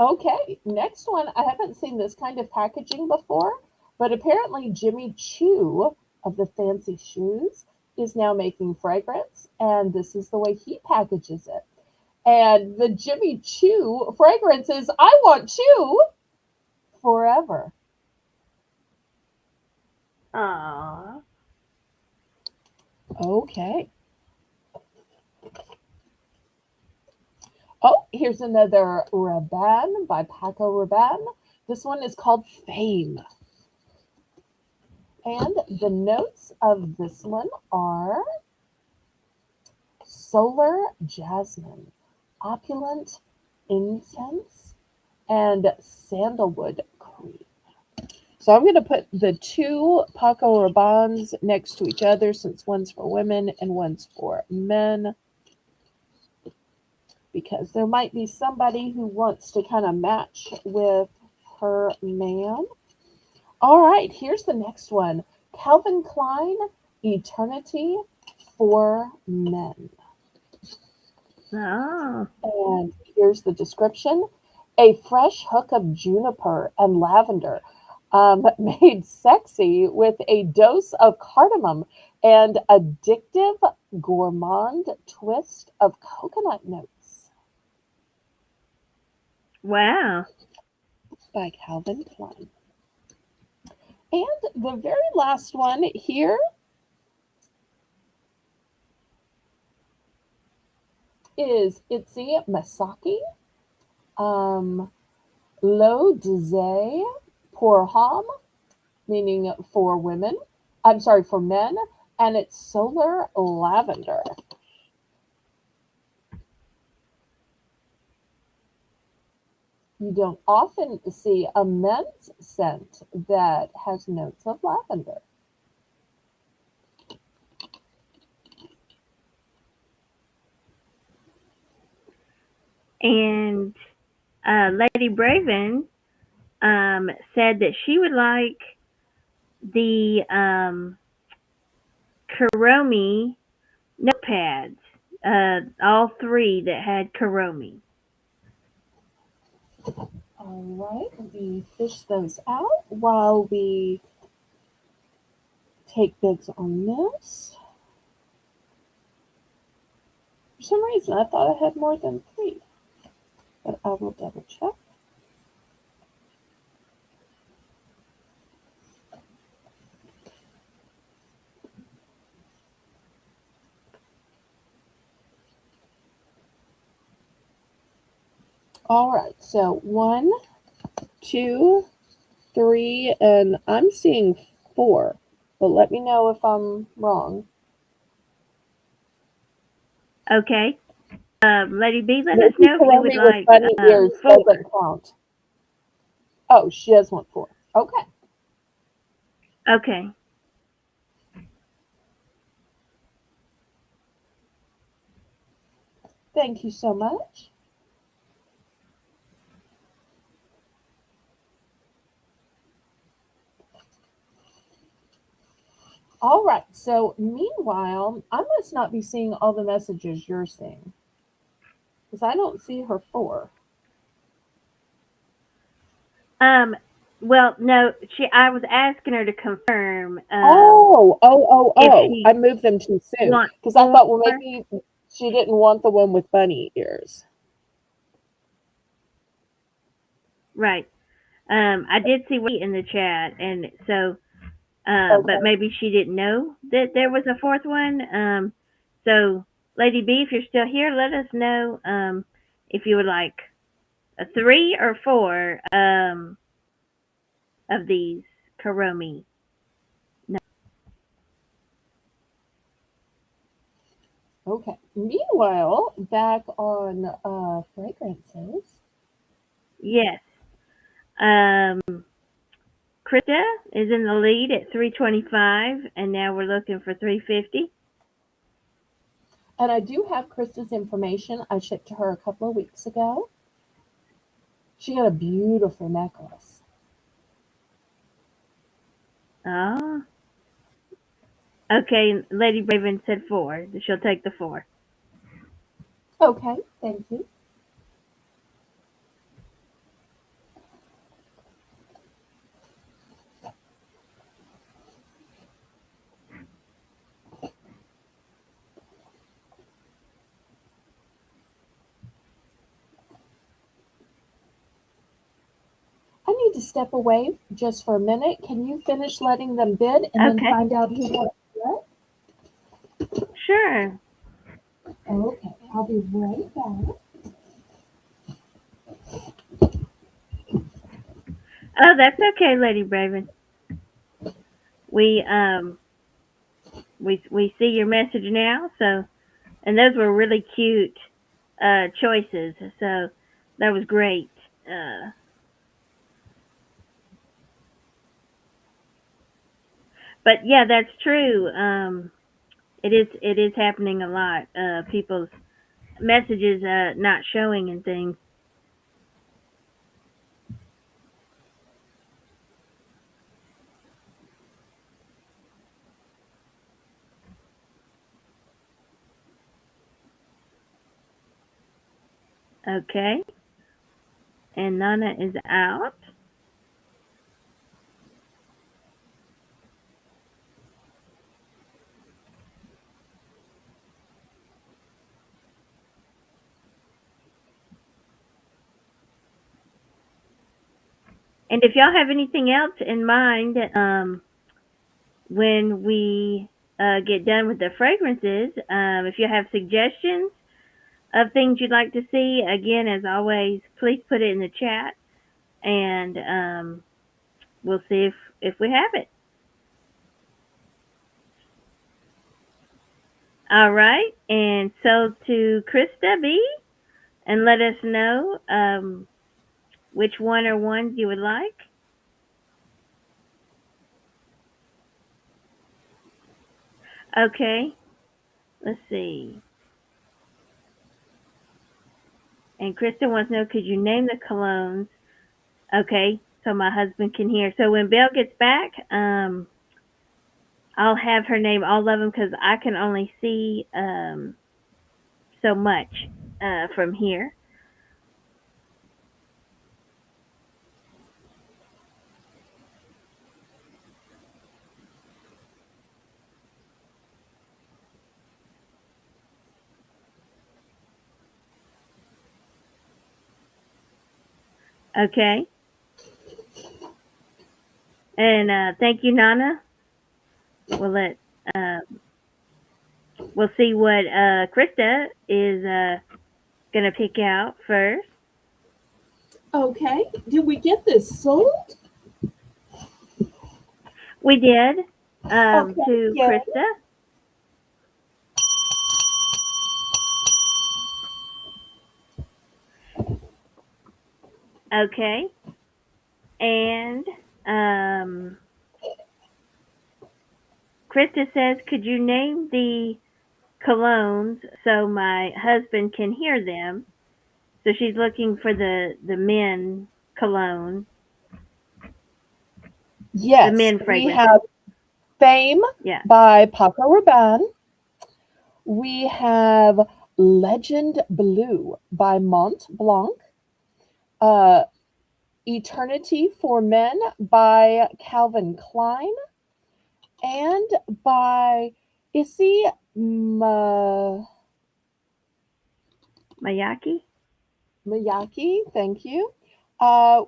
Okay, next one. I haven't seen this kind of packaging before, but apparently Jimmy Choo of the Fancy Shoes is now making fragrance, and this is the way he packages it. And the Jimmy Choo fragrance is I Want Chew Forever. Aw. Okay. Oh, here's another Rabanne by Paco Rabanne. This one is called Fame. And the notes of this one are solar jasmine, opulent incense, and sandalwood cream. So I'm going to put the two Paco Rabannes next to each other since one's for women and one's for men, because there might be somebody who wants to kind of match with her man. All right, here's the next one. Calvin Klein, Eternity for Men. Oh. And here's the description. A fresh hook of juniper and lavender made sexy with a dose of cardamom and addictive gourmand twist of coconut notes Wow. by Calvin Klein. And the very last one here is Itzy Masaki, L'eau de pour homme, meaning for women. I'm sorry, for men, and it's solar lavender. You don't often see a men's scent that has notes of lavender. And Lady Braven said that she would like the Kuromi notepads, all three that had Kuromi. All right, let me fish those out while we take bids on this. For some reason, I thought I had more than 3, but I will double check. All right, so 1, 2, 3, and I'm seeing 4, but let me know if I'm wrong. Okay. Lady B, let us Maybe know if you would Karomi with like bunny ears 4. doesn't count. Oh, she does want 4. Okay. Okay. Thank you so much. All right. So meanwhile, I must not be seeing all the messages you're seeing because I don't see her 4. Um, well, no, I was asking her to confirm if I she moved them too soon wants because I 4. thought, well, maybe she didn't want the one with bunny ears. Right. I did see what in the chat, and so, but Okay. maybe she didn't know that there was a 4th one. So Lady B, if you're still here, let us know if you would like a 3 or 4 of these Karomi. Okay. Meanwhile, back on fragrances. Yes. Um, Krista is in the lead at 325, and now we're looking for 350. And I do have Krista's information. I shipped to her a couple of weeks ago. She got a beautiful necklace. Oh, okay. Lady Raven said 4. She'll take the 4. Okay, thank you. I need to step away just for a minute. Can you finish letting them bid and then Okay, find out who wants what? sure. Okay, I'll be right back. Oh, that's okay, Lady Raven. We um we see your message now. So, and those were really cute choices. So that was great. Uh, but yeah, that's true. It is happening a lot. People's messages not showing and things. Okay, and Nana is out. And if y'all have anything else in mind, when we get done with the fragrances, if you have suggestions of things you'd like to see, again, as always, please put it in the chat, and we'll see if we have it. All right, and so to Krista B, and let us know which one or ones you would like. Okay, let's see. And Krista wants to know, could you name the colognes? Okay, so my husband can hear. So when Belle gets back, I'll have her name all of them because I can only see so much from here. Okay. And thank you, Nana. We'll let uh, we'll see what Krista is gonna pick out first. Okay. Did we get this sold? We did Okay. to Yeah. Krista. Okay. And Krista says, "Could you name the colognes so my husband can hear them?" So she's looking for the men cologne, the Yes. men We fragrance. have Fame Yeah. by Paco Rabanne. We have Legend Blue by Mont Blanc. Uh, Eternity for Men by Calvin Klein. And by Issey Mayaki. Miyake. Thank you.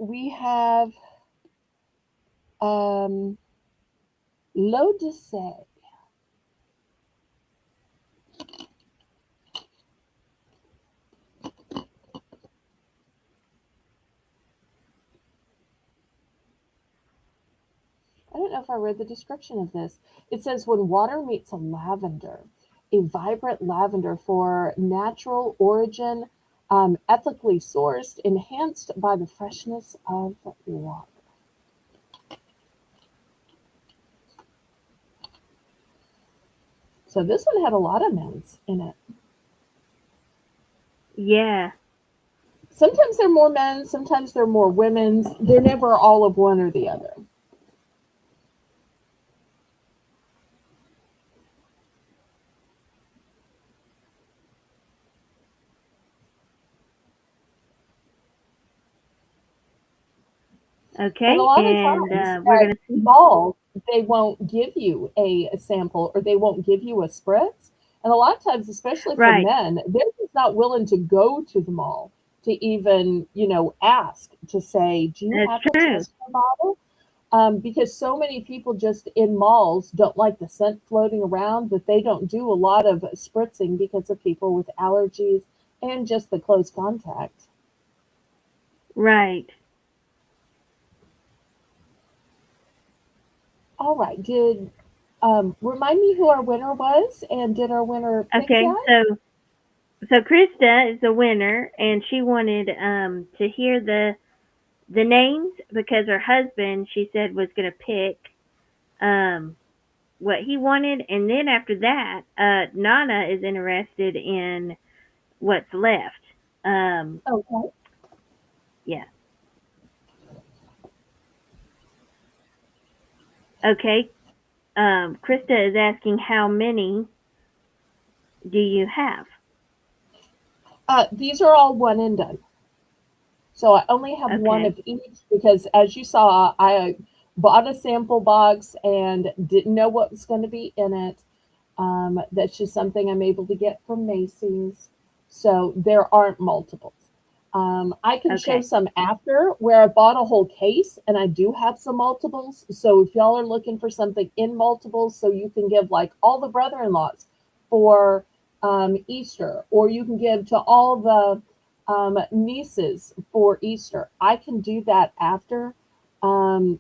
We have L'Odyssée. I don't know if I read the description of this. It says when water meets a lavender, a vibrant lavender for natural origin, ethically sourced, enhanced by the freshness of water. So this one had a lot of men's in it. Yeah. Sometimes they're more men's, sometimes they're more women's. They're never all of one or the other. And a Okay. lot of And times we're at gonna see. malls, they won't give you a sample or they won't give you a spritz. And a lot of times, especially for Right. men, they're just not willing to go to the mall to even, ask to say, do you That's have a true. tester bottle? Because so many people just in malls don't like the scent floating around that they don't do a lot of spritzing because of people with allergies and just the close contact. Right. All right. Did remind me who our winner was, and did our winner pick Okay. yet? So Krista is the winner, and she wanted to hear the names because her husband, she said, was gonna pick um what he wanted, and then after that, Nana is interested in what's left. Um, Okay. yeah. Okay. Krista is asking how many do you have? These are all one and done. So I only have one Okay. of each because, as you saw, I bought a sample box and didn't know what was going to be in it. That's just something I'm able to get from Macy's. So there aren't multiples. I can show Okay. some after where I bought a whole case and I do have some multiples. So if y'all are looking for something in multiples, so you can give like all the brother in laws for Easter, or you can give to all the nieces for Easter, I can do that after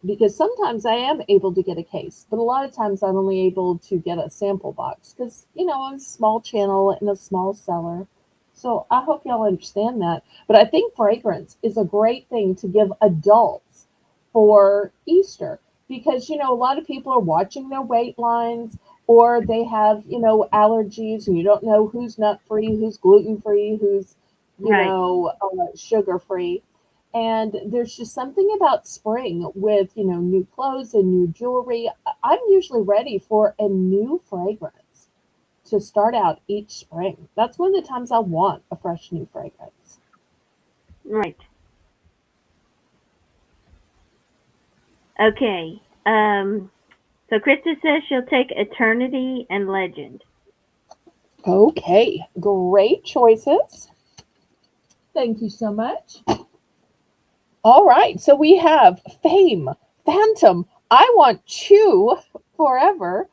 because sometimes I am able to get a case, but a lot of times I'm only able to get a sample box because, I'm a small channel and a small seller. So I hope y'all understand that. But I think fragrance is a great thing to give adults for Easter because, a lot of people are watching their weight lines or they have, allergies and you don't know who's nut free, who's gluten free, who's, Right. sugar free. And there's just something about spring with, new clothes and new jewelry. I'm usually ready for a new fragrance to start out each spring. That's one of the times I want a fresh new fragrance. Right. Okay. So Krista says she'll take Eternity and Legend. Okay, great choices. Thank you so much. All right, so we have fame, phantom, I want you forever,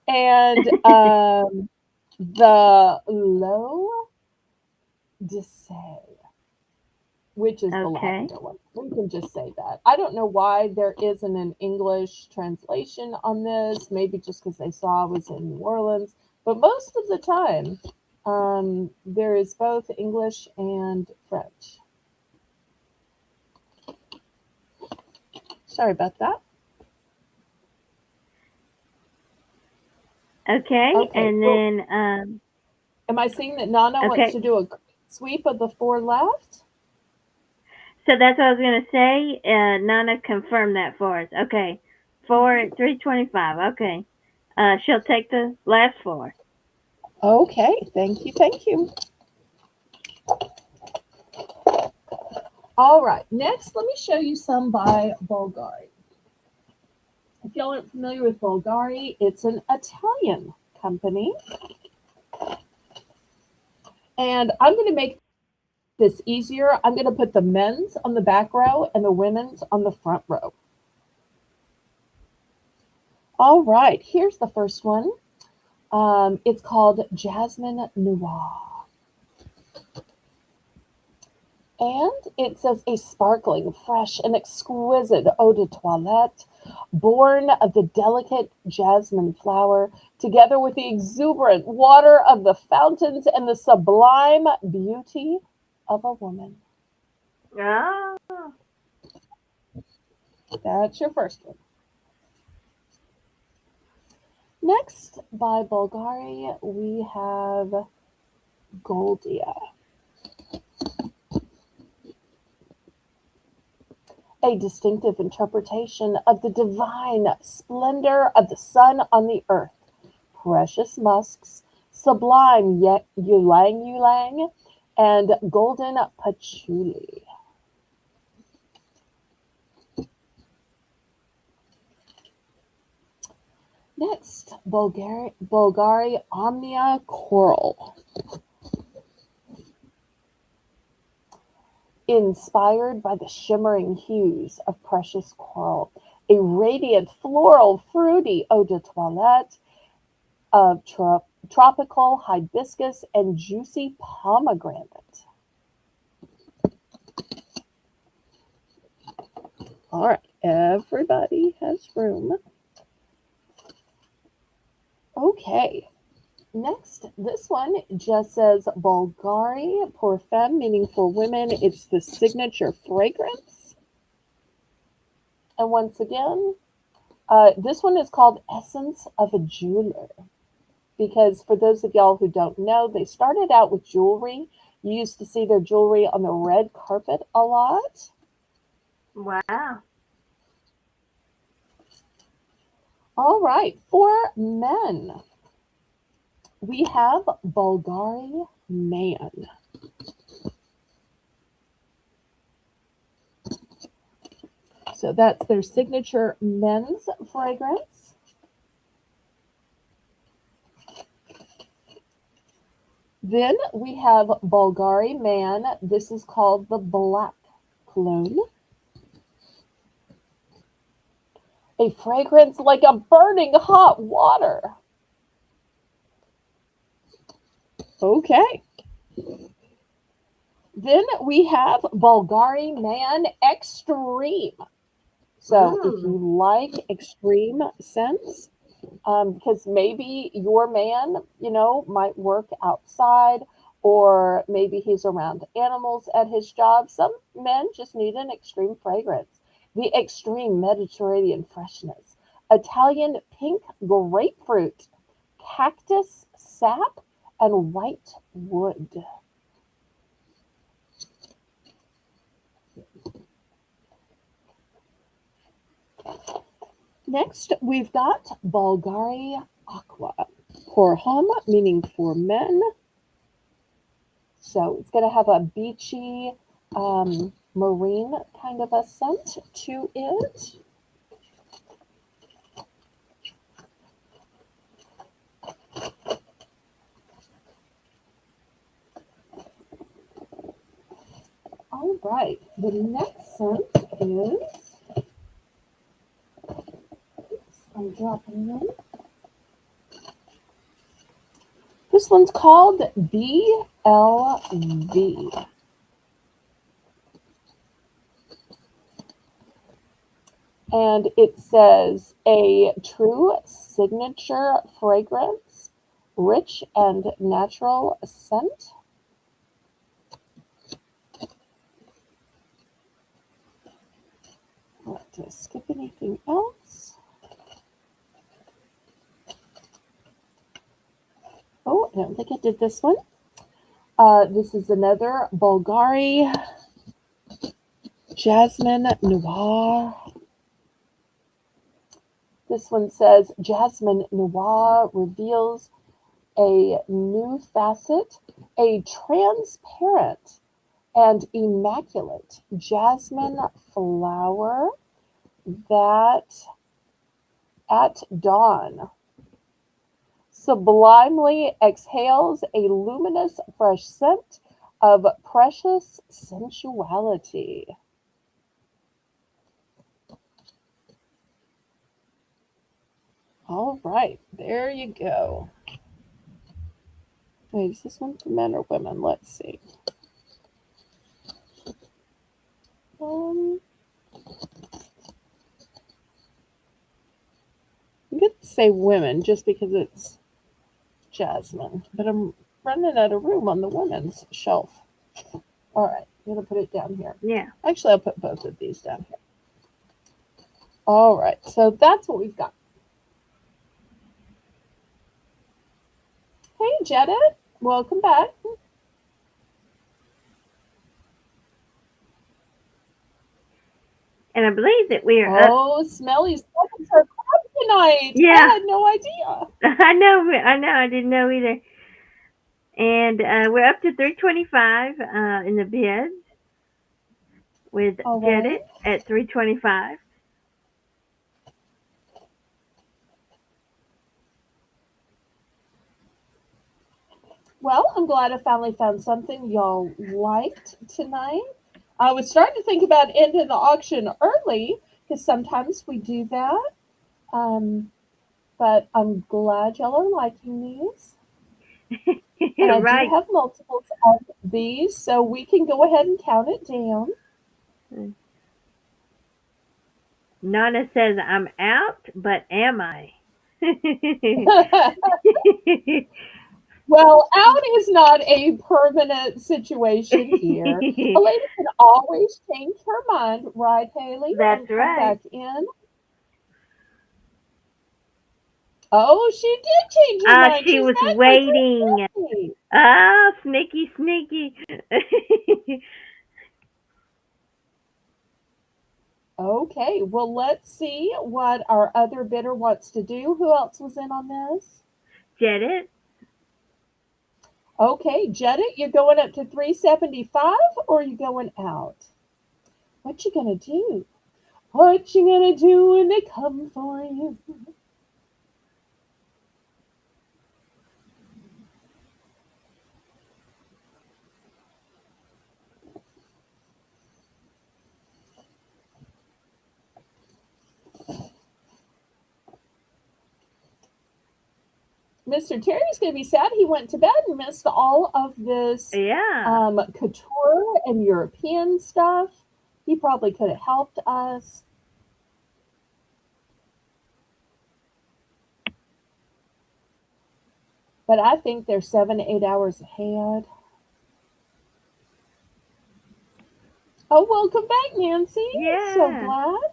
and the low decay, which is the Okay. lavender one. We can just say that. I don't know why there isn't an English translation on this. Maybe just because they saw I was in New Orleans. But most of the time, there is both English and French. Sorry about that. Okay. Okay. And Well, then am I seeing that Nana wants okay. to do a sweep of the four left? So that's what I was gonna say. Nana confirmed that for us. Okay. Four Mhm. at 325. Okay. She'll take the last four. Okay. Thank you. Thank you. All right. Next, let me show you some by Bulgari. If y'all aren't familiar with Bulgari, it's an Italian company. And I'm going to make this easier. I'm going to put the men's on the back row and the women's on the front row. All right, here's the first one. It's called Jasmine Noir. And it says a sparkling, fresh, and exquisite eau de toilette, born of the delicate jasmine flower, together with the exuberant water of the fountains and the sublime beauty of a woman. Oh. That's your first one. Next, by Bulgari, we have Goldia, a distinctive interpretation of the divine splendor of the sun on the earth. Precious musks, sublime ylang ylang, and golden patchouli. Next, Bulgari Omnia Coral. Inspired by the shimmering hues of precious coral, a radiant floral fruity eau de toilette of tropical hibiscus and juicy pomegranate. All right, everybody has room. Okay, next, this one just says Bulgari pour femme, meaning for women. It's the signature fragrance. And once again, this one is called Essence of a Jeweler. Because for those of y'all who don't know, they started out with jewelry. You used to see their jewelry on the red carpet a lot. Wow. All right, for men, we have Bulgari Man. So that's their signature men's fragrance. Then we have Bulgari Man. This is called the Black Cologne. A fragrance like a burning hot water. Okay. Then we have Bulgari Man Extreme. So if you like extreme scents, because maybe your man, might work outside or maybe he's around animals at his job. Some men just need an extreme fragrance. The extreme Mediterranean freshness, Italian pink grapefruit, cactus sap, and white wood. Next, we've got Bulgari Aqua. For home, meaning for men. So it's going to have a beachy, marine kind of a scent to it. All right, the next scent is, I'm dropping them. This one's called BLV. And it says a true signature fragrance, rich and natural scent. Did I skip anything else? Oh, I don't think I did this one. This is another Bulgari Jasmine Noir. This one says Jasmine Noir reveals a new facet, a transparent and immaculate jasmine flower that at dawn sublimely exhales a luminous fresh scent of precious sensuality. All right, there you go. Wait, is this one for men or women? Let's see. I'm going to say women just because it's jasmine, but I'm running out of room on the women's shelf. All right, I'm going to put it down here. Yeah. Actually, I'll put both of these down here. All right, so that's what we've got. Hey, Jetta, welcome back. And I believe that we are up. Oh, Smelly seconds are kryptonite. Yeah. I had no idea. I know. I didn't know either. And we're up to 325 in the bids with All Jedit right. at 325. Well, I'm glad I finally found something y'all liked tonight. I was starting to think about ending the auction early because sometimes we do that. But I'm glad y'all are liking these. And I Right. do have multiples of these, so we can go ahead and count it down. Nana says I'm out, but am I? Well, out is not a permanent situation here. A lady can always change her mind, right, Haley? That's and come right. back in. Oh, she did change her mind. She She's was back waiting. for 350. Sneaky. Okay, well, let's see what our other bidder wants to do. Who else was in on this? Jedit. Okay, Jetta, you're going up to 375 or are you going out? What you gonna do? What you gonna do when they come for you? Mr. Terry's gonna be sad he went to bed and missed all of this Yeah. couture and European stuff. He probably could have helped us. But I think they're 7 to 8 hours ahead. Oh, welcome back, Nancy. So Yeah. glad.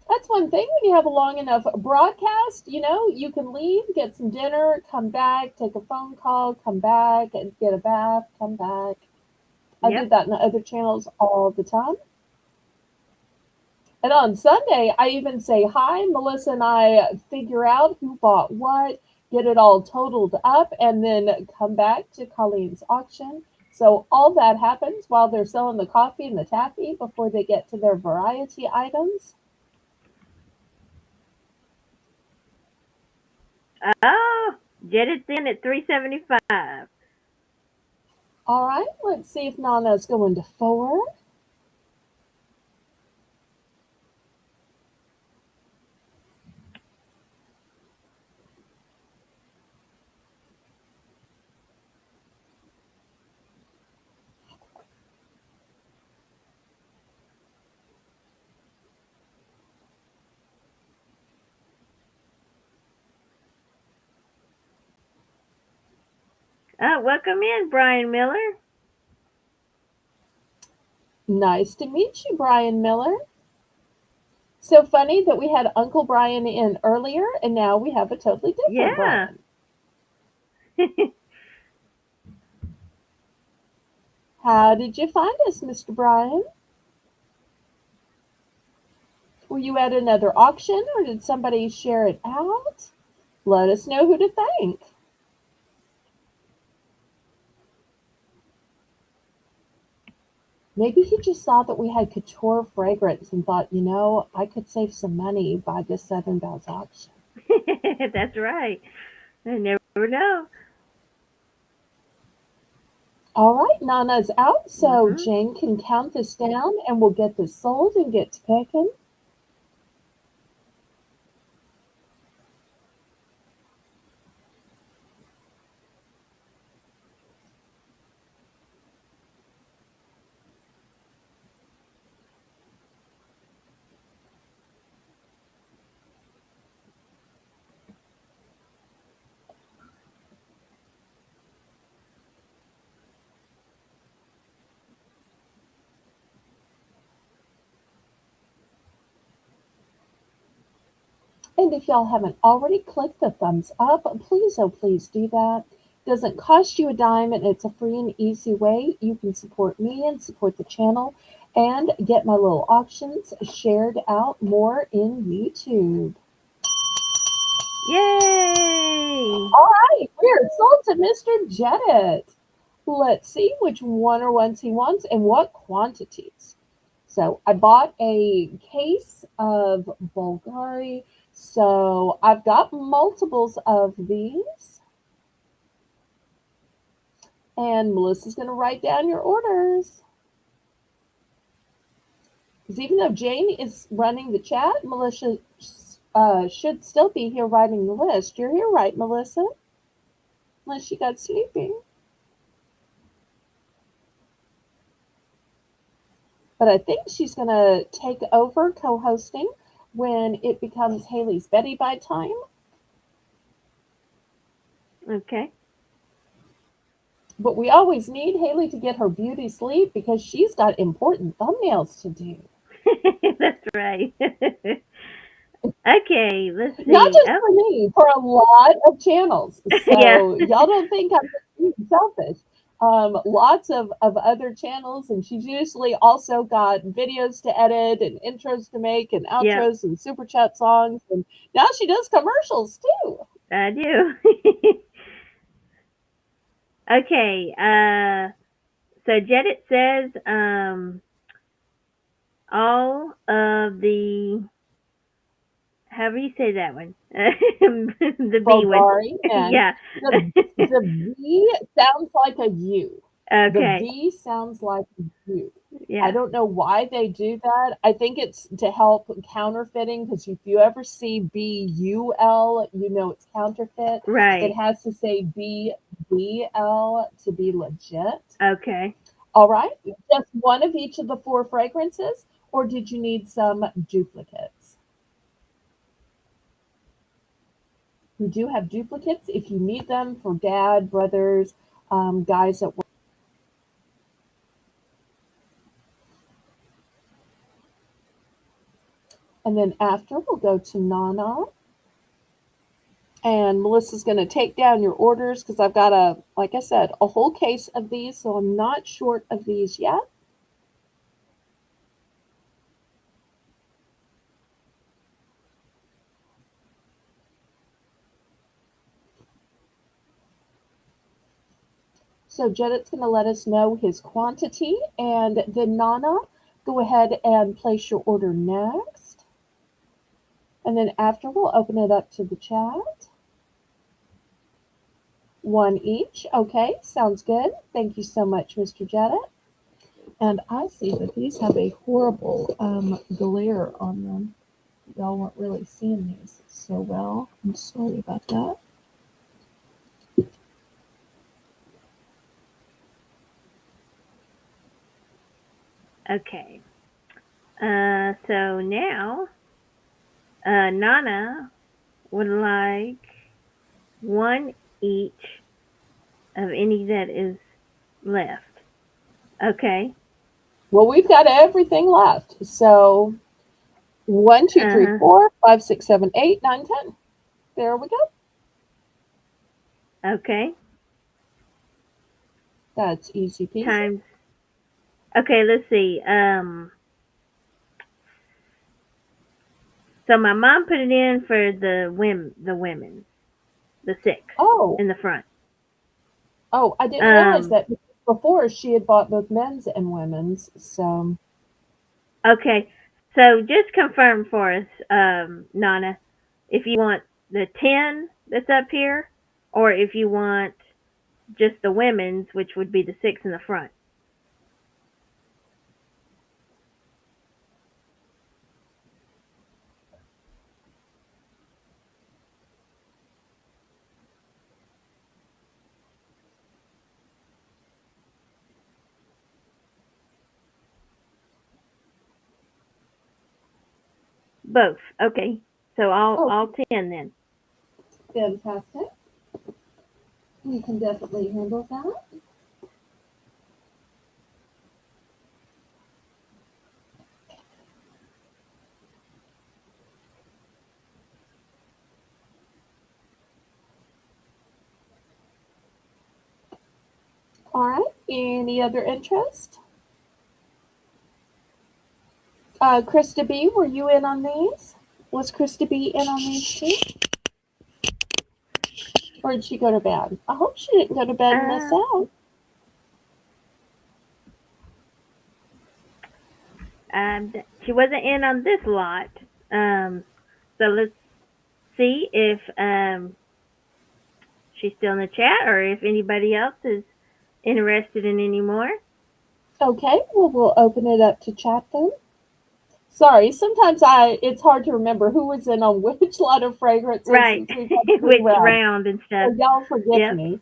That's one thing when you have a long enough broadcast, you can leave, get some dinner, come back, take a phone call, come back, and get a bath, come back. I Yep. do that in the other channels all the time. And on Sunday, I even say hi. Melissa and I figure out who bought what, get it all totaled up, and then come back to Colleen's auction. So all that happens while they're selling the coffee and the taffy before they get to their variety items. Oh, Jedit's in at 375. All right, let's see if Nana's going to 4. Welcome in, Brian Miller. Nice to meet you, Brian Miller. So funny that we had Uncle Brian in earlier, and now we have a totally different Yeah. Brian. How did you find us, Mr. Brian? Were you at another auction or did somebody share it out? Let us know who to thank. Maybe he just saw that we had couture fragrance and thought, I could save some money by this Southern Bells auction. That's right. I never know. All right, Nana's out, so Mhm. Jane can count this down and we'll get this sold and get to picking. And if y'all haven't already clicked the thumbs up, please, oh, please do that. Doesn't cost you a dime and it's a free and easy way you can support me and support the channel and get my little auctions shared out more in YouTube. Yay! All right, we're sold to Mr. Jedit. Let's see which one or ones he wants and what quantities. So I bought a case of Bulgari. So I've got multiples of these. And Melissa's going to write down your orders. Because even though Jane is running the chat, Melissa should still be here writing the list. You're here, right, Melissa? Unless she got sleeping. But I think she's going to take over co-hosting when it becomes Haley's Betty by time. Okay. But we always need Haley to get her beauty sleep because she's got important thumbnails to do. That's right. Okay, let's Not see. just Oh, for me, for a lot of channels. yeah. So y'all don't think I'm just being selfish. Lots of other channels, and she's usually also got videos to edit and intros to make and Yeah, outros and super chat songs. And now she does commercials too. I do. Okay. So Jedit says all of the, however you say that one, the B one. Bulgari, and Yeah. the V sounds like a U. The Okay. V sounds like a U. I Yeah. don't know why they do that. I think it's to help counterfeiting because if you ever see BUL, you know it's counterfeit. It Right. has to say BBL to be legit. Okay. All right, just one of each of the 4 fragrances, or did you need some duplicates? We do have duplicates if you need them for dad, brothers, guys at work. And then after, we'll go to Nana. And Melissa's going to take down your orders because I've got like I said, a whole case of these, so I'm not short of these yet. So Jedit's going to let us know his quantity, and then Nana, go ahead and place your order next. And then after, we'll open it up to the chat. One each. Okay, sounds good. Thank you so much, Mr. Jetta. And I see that these have a horrible glare on them. Y'all weren't really seeing these so well. I'm sorry about that. Okay. So now, Nana would like one each of any that is left. Okay. Well, we've got everything left. So 1, 2, 3, Uh 4, 5, 6, 7, 8, 9, 10. There we go. huh. Okay. That's easy peasy. Times. Okay. Let's see. So my mom put it in for the 6 Oh, in the front. oh, I didn't realize Um. that because before she had bought both men's and women's. So, Okay. So just confirm for us, Nana, if you want the 10 that's up here, or if you want just the women's, which would be the 6 in the front. Both. Okay. So oh, all 10 then. fantastic. You can definitely handle that. All right. Any other interest? Krista B, were you in on these? Was Krista B in on these too? Or did she go to bed? I hope she didn't go to bed and miss Uh, out. she wasn't in on this lot. So let's see if she's still in the chat or if anybody else is interested in any more. Okay, well, we'll open it up to chat then. Sorry, sometimes it's hard to remember who was in on which lot of fragrances Right. since we've had 3 Which rounds. round and So stuff. y'all forgive Yep. me.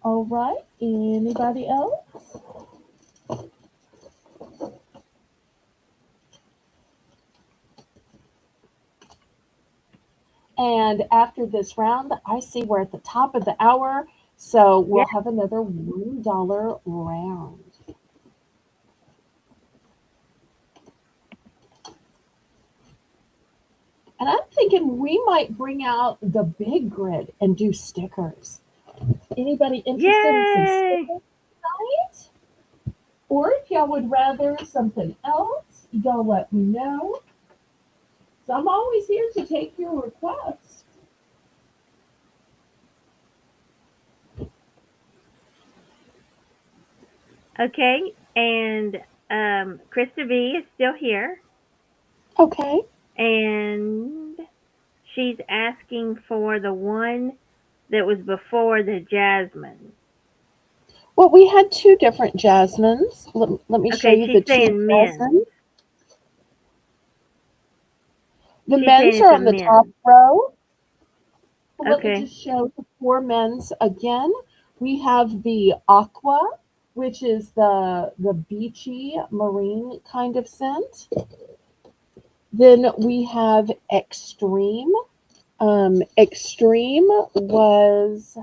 All right, anybody else? And after this round, I see we're at the top of the hour, so Yeah. we'll have another $1 round. And I'm thinking we might bring out the big grid and do stickers. Anybody interested in some Yay! stickers tonight? Or if y'all would rather something else, y'all let me know. So I'm always here to take your requests. Okay. And Krista B is still here. Okay. And she's asking for the one that was before the jasmine. Well, we had 2 different jasmines. Let me show Okay, you the she's 2 saying men's. jasmines. The She's saying men's it's are a on the top men's. row. Let me Okay. just show the 4 men's again. We have the aqua, which is the beachy marine kind of scent. Then we have extreme. Extreme was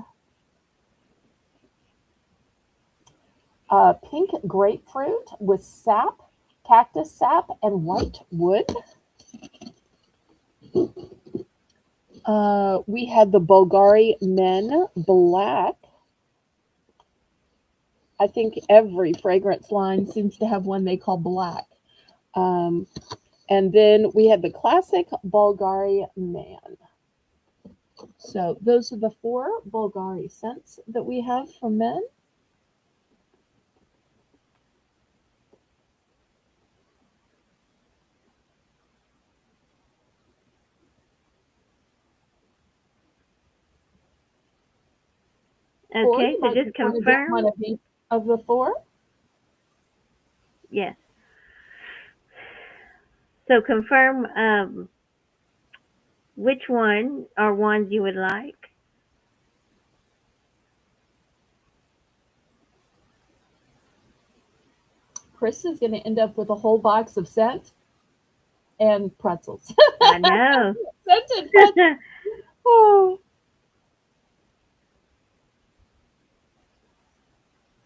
pink grapefruit with sap, cactus sap, and white wood. We had the Bulgari Men Black. I think every fragrance line seems to have one they call black. Um, and then we have the classic Bulgari Man. So those are the four Bulgari scents that we have for men. Or Okay, you so might just just want to get one confirm. of each of the four. Yes. So confirm which one or ones you would like. Chris is going to end up with a whole box of scent and pretzels. I know. Scented pretzels. Oh.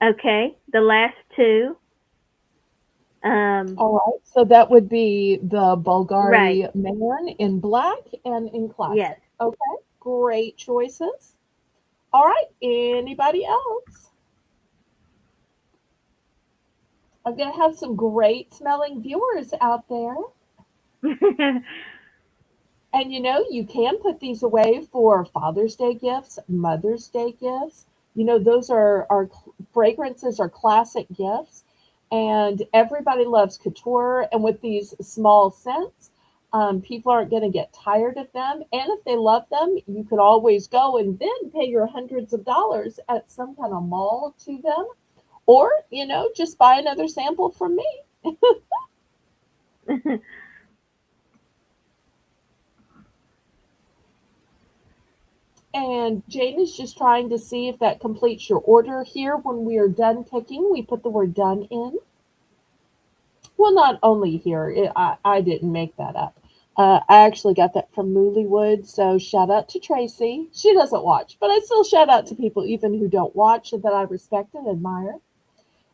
Okay, the last two. Um, All right, so that would be the right. Bulgari Man in black and in Yes. classic. Okay, great choices. All right, anybody else? I'm going to have some great smelling viewers out there. And you can put these away for Father's Day gifts, Mother's Day gifts. Those are fragrances are classic gifts, and everybody loves couture. And with these small scents, people aren't going to get tired of them. And if they love them, you could always go and then pay your hundreds of dollars at some kind of mall to them, or just buy another sample from me. And Jane is just trying to see if that completes your order here. When we are done picking, we put the word done in. Well, not only here, I didn't make that up. I actually got that from Moollywood, so shout out to Tracy. She doesn't watch, but I still shout out to people even who don't watch that I respect and admire.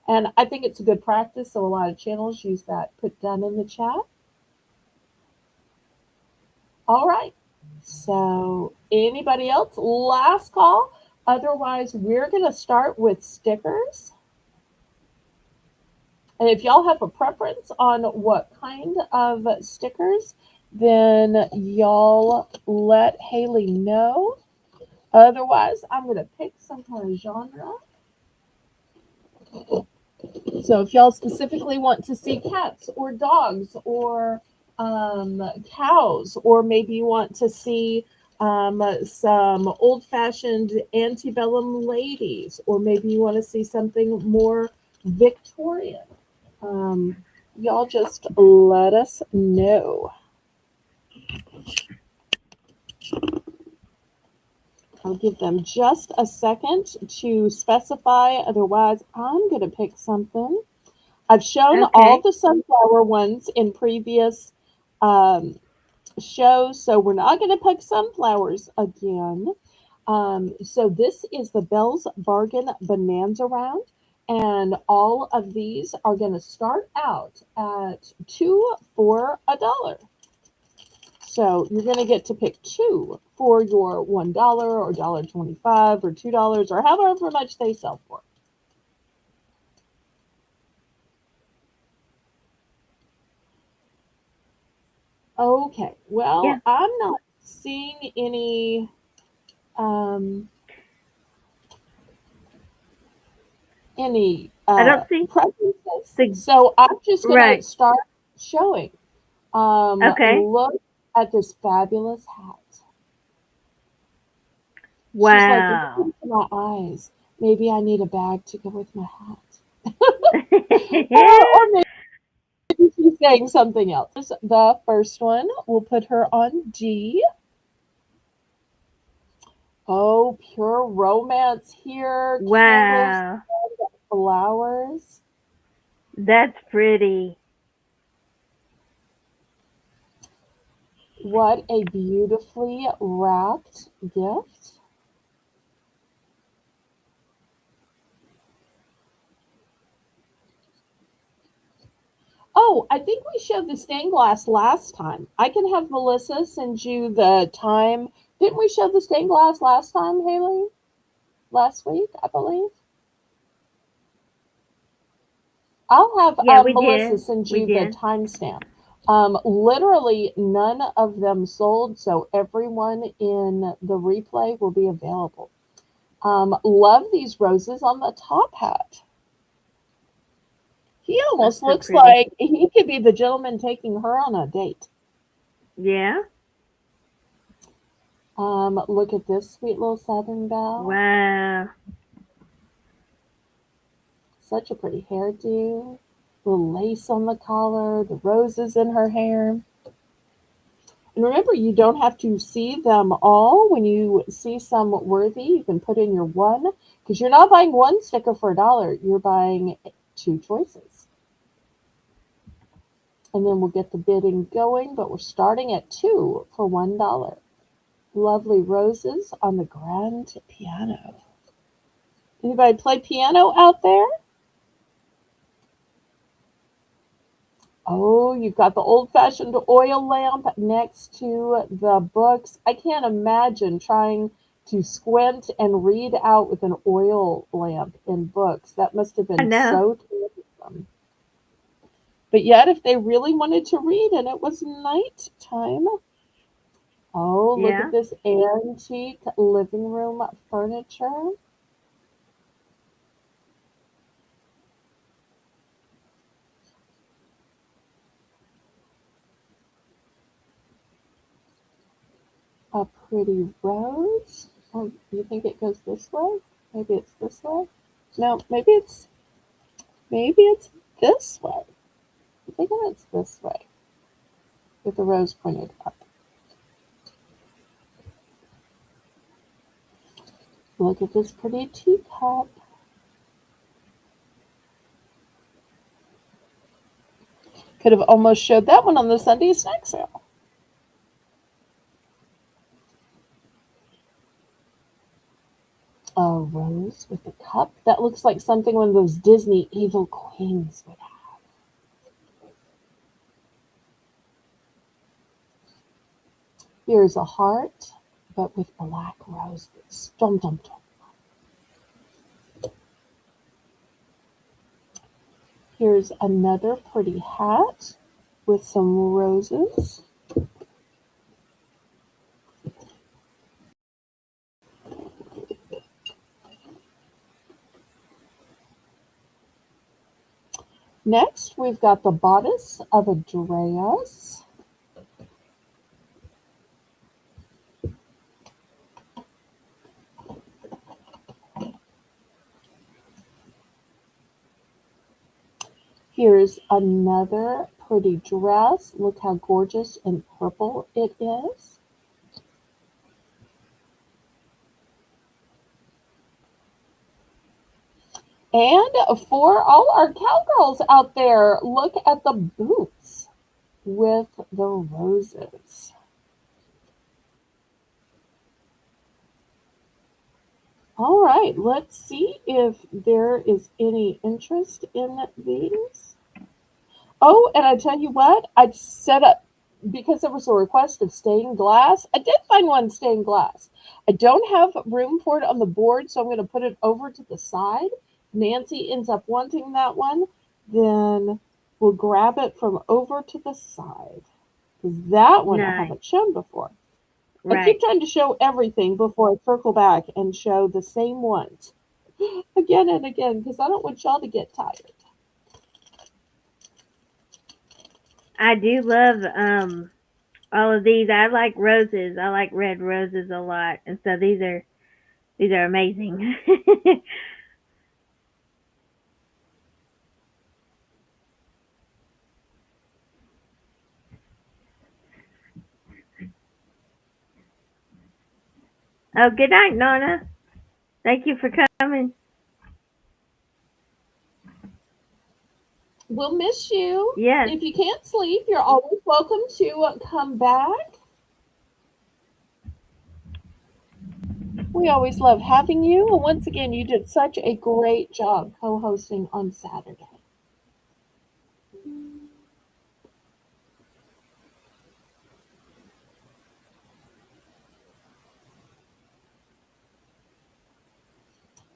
And I think it's a good practice, so a lot of channels use that. Put done in the chat. All right. So, anybody else? Last call. Otherwise, we're going to start with stickers. And if y'all have a preference on what kind of stickers, then y'all let Haley know. Otherwise, I'm going to pick some kind of genre. So if y'all specifically want to see cats or dogs or cows, or maybe you want to see some old-fashioned antebellum ladies, or maybe you want to see something more Victorian, y'all just let us know. I'll give them just a second to specify. Otherwise, I'm going to pick something. I've shown all Okay. the sunflower ones in previous shows, so we're not going to pick sunflowers again. So this is the Belle's Bargain Bonanza round, and all of these are going to start out at 2 for $1. So you're going to get to pick two for your $1 or $1.25 or $2 or however much they sell for. Okay, Yeah. well, I'm not seeing any um, I don't see preferences, the so I'm just gonna right. start showing. Okay. Look at this fabulous hat. She's like, look Wow. into my eyes. Maybe I need a bag to go with my hat. Or maybe she's saying something else. The first one, we'll put her on D. Oh, pure romance here. Candles, Wow. flowers. That's pretty. What a beautifully wrapped gift. Oh, I think we showed the stained glass last time. I can have Melissa send you the time. Didn't we show the stained glass last time, Haley? Last week, I believe. I'll have Yeah, we Melissa did. send We you the did. timestamp. Literally, none of them sold, so everyone in the replay will be available. Love these roses on the top hat. He That's almost so looks pretty. like he could be the gentleman taking her on a date. Yeah. Look at this sweet little Southern Belle. Wow. Such a pretty hairdo. Little lace on the collar, the roses in her hair. And remember, you don't have to see them all. When you see some worthy, you can put in your one, because you're not buying one sticker for $1. You're buying two choices. And then we'll get the bidding going, but we're starting at two for $1. Lovely roses on the grand piano. Anybody play piano out there? Oh, you've got the old-fashioned oil lamp next to the books. I can't imagine trying to squint and read out with an oil lamp in books. That must have I been know. so tiresome. But yet, if they really wanted to read and it was nighttime, oh, look at Yeah. this antique living room furniture. A pretty rose. Oh, you think it goes this way? Maybe it's this way? No, maybe it's this way. I'm thinking it's this way with the rose pointed up. Look at this pretty teacup. Could have almost showed that one on the Sunday snack sale. A rose with a cup. That looks like something one of those Disney evil queens would have. Here's a heart, but with black roses. Dum dum dum. Here's another pretty hat with some roses. Next, we've got the bodice of a dress. Here's another pretty dress. Look how gorgeous and purple it is. And for all our cowgirls out there, look at the boots with the roses. All right, let's see if there is any interest in these. Oh, and I tell you what, I set up because there was a request of stained glass. I did find one stained glass. I don't have room for it on the board, so I'm going to put it over to the side. Nancy ends up wanting that one, then we'll grab it from over to the side. Because that one I Nice. haven't shown before. I keep Right. trying to show everything before I circle back and show the same ones again and again because I don't want y'all to get tired. I do love all of these. I like roses. I like red roses a lot, and so these are amazing. Oh, good night, Nonna. Thank you for coming. We'll miss you. Yes. If you can't sleep, you're always welcome to come back. We always love having you. And once again, you did such a great job co hosting on Saturday.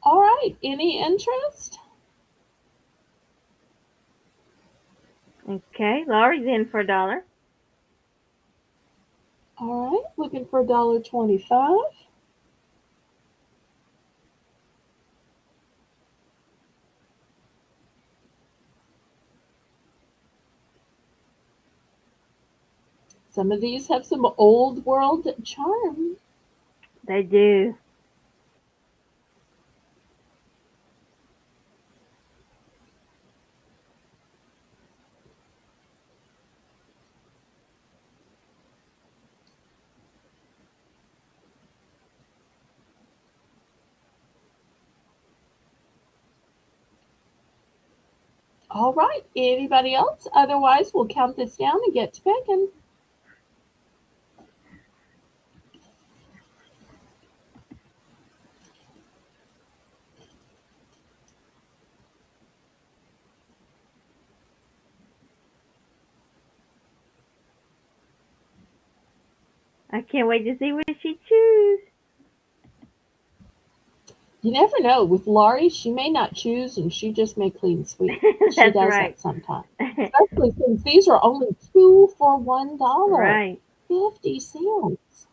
All right, any interest? Okay, Laurie's in for $1. All right, looking for $1.25. Some of these have some old world charm. They do. All right, anybody else? Otherwise, we'll count this down and get to picking. I can't wait to see what she choose. You never know. With Laurie, she may not choose and she just may clean sweep. She That's does right. that sometimes. Especially since these are only two for $1. Right. 50 cents.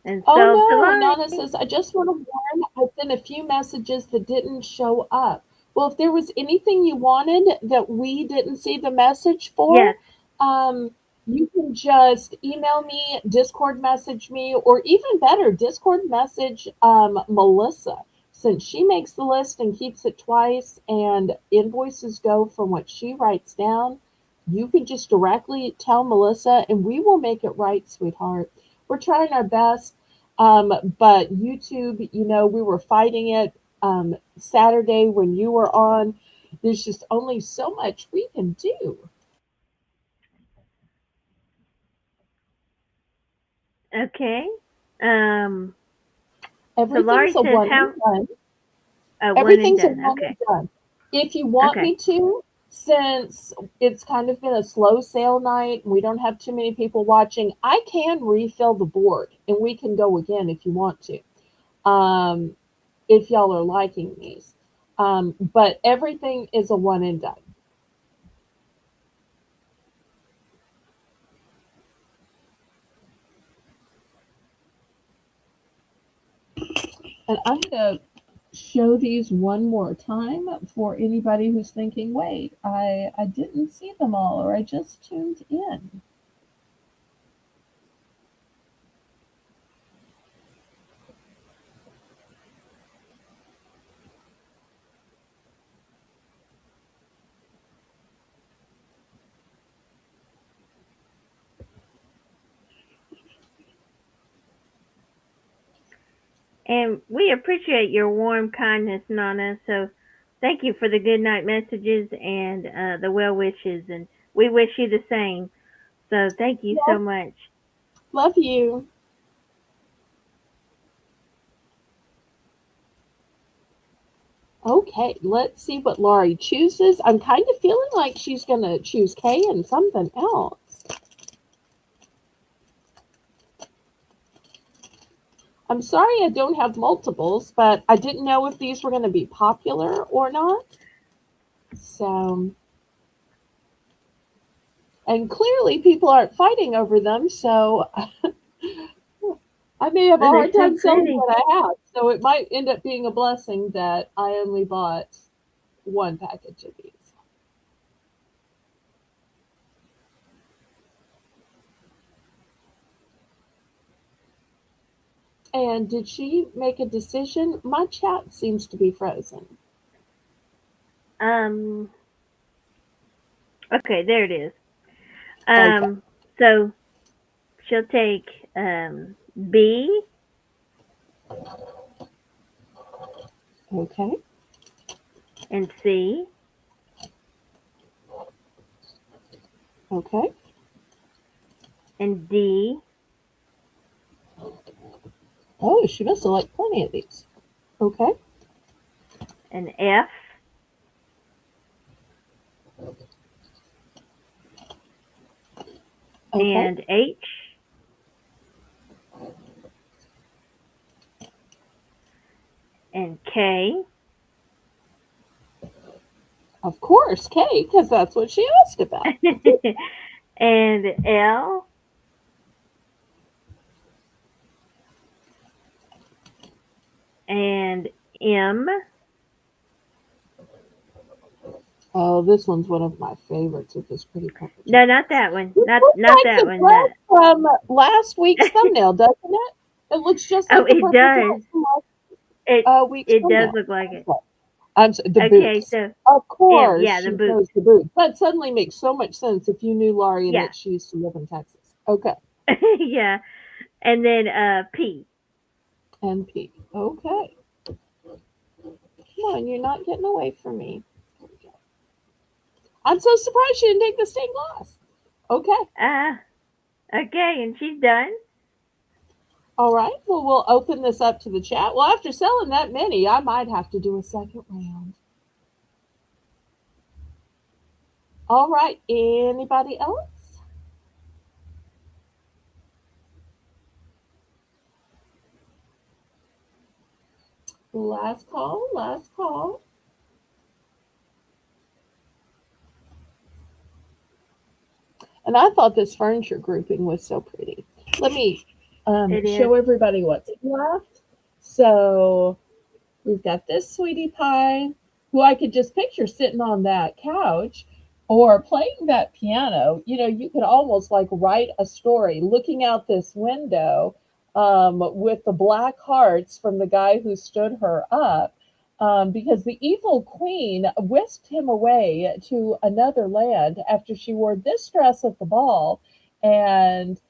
And Oh so to no, Laurie. Nana says, I just want to warn, I sent a few messages that didn't show up. Well, if there was anything you wanted that we didn't see the message for, Yes. um, you can just email me, Discord message me, or even better, Discord message Melissa. Since she makes the list and keeps it twice, and invoices go from what she writes down, you can just directly tell Melissa, and we will make it right, sweetheart. We're trying our best. But YouTube, we were fighting it Saturday when you were on. There's just only so much we can do. Okay. Um. So Everything's Laurie a says one and how. done. Oh, one and Everything's a done. one Okay. and done. If you want Okay. me to, since it's kind of been a slow sale night, we don't have too many people watching, I can refill the board and we can go again if you want to. If y'all are liking these. But everything is a one and done. And I'm going to show these one more time for anybody who's thinking, wait, I didn't see them all or I just tuned in. And we appreciate your warm kindness, Nana. So thank you for the good night messages and the well wishes. And we wish you the same. So thank you so Love, much. love you. Okay, let's see what Laurie chooses. I'm kind of feeling like she's going to choose K and something else. I'm sorry I don't have multiples, but I didn't know if these were going to be popular or not. So, and clearly people aren't fighting over them, so I may have a Oh, they're hard so time selling pretty. what I have. So it might end up being a blessing that I only bought one package of these. And did she make a decision? My chat seems to be frozen. Um. Okay, there it is. Okay. Um. So she'll take B Okay. and C Okay. and D Oh, she must have liked plenty of these. Okay. and F Okay. and H and K Of course, Kay, because that's what she asked about. and L and M. Oh, this one's one of my favorites with this pretty cover. No, not that one. It Not looks not like that the one. dress from last week's thumbnail, doesn't it? It looks just Oh, like the it purple does. dress from last It week's it does thumbnail. look like it. Okay. The Okay, boots. so Of M, course, yeah, the she boots. chose the boots. That suddenly makes so much sense if you knew Laurie and Yeah, that she used to live in Texas. Okay. yeah, and then P. And P. Okay. Come on, you're not getting away from me. I'm so surprised she didn't take the stained glass. Okay. Okay, and she's done. All right. Well, we'll open this up to the chat. Well, after selling that many, I might have to do a second round. All right. Anybody else? Last call. Last call. And I thought this furniture grouping was so pretty. Let me It is. show everybody what's left. So we've got this sweetie pie, who I could just picture sitting on that couch or playing that piano. You know, you could almost like write a story looking out this window with the black hearts from the guy who stood her up. Because the evil queen whisked him away to another land after she wore this dress at the ball. And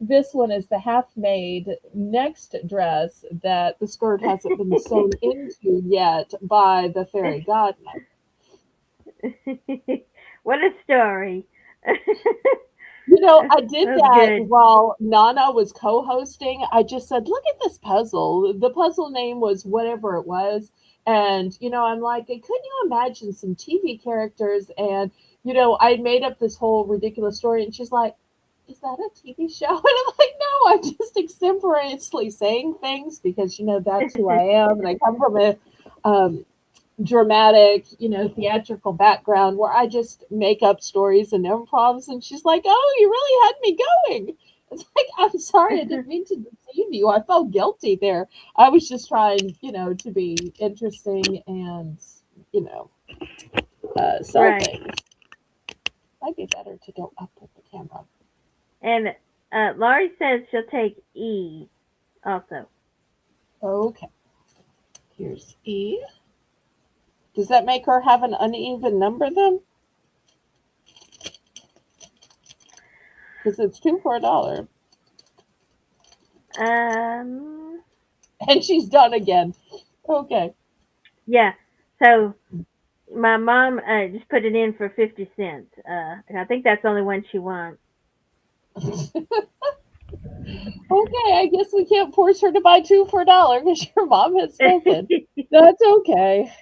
this one is the half made next dress that the skirt hasn't been sewn into yet by the fairy godmother. What a story. You know, I did That's that good. while Nana was co hosting. I just said, look at this puzzle. The puzzle name was whatever it was. And, you know, I'm like, couldn't you imagine some TV characters? And, you know, I made up this whole ridiculous story. And she's like, is that a TV show? And I'm like, no, I'm just extemporaneously saying things because, you know, that's who I am. And I come from a um, dramatic, you know, theatrical background where I just make up stories and improvs. And she's like, oh, you really had me going. It's like, I'm sorry, I didn't mean to deceive you. I felt guilty there. I was just trying, you know, to be interesting and, you know, sell Right. things. Might be better to go up with the camera. And Laurie says she'll take E also. Okay, here's E. Does that make her have an uneven number then? Because it's two for $1. Um, And she's done again. Okay. yeah. So my mom just put it in for 50 cents. And I think that's the only one she wants. Okay, I guess we can't force her to buy two for $1 because your mom has spoken. That's okay.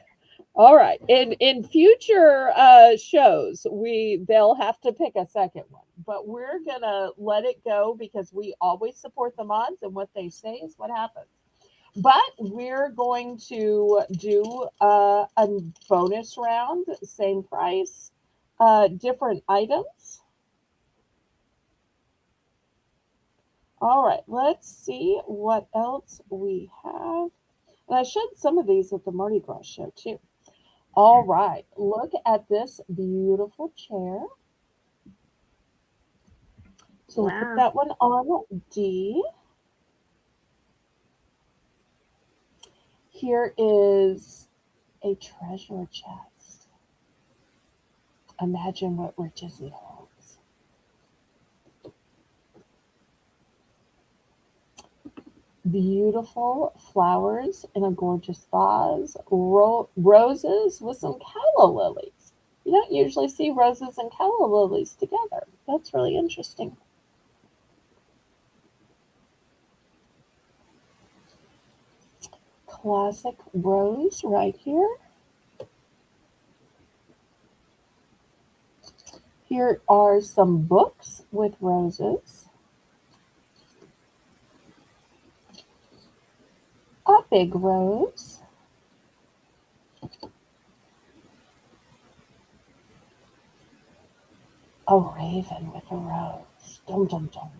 All right. In future shows, they'll have to pick a second one, but we're gonna let it go because we always support the mods and what they say is what happens. But we're going to do a bonus round, same price, different items. All right, let's see what else we have. And I showed some of these at the Mardi Gras show too. All right, look at this beautiful chair. So we'll put Wow. that one on D. Here is a treasure chest. Imagine what riches it holds. Beautiful flowers in a gorgeous vase, roses with some calla lilies. You don't usually see roses and calla lilies together. That's really interesting. Classic rose right here. Here are some books with roses. A big rose. A raven with a rose. Dum dum dum.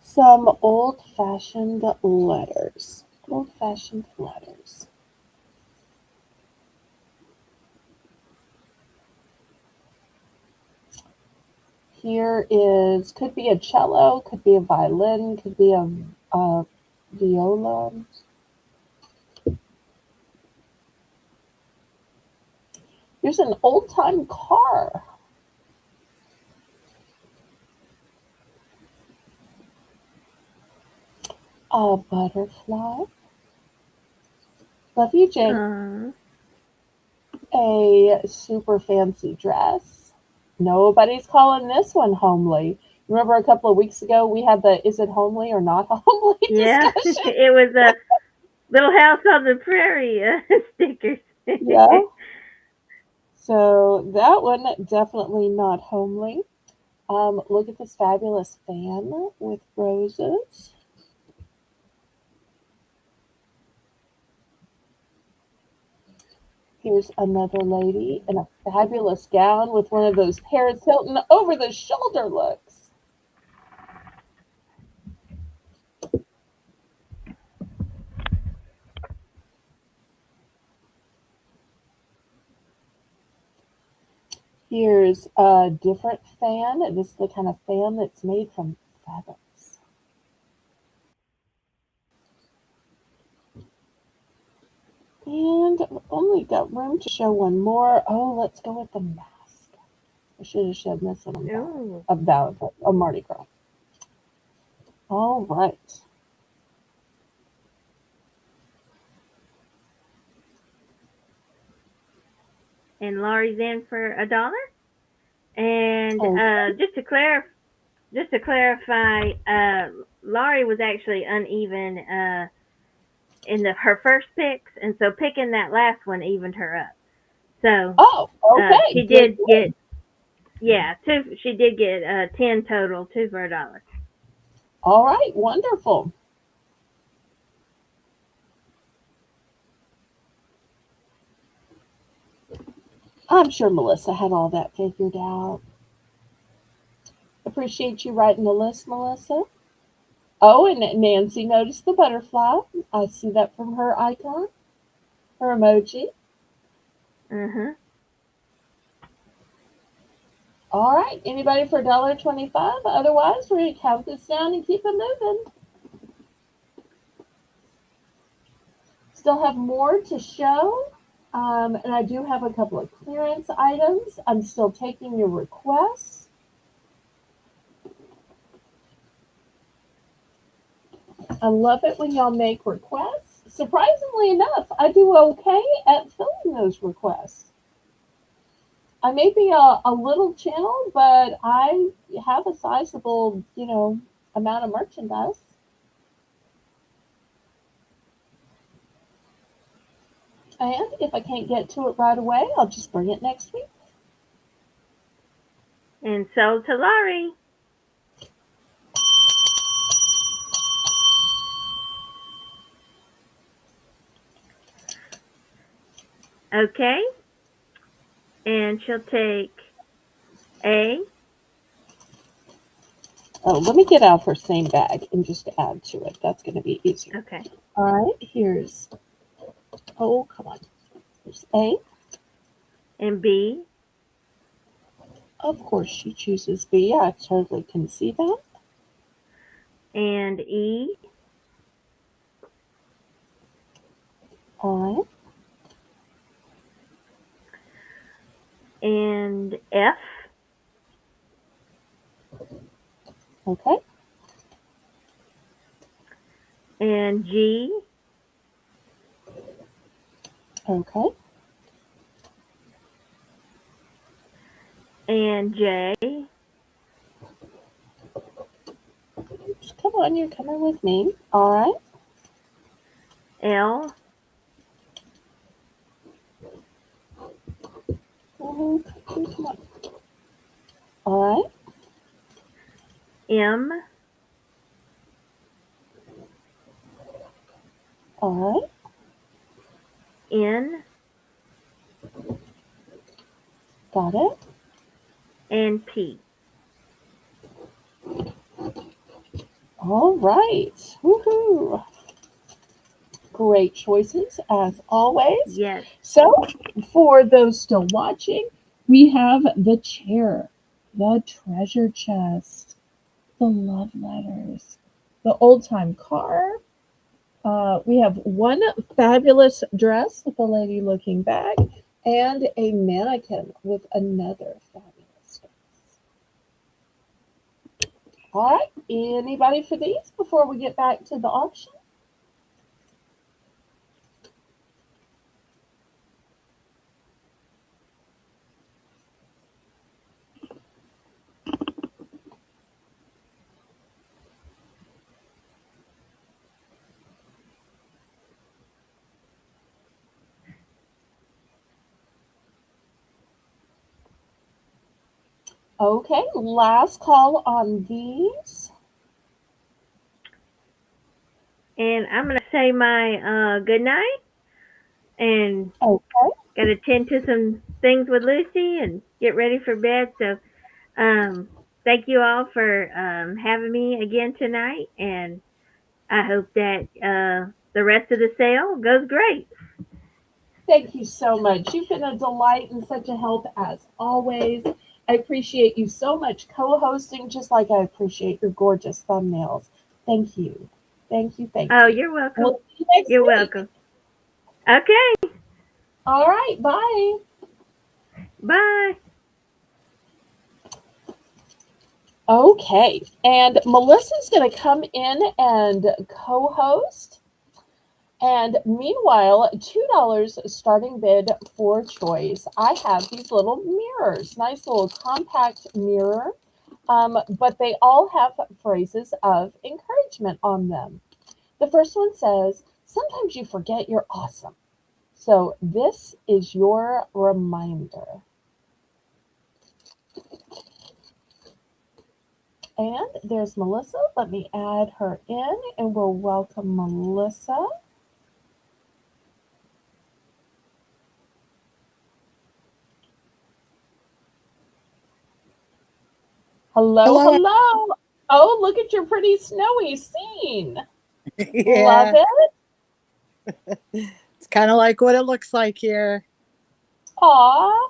Some old-fashioned letters. Old-fashioned letters. Here is, could be a cello, could be a violin, could be a viola. Here's an old-time car. A butterfly. Love you, Jane. A super fancy dress. Nobody's calling this one homely. Remember a couple of weeks ago we had the is it homely or not homely Yeah, discussion? it was a Little House on the Prairie stickers. Yeah. So that one definitely not homely. Look at this fabulous fan with roses. Here's another lady in a fabulous gown with one of those Paris Hilton over the shoulder looks. Here's a different fan. This is the kind of fan that's made from feathers. And I've only got room to show one more. Oh, let's go with the mask. I should have shown this one about a Mardi Gras. All right. And Laurie's in for $1. And Okay. just to clarify, Laurie was actually uneven in her first picks, and so picking that last one evened her up. So okay. she did get two. She did get 10 total, two for $1. All right, wonderful. I'm sure Melissa had all that figured out. Appreciate you writing the list, Melissa. Oh, and Nancy noticed the butterfly. I see that from her icon, her emoji. Mm-hmm. All right, anybody for $1.25? Otherwise, we're going to count this down and keep it moving. Still have more to show, and I do have a couple of clearance items. I'm still taking your requests. I love it when y'all make requests. Surprisingly enough, I do okay at filling those requests. I may be a little channel, but I have a sizable, amount of merchandise. And if I can't get to it right away, I'll just bring it next week. And sold to Laurie. Okay. And she'll take A. Oh, let me get out her same bag and just add to it. That's going to be easier. Okay. All right, here's, oh, come on. Here's A. And B. Of course, she chooses B. I totally can see that. And E. All right. And F. Okay. And G. Okay. And J. Oops, come on, you're coming with me. All right. L. Oh, come on. All right. M. All right. N. Got it? and P. All right. Woohoo. Great choices as always. Yes. So, for those still watching, we have the chair, the treasure chest, the love letters, the old time car. We have one fabulous dress with a lady looking back, and a mannequin with another fabulous dress. All right, anybody for these before we get back to the auction? Okay, last call on these. And I'm gonna say my good night and Okay, gotta tend to some things with Lucy and get ready for bed. So thank you all for having me again tonight, and I hope that the rest of the sale goes great. thank you so much. You've been a delight and such a help as always. I appreciate you so much co hosting, just like I appreciate your gorgeous thumbnails. Thank you. Thank you. Thank Oh, you. you're welcome. We'll see you next You're week. welcome. Okay, All right, bye. bye. Okay, and Melissa's going to come in and co host. And meanwhile, $2 starting bid for choice. I have these little mirrors, nice little compact mirror, but they all have phrases of encouragement on them. The first one says, "Sometimes you forget you're awesome. So this is your reminder." And there's Melissa. Let me add her in and we'll welcome Melissa. Hello, Hello. hello. Oh, look at your pretty snowy scene. Love Yeah, it. it's kind of like what it looks like here. Aw.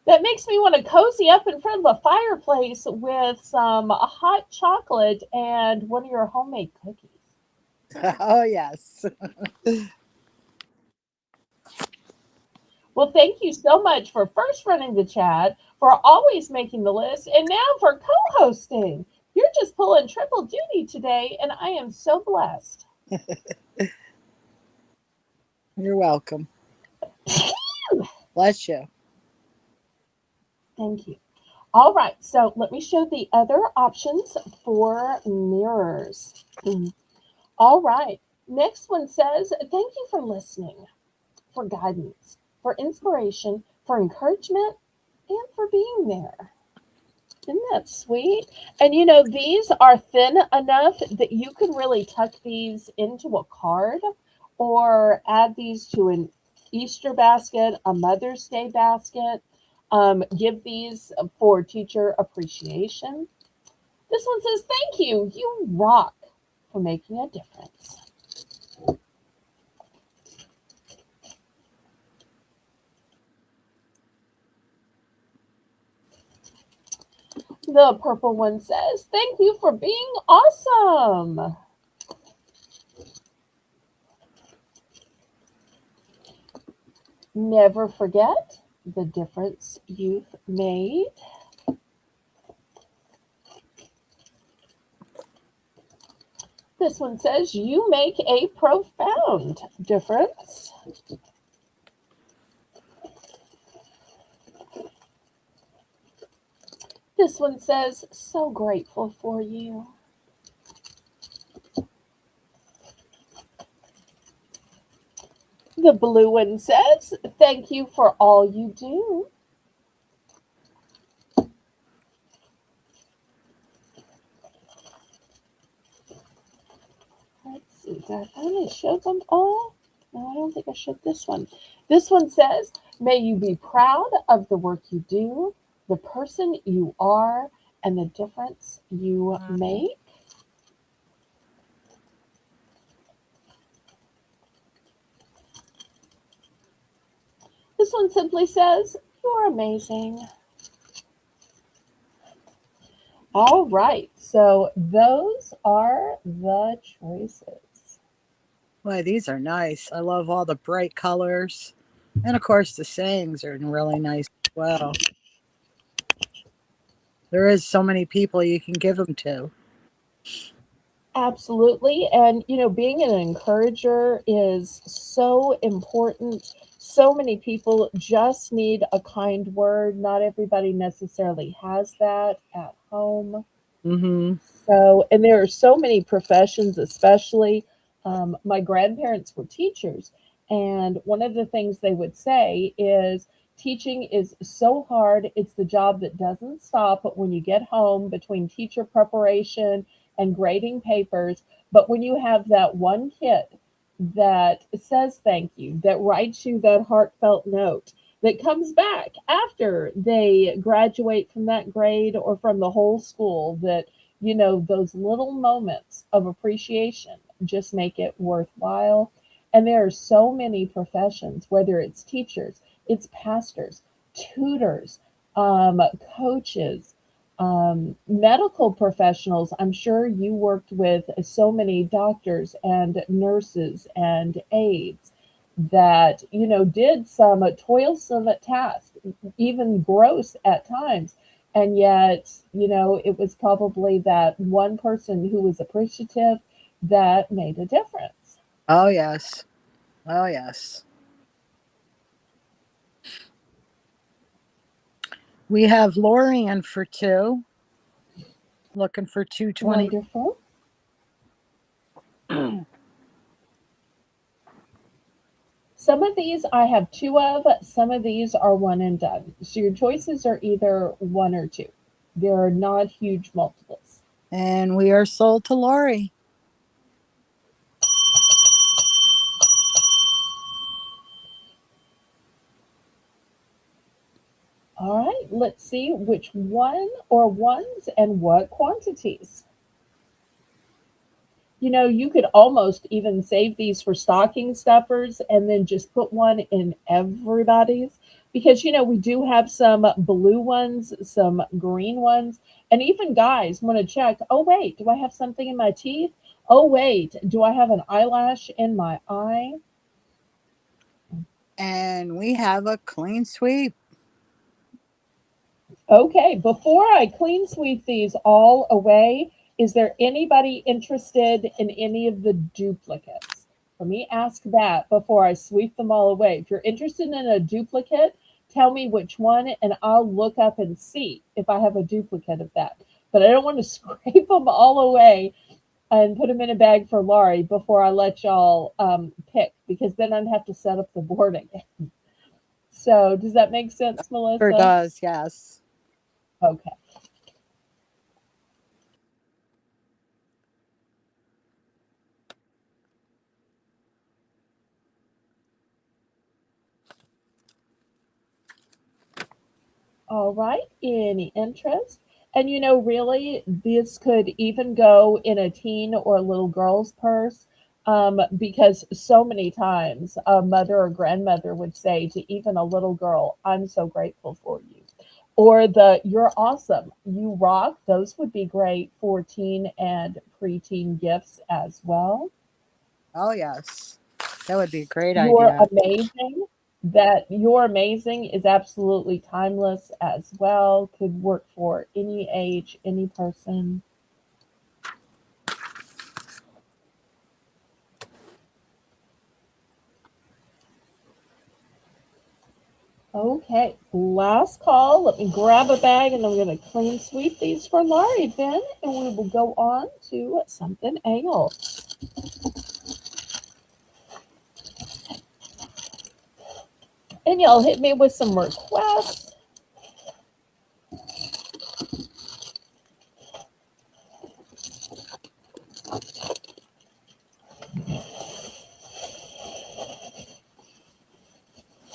That makes me want to cozy up in front of a fireplace with some hot chocolate and one of your homemade cookies. Oh, yes. Well, thank you so much for first running the chat, for always making the list, and now for co hosting. You're just pulling triple duty today, and I am so blessed. You're welcome. Bless you. Thank you. All right, so let me show the other options for mirrors. All right, next one says, "Thank you for listening, for guidance, for inspiration, for encouragement, and for being there." Isn't that sweet? And these are thin enough that you can really tuck these into a card or add these to an Easter basket, a Mother's Day basket. Give these for teacher appreciation. This one says, "Thank you. You rock for making a difference." The purple one says, "Thank you for being awesome." Never forget the difference you've made. This one says, "You make a profound difference." This one says, "So grateful for you." The blue one says, "Thank you for all you do." Let's see, did I finally show them all? No, I don't think I showed this one. This one says, May you be proud of the work you do, the person you are, and the difference you make. This one simply says, you're amazing. All right, so those are the choices. Boy, these are nice. I love all the bright colors. And of course, the sayings are really nice as well. There is so many people you can give them to. Absolutely. And, being an encourager is so important. So many people just need a kind word. Not everybody necessarily has that at home. Mm-hmm. So, and there are so many professions, especially my grandparents were teachers. And one of the things they would say is teaching is so hard. It's the job that doesn't stop when you get home between teacher preparation and grading papers. But when you have that one kid that says thank you, that writes you that heartfelt note, that comes back after they graduate from that grade or from the whole school, that those little moments of appreciation just make it worthwhile. And there are so many professions, whether it's teachers, it's pastors, tutors, coaches, medical professionals. I'm sure you worked with so many doctors and nurses and aides that did some toilsome tasks, even gross at times, and yet it was probably that one person who was appreciative that made a difference. Oh, yes. Oh, yes. We have Lori in for 2, looking for 220. Wonderful. Some of these I have 2 of, some of these are one and done, so your choices are either 1 or 2. There are not huge multiples. And we are sold to Lori. All right, let's see which one or ones and what quantities. You could almost even save these for stocking stuffers and then just put one in everybody's, because we do have some blue ones, some green ones, and even guys want to check, oh wait, do I have something in my teeth? Oh wait, do I have an eyelash in my eye? And we have a clean sweep. Okay, before I clean sweep these all away, is there anybody interested in any of the duplicates? Let me ask that before I sweep them all away. If you're interested in a duplicate, tell me which one and I'll look up and see if I have a duplicate of that. But I don't want to scrape them all away and put them in a bag for Laurie before I let y'all pick, because then I'd have to set up the board again. So does that make sense, Sure Melissa? does, yes. Okay. All right, any interest? And really, this could even go in a teen or a little girl's purse, because so many times a mother or grandmother would say to even a little girl, I'm so grateful for you. Or you're awesome, you rock. Those would be great for teen and preteen gifts as well. Oh, yes. That would be a great You're idea. amazing. That you're amazing is absolutely timeless as well. Could work for any age, any person. Okay, last call. Let me grab a bag and I'm going to clean sweep these for Laurie then, and we will go on to something else. And y'all hit me with some requests.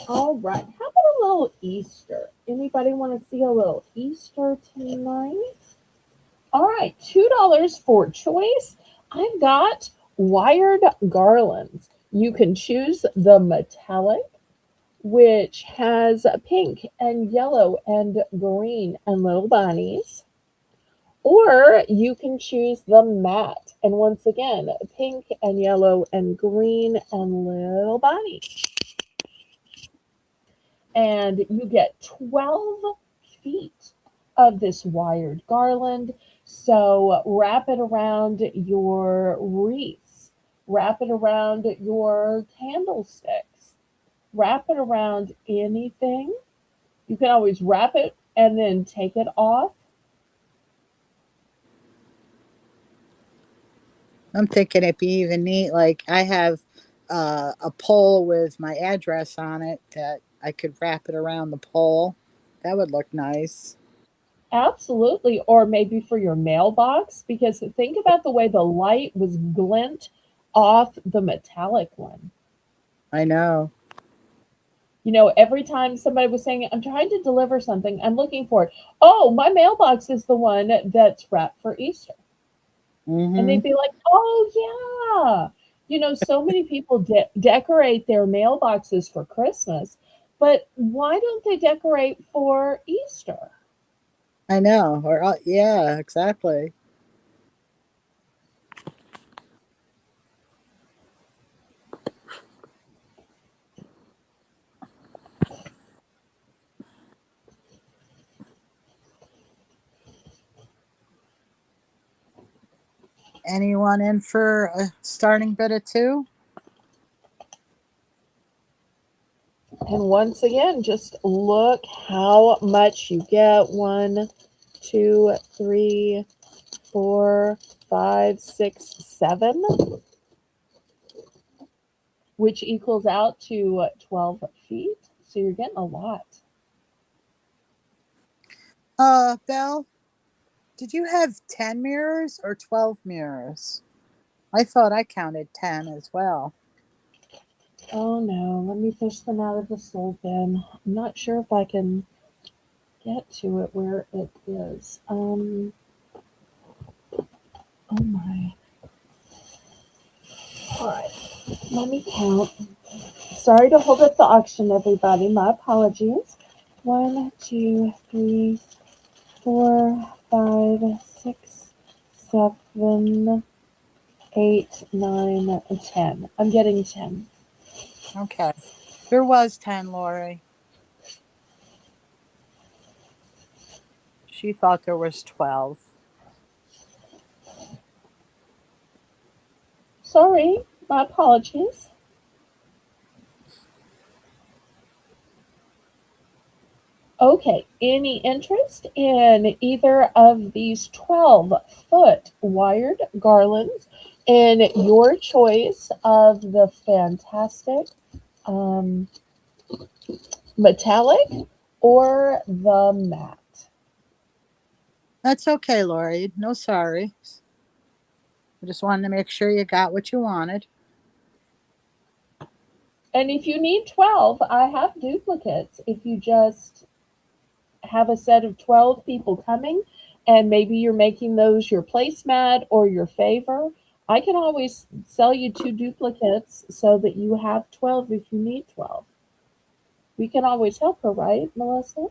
All right. How Easter. Anybody want to see a little Easter tonight? All right, $2 for choice. I've got wired garlands. You can choose the metallic, which has pink and yellow and green and little bunnies. Or you can choose the matte. And once again, pink and yellow and green and little bunnies. And you get 12 feet of this wired garland. So wrap it around your wreaths, wrap it around your candlesticks, wrap it around anything. You can always wrap it and then take it off. I'm thinking it'd be even neat. Like I have a pole with my address on it that I could wrap it around the pole. That would look nice. Absolutely. Or maybe for your mailbox, because think about the way the light was glint off the metallic one. I know. You know, every time somebody was saying, I'm trying to deliver something, I'm looking for it. Oh, my mailbox is the one that's wrapped for Easter. And Mm-hmm. they'd be like, oh, yeah. You know, so many people decorate their mailboxes for Christmas, but why don't they decorate for Easter? I know. Or yeah, exactly. Anyone in for a starting bid of two? And once again, just look how much you get. 1, 2, 3, 4, 5, 6, 7, which equals out to 12 feet. So you're getting a lot. Belle, did you have 10 mirrors or 12 mirrors? I thought I counted 10 as well. Oh no, let me fish them out of the soul bin. I'm not sure if I can get to it where it is. Oh my. All right, let me count. Sorry to hold up the auction, everybody. My apologies. 1, 2, 3, 4, 5, 6, 7, 8, 9, 10. I'm getting 10. Okay. There was 10, Lori. She thought there was 12. Sorry, my apologies. Okay, any interest in either of these 12-foot wired garlands in your choice of the fantastic um, metallic or the matte? That's okay, Lori. No sorry. I just wanted to make sure you got what you wanted. And if you need 12, I have duplicates. If you just have a set of 12 people coming and maybe you're making those your placemat or your favor, I can always sell you 2 duplicates so that you have 12 if you need 12. We can always help her, right, Melissa?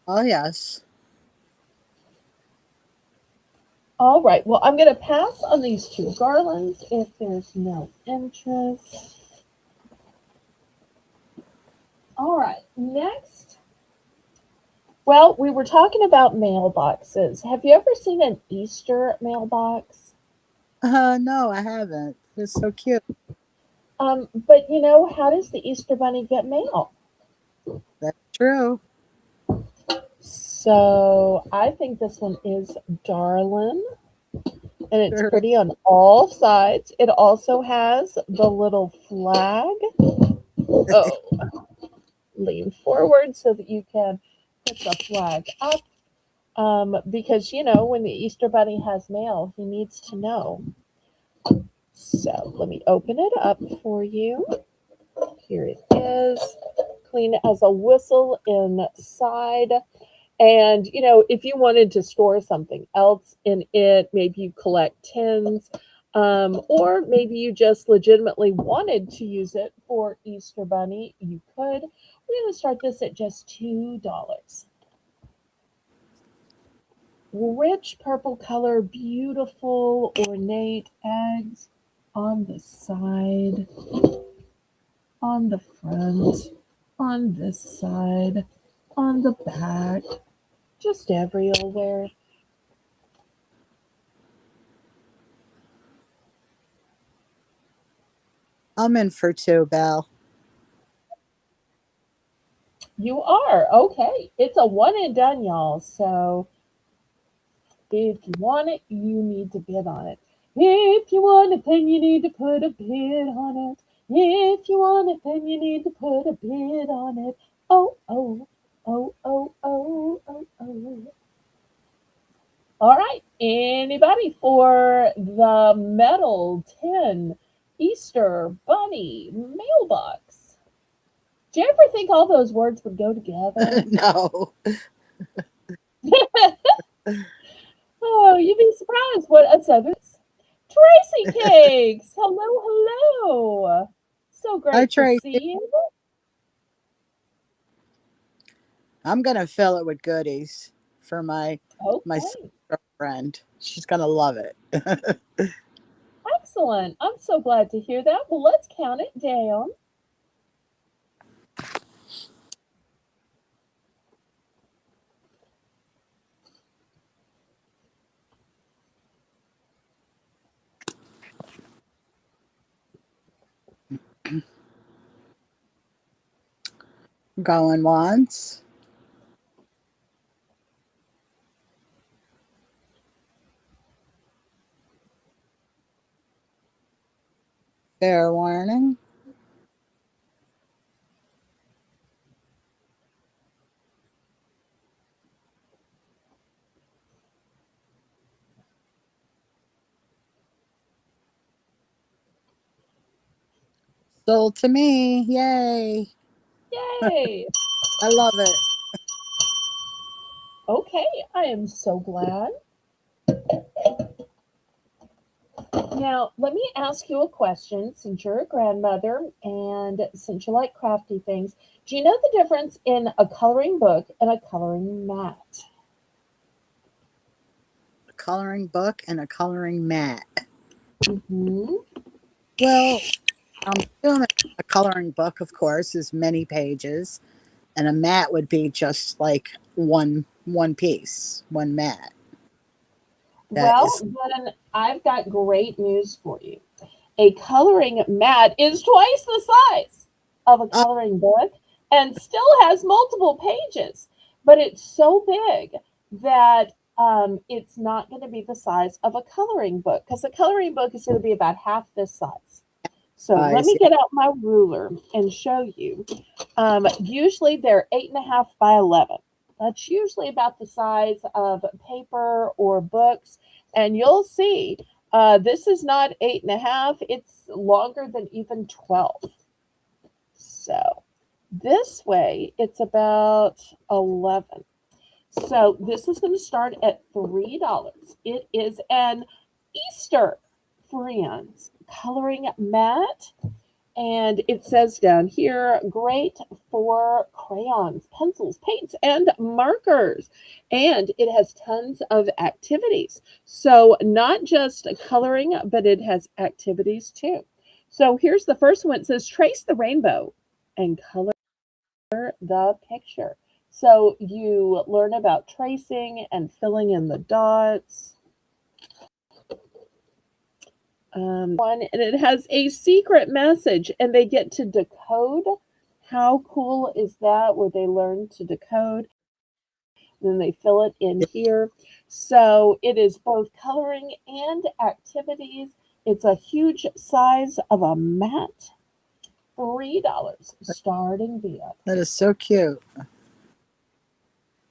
Oh, yes. All right. Well, I'm going to pass on these 2 garlands if there's no interest. All right. Next. Well, we were talking about mailboxes. Have you ever seen an Easter mailbox? No, I haven't. It's so cute. But you know, how does the Easter Bunny get mail? That's true. So I think this one is darling, and it's Sure. pretty on all sides. It also has the little flag. Oh, lean forward so that you can put the flag up. Because you know, when the Easter Bunny has mail, he needs to know. So let me open it up for you. Here it is. sparkling as a whistle inside. And, if you wanted to store something else in it, maybe you collect tins, or maybe you just legitimately wanted to use it for Easter Bunny, you could. We're going to start this at just $2. Rich purple color, beautiful ornate eggs on the side, on the front, on this side, on the back, just everywhere. I'm in for 2, Belle. You are. Okay. It's a one and done, y'all. So if you want it, you need to bid on it. If you want it, then you need to put a bid on it. If you want it, then you need to put a bid on it. Oh, oh, oh, oh, oh, oh, oh. All right. Anybody for the metal tin Easter Bunny mailbox? Do you ever think all those words would go together? No. Oh, you'd be surprised what a service. Tracy Cakes! Hello, hello. So Hi, great to Tracy. see you. I'm gonna fill it with goodies for my Okay, girlfriend. She's gonna love it. excellent. I'm so glad to hear that. Well, let's count it down. Going once. Fair warning. Sold to me. Yay. Yay. I love it. Okay, I am so glad. Now, let me ask you a question since you're a grandmother and since you like crafty things. Do you know the difference in a coloring book and a coloring mat? A coloring book and a coloring mat. Hmm. Well, I'm assuming a coloring book, of course, is many pages, and a mat would be just like one piece, one mat. That Well, is then I've got great news for you. A coloring mat is twice the size of a oh, coloring book and still has multiple pages, but it's so big that it's not going to be the size of a coloring book because a coloring book is going to be about half this size. So let size. me get out my ruler and show you. Usually they're 8.5 by 11. That's usually about the size of paper or books. And you'll see this is not 8.5, it's longer than even 12. So this way it's about 11. So this is going to start at $3. It is an Easter Friends coloring mat. And it says down here, great for crayons, pencils, paints, and markers. And it has tons of activities. So not just coloring, but it has activities too. So here's the first one. It says trace the rainbow and color the picture. So you learn about tracing and filling in the dots. And it has a secret message, and they get to decode. How cool is that? Where they learn to decode, then they fill it in here. So it is both coloring and activities. It's a huge size of a mat. $3 starting bid. That is so cute.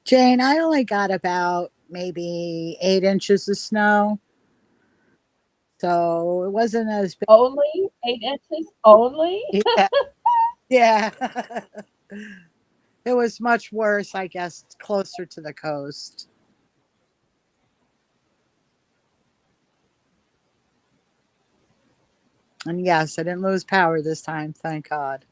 Jane, I only got about maybe 8 inches of snow. So it wasn't as big. Only 8 inches. Only. Yeah. Yeah. It was much worse, I guess, closer to the coast. And yes, I didn't lose power this time, thank God.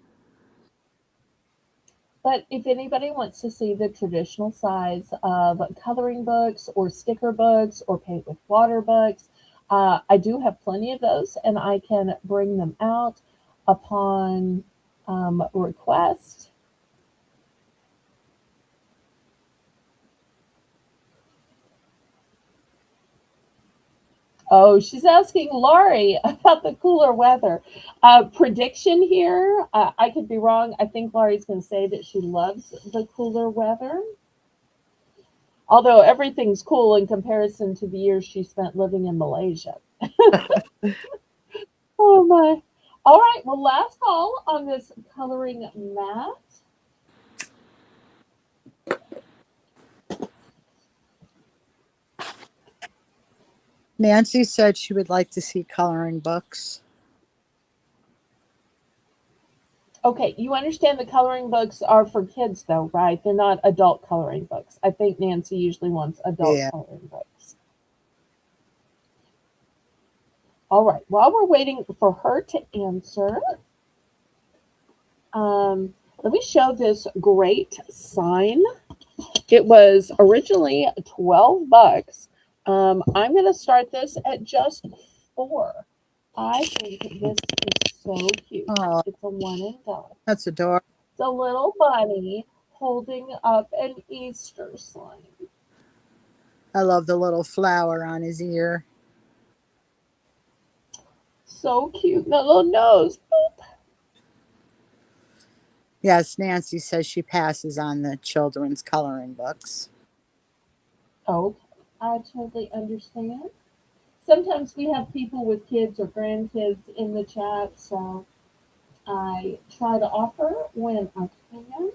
But if anybody wants to see the traditional size of coloring books or sticker books or paint with water books, I do have plenty of those and I can bring them out upon request. Oh, she's asking Laurie about the cooler weather. Prediction here, I could be wrong. I think Laurie's going to say that she loves the cooler weather. Although everything's cool in comparison to the years she spent living in Malaysia. Oh my. All right, well, last call on this coloring mat. Nancy said she would like to see coloring books. Okay, you understand the coloring books are for kids, though, right? They're not adult coloring books. I think Nancy usually wants adult Yeah. coloring books. All right, while we're waiting for her to answer, let me show this great sign. It was originally $12. I'm going to start this at just 4. I think this is so cute. Oh, It's a one and done. that's adorable. It's a little bunny holding up an Easter sign. I love the little flower on his ear. So cute. That little nose. Boop. Yes, Nancy says she passes on the children's coloring books. Oh, I totally understand. Sometimes we have people with kids or grandkids in the chat, so I try to offer when I can.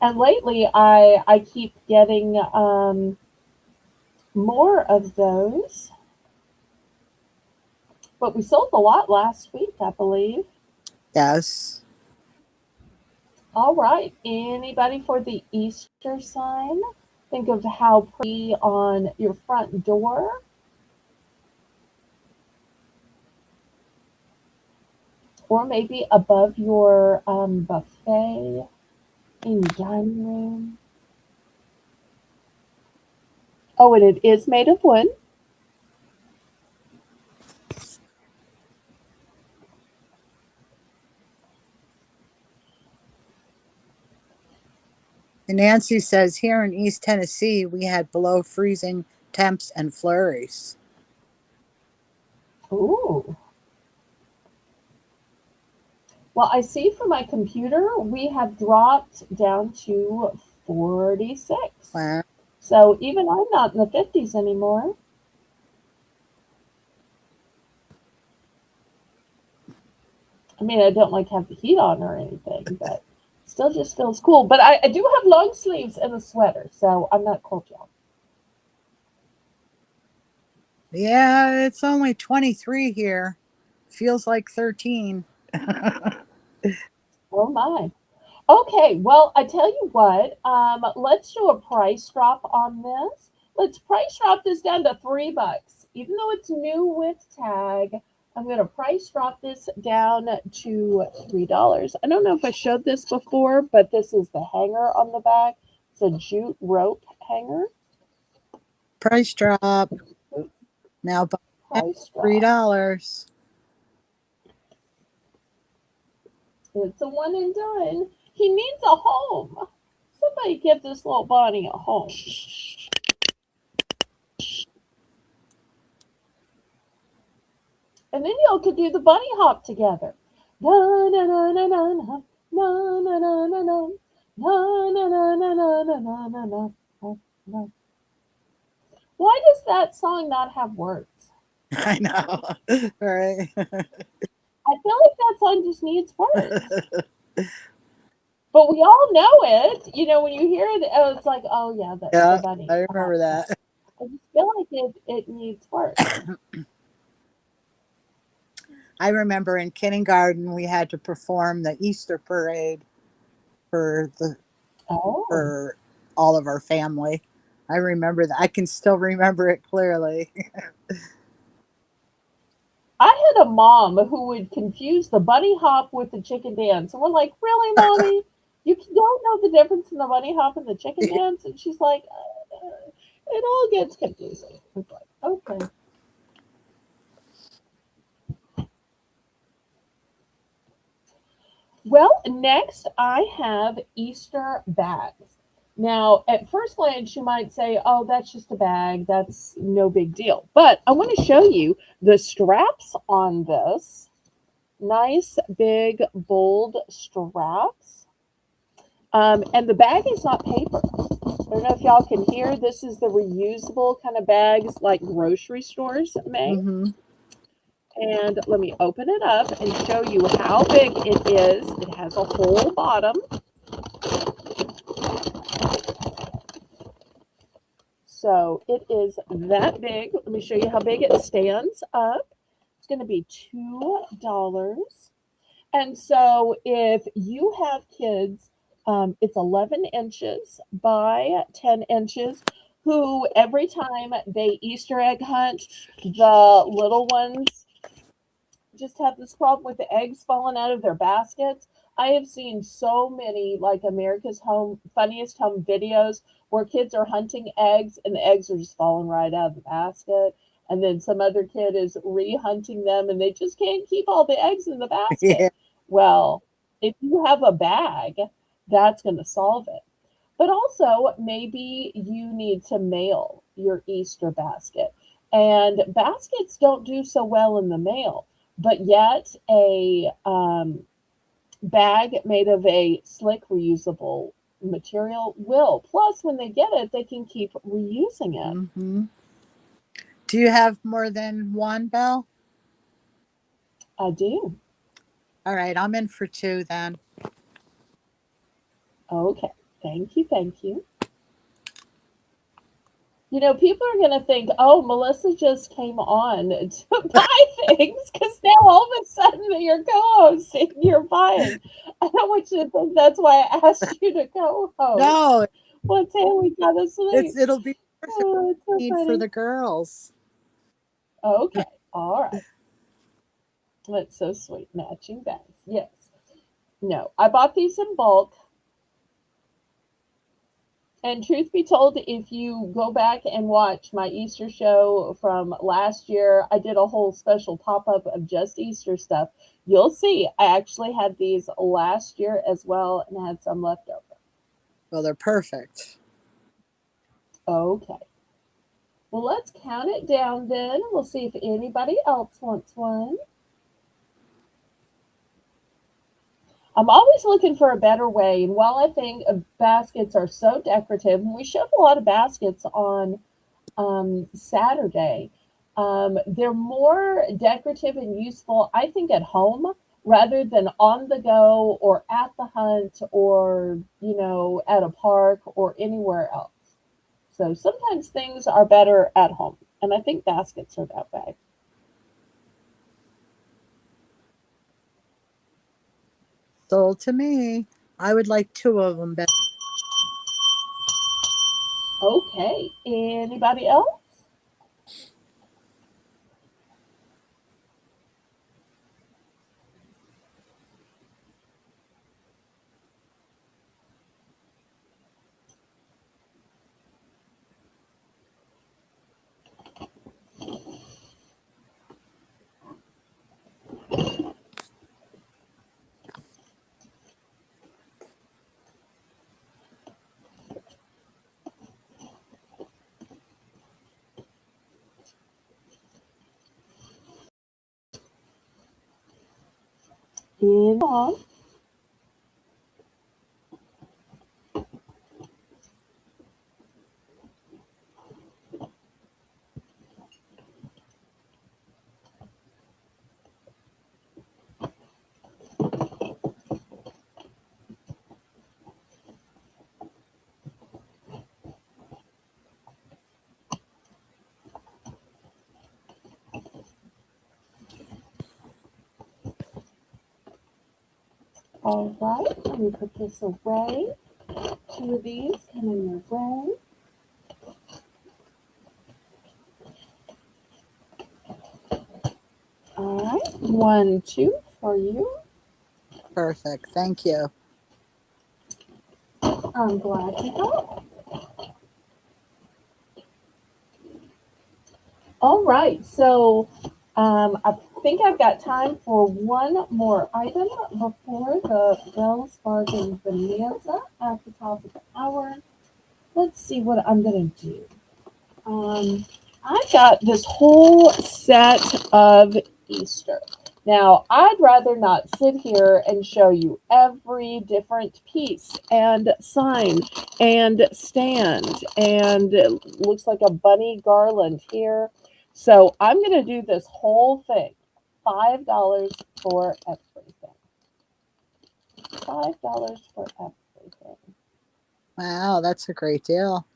And lately, I keep getting more of those. But we sold a lot last week, I believe. Yes. All right. Anybody for the Easter sign? Think of how pretty on your front door. Or maybe above your buffet in your dining room. Oh, and it is made of wood. And Nancy says here in East Tennessee, we had below freezing temps and flurries. Ooh. Well, I see from my computer we have dropped down to 46. Wow. So even I'm not in the 50s anymore. I mean, I don't like have the heat on or anything, but still just feels cool. But I do have long sleeves and a sweater, so I'm not cold, y'all. Yeah, it's only 23 here. Feels like 13. Oh my. Okay, well, I tell you what, let's do a price drop on this. Let's price drop this down to $3. Even though it's new with tag, I'm going to price drop this down to $3. I don't know if I showed this before, but this is the hanger on the back. It's a jute rope hanger. Price drop. Now buy Price drop. $3. It's a one and done. He needs a home. Somebody give this little Bonnie a home. And then y'all could do the bunny hop together. Na na na na na na na na na na na na na na na na na na na na. Why does that song not have words? I know. Right. I feel like that song just needs words. But we all know it. You know, when you hear it, oh, it's like, oh yeah, that's Yeah, the bunny. I remember that. I just feel like it needs words. I remember in kindergarten we had to perform the Easter parade for the Oh, for all of our family. I remember that. I can still remember it clearly. I had a mom who would confuse the bunny hop with the chicken dance. And we're like, really, mommy? Don't know the difference in the bunny hop and the chicken dance? And she's like, it all gets confusing. It's like, okay. Well, next I have Easter bags. Now, at first glance, you might say, oh, that's just a bag. That's no big deal. But I want to show you the straps on this. Nice, big, bold straps. And the bag is not paper. I don't know if y'all can hear. This is the reusable kind of bags like grocery stores make. Hmm. And let me open it up and show you how big it is. It has a whole bottom. So it is that big. Let me show you how big it stands up. It's going to be $2. And so if you have kids, it's 11 inches by 10 inches, who every time they Easter egg hunt, the little ones just have this problem with the eggs falling out of their baskets. I have seen so many like America's Home Funniest Home videos where kids are hunting eggs and the eggs are just falling right out of the basket. And then some other kid is re-hunting them and they just can't keep all the eggs in the basket. Yeah. Well, if you have a bag, that's going to solve it. But also, maybe you need to mail your Easter basket. And baskets don't do so well in the mail, but yet a bag made of a slick reusable material will. Plus, when they get it, they can keep reusing it. Hmm. Do you have more than one, Belle? I do. All right, I'm in for two then. Okay. Thank you. Thank you. You know, people are going to think, oh, Melissa just came on to buy things because now all of a sudden that you're co hosting, you're buying. I don't want you to think that's why I asked you to co host. No, One day we got to sleep. it'll be perfect Oh, it's so need for funny. the girls. Okay. All right. That's so sweet. Matching bags. Yes. No, I bought these in bulk. And truth be told, if you go back and watch my Easter show from last year, I did a whole special pop up of just Easter stuff. You'll see, I actually had these last year as well and had some left over. Well, they're perfect. Okay. Well, let's count it down then. We'll see if anybody else wants one. I'm always looking for a better way. And while I think baskets are so decorative, and we showed a lot of baskets on Saturday. They're more decorative and useful, I think, at home rather than on the go or at the hunt or, at a park or anywhere else. So sometimes things are better at home. And I think baskets are that way. Sold to me. I would like two of them, Belle. Okay. Anybody else? Anyone? All right, let me put this away. 2 of these come in your way. All right, 1, 2 for you. Perfect. Thank you. I'm glad you got. All right, so I think I've got time for one more item before the Belle's Bargain Bonanza at the top of the hour. Let's see what I'm going to do. I've got this whole set of Easter. Now, I'd rather not sit here and show you every different piece and sign and stand, and it looks like a bunny garland here. So I'm going to do this whole thing. $5 for everything. $5 for everything. Wow, that's a great deal.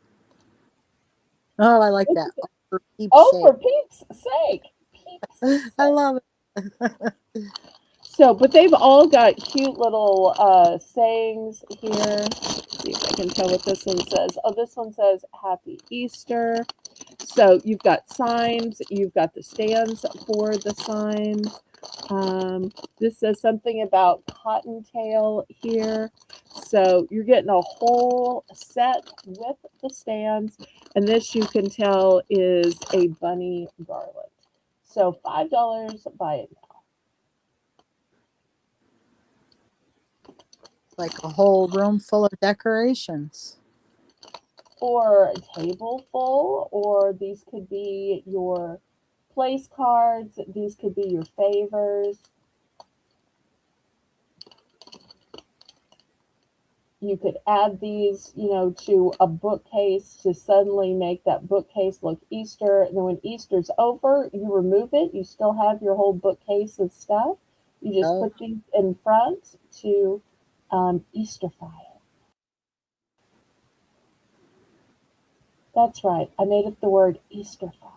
Oh, I like that. Oh, for peeps' Oh, sake. for peeps' sake. Peeps' sake. I love it. So, but they've all got cute little sayings here. Let's see if I can tell what this one says. Oh, this one says Happy Easter. So you've got signs, you've got the stands for the signs. This says something about cottontail here. So you're getting a whole set with the stands. And this you can tell is a bunny garland. So $5, buy it now. Like a whole room full of decorations. Or a table full, or these could be your place cards, these could be your favors. You could add these, to a bookcase to suddenly make that bookcase look Easter. And then when Easter's over, you remove it. You still have your whole bookcase of stuff. You just Oh, put these in front to Easterfy it. That's right. I made up the word Easterfy.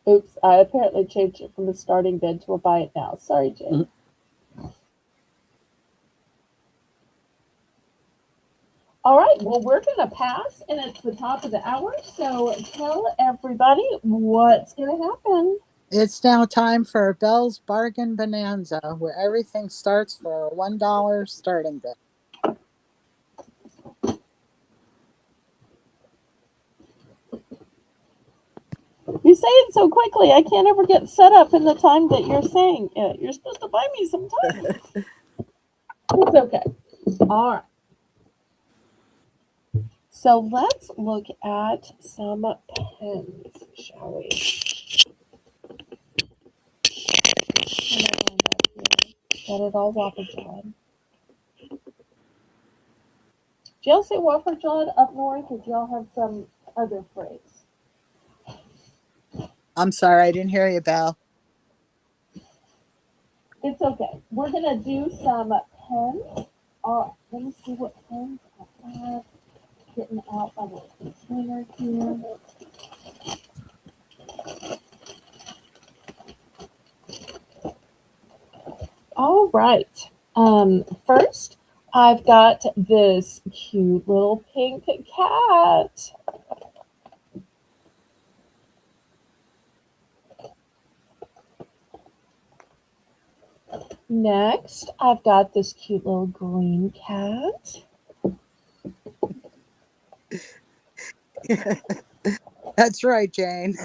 Oops, I apparently changed it from a starting bid to a buy it now. Sorry, Jane. All right, well, we're going to pass, and it's the top of the hour, so tell everybody what's going to happen. it's now time for Belle's Bargain Bonanza, where everything starts for a $1 starting bid. You say it so quickly, I can't ever get set up in the time that you're saying it. You're supposed to buy me some time. It's okay. All right. So let's look at some pens, shall we? Got it all whopper jawed. Do y'all say whopper jawed up north, or do y'all have some other phrase? I'm sorry, I didn't hear you, Belle. It's okay. We're gonna do some pens. Let me see what pens I have. Getting out my little container here. All right. First, I've got this cute little pink cat. Next, I've got this cute little green cat. That's right, Jane.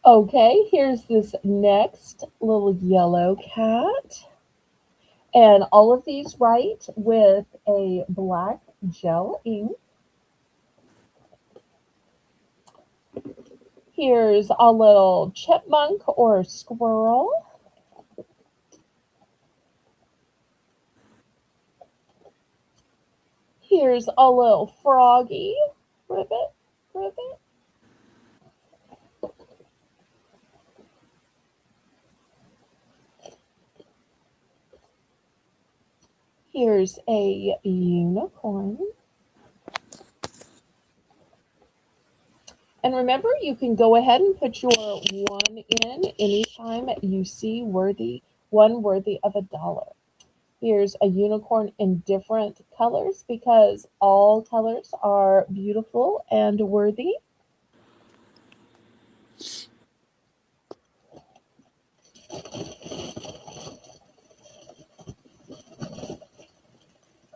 Okay, here's this next little yellow cat. And all of these write with a black gel ink. Here's a little chipmunk or squirrel. Here's a little froggy. Ribbit, ribbit. Here's a unicorn. And remember, you can go ahead and put your one in anytime you see one worthy of $1. Here's a unicorn in different colors because all colors are beautiful and worthy.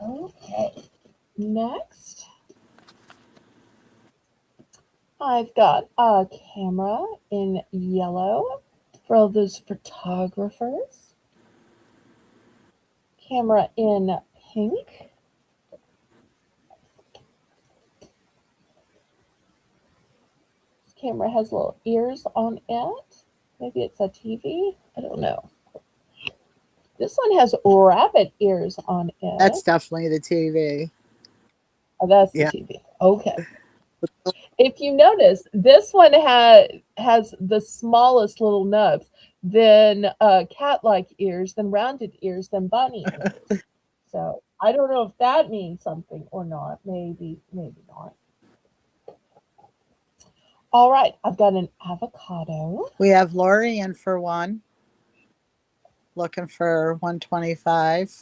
Okay, next I've got a camera in yellow for all those photographers. Camera in pink. This camera has little ears on it. Maybe it's a TV. I don't know. This one has rabbit ears on it. That's definitely the TV. Oh, that's the Yeah. TV. Okay. If you notice, this one has the smallest little nubs, then cat-like ears, then rounded ears, then bunny ears. So I don't know if that means something or not. Maybe, maybe not. All right, I've got an avocado. We have Lori in for one. Looking for 125.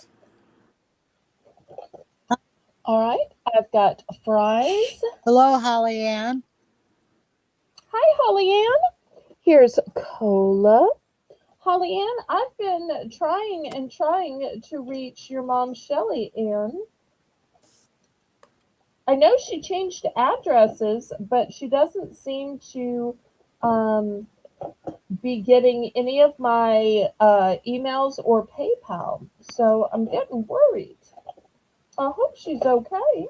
All right, I've got fries. Hello, Holly Ann. Hi, Holly Ann. Here's cola. Holly Ann, I've been trying and trying to reach your mom, Shelly Ann. I know she changed addresses, but she doesn't seem to be getting any of my emails or PayPal. So I'm getting worried. I hope she's okay.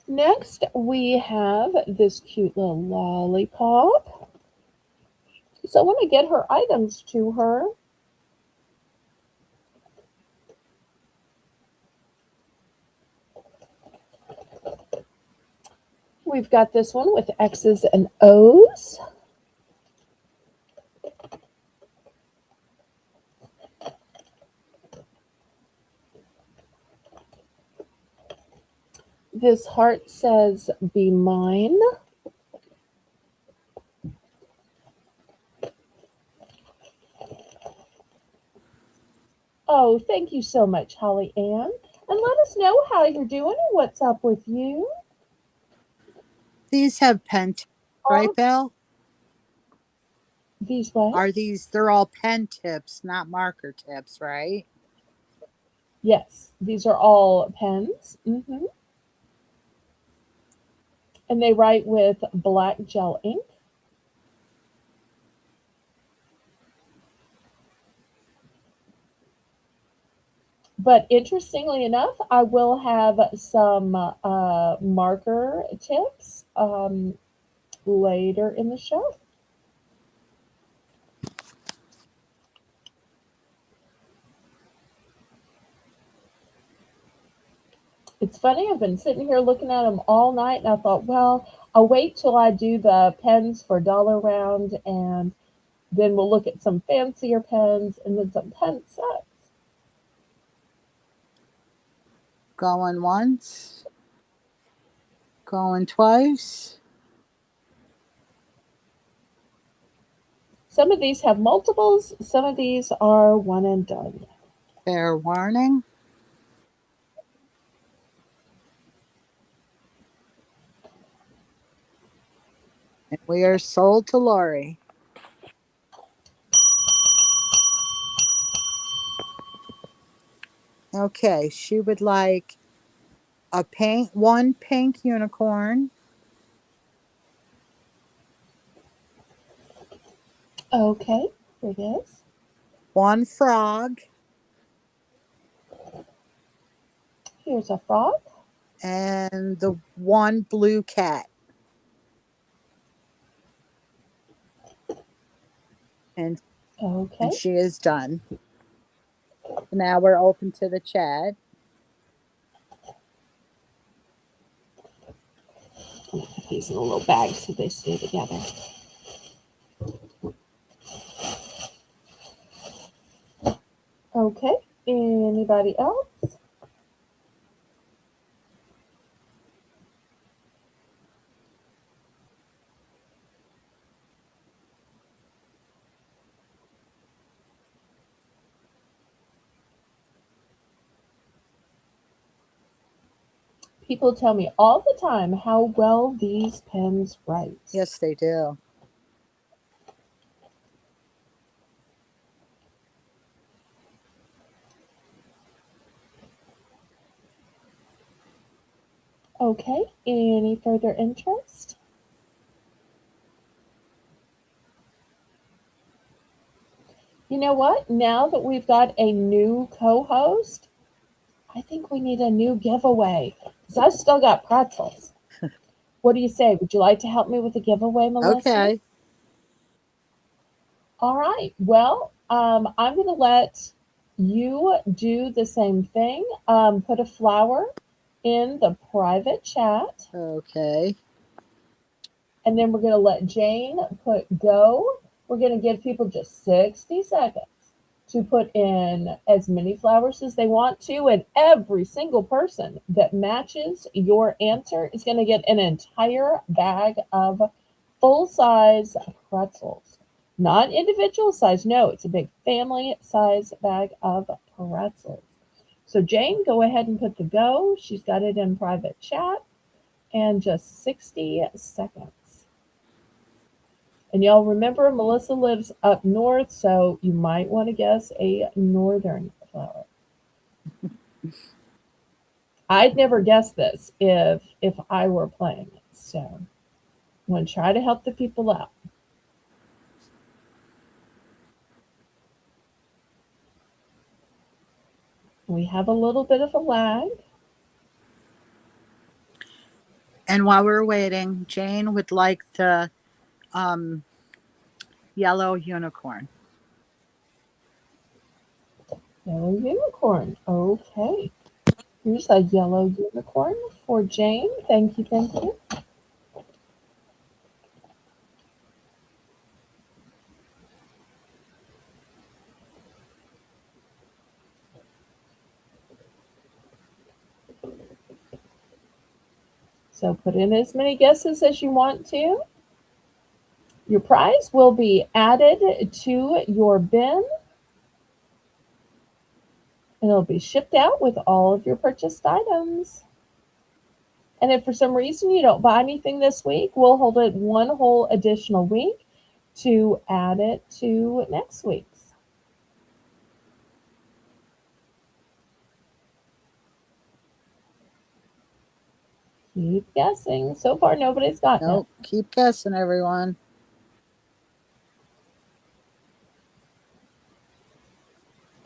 Next, we have this cute little lollipop. So I want to get her items to her. We've got this one with X's and O's. This heart says, "Be mine." Oh, thank you so much, Holly Ann. And let us know how you're doing and what's up with you. These have pen tips, right, Bill? These what? Are these, they're all pen tips, not marker tips, right? Yes, these are all pens. And they write with black gel ink. But interestingly enough, I will have some marker tips later in the show. It's funny, I've been sitting here looking at them all night, and I thought, well, I'll wait till I do the pens for dollar round, and then we'll look at some fancier pens and then some pen sets. Going once. Going twice. Some of these have multiples, some of these are one and done. Fair warning. And we are sold to Lori. Okay, she would like one pink unicorn, Okay, here it is. one frog, Here's a frog. and the one blue cat. And Okay. she is done. Now we're open to the chat. I'm gonna put these in a little bag so they stay together. Okay, anybody else? People tell me all the time how well these pens write. Yes, they do. Okay, any further interest? You know what? Now that we've got a new co-host, I think we need a new giveaway because I've still got pretzels. What do you say? Would you like to help me with the giveaway, Melissa? Okay. All right. Well, I'm going to let you do the same thing. Put a flower in the private chat, Okay. and then we're going to let Jane put go. We're going to give people just 60 seconds to put in as many flowers as they want to, and every single person that matches your answer is going to get an entire bag of full-size pretzels. Not individual size, no, it's a big family size bag of pretzels. So Jane, go ahead and put the go. She's got it in private chat, and just 60 seconds. And y'all remember, Melissa lives up north, so you might want to guess a northern flower. I'd never guess this if I were playing it. So I'm going to try to help the people out. We have a little bit of a lag. And while we're waiting, Jane would like the yellow unicorn. Yellow unicorn. Okay. Here's a yellow unicorn for Jane. Thank you, thank you. So put in as many guesses as you want to. Your prize will be added to your bin, and it'll be shipped out with all of your purchased items. And if for some reason you don't buy anything this week, we'll hold it one whole additional week to add it to next week's. Keep guessing. So far, nobody's gotten Nope. Keep guessing, everyone. it.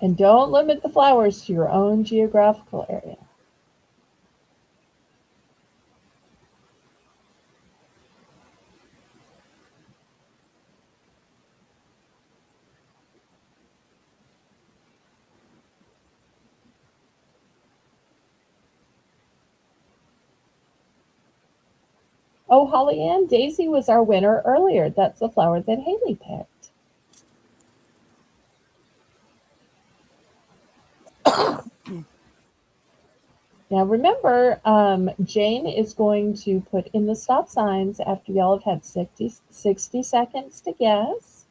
And don't limit the flowers to your own geographical area. Oh, Holly Ann, Daisy was our winner earlier. That's the flower that Haley picked. Now remember, Jane is going to put in the stop signs after y'all have had 60 seconds to guess.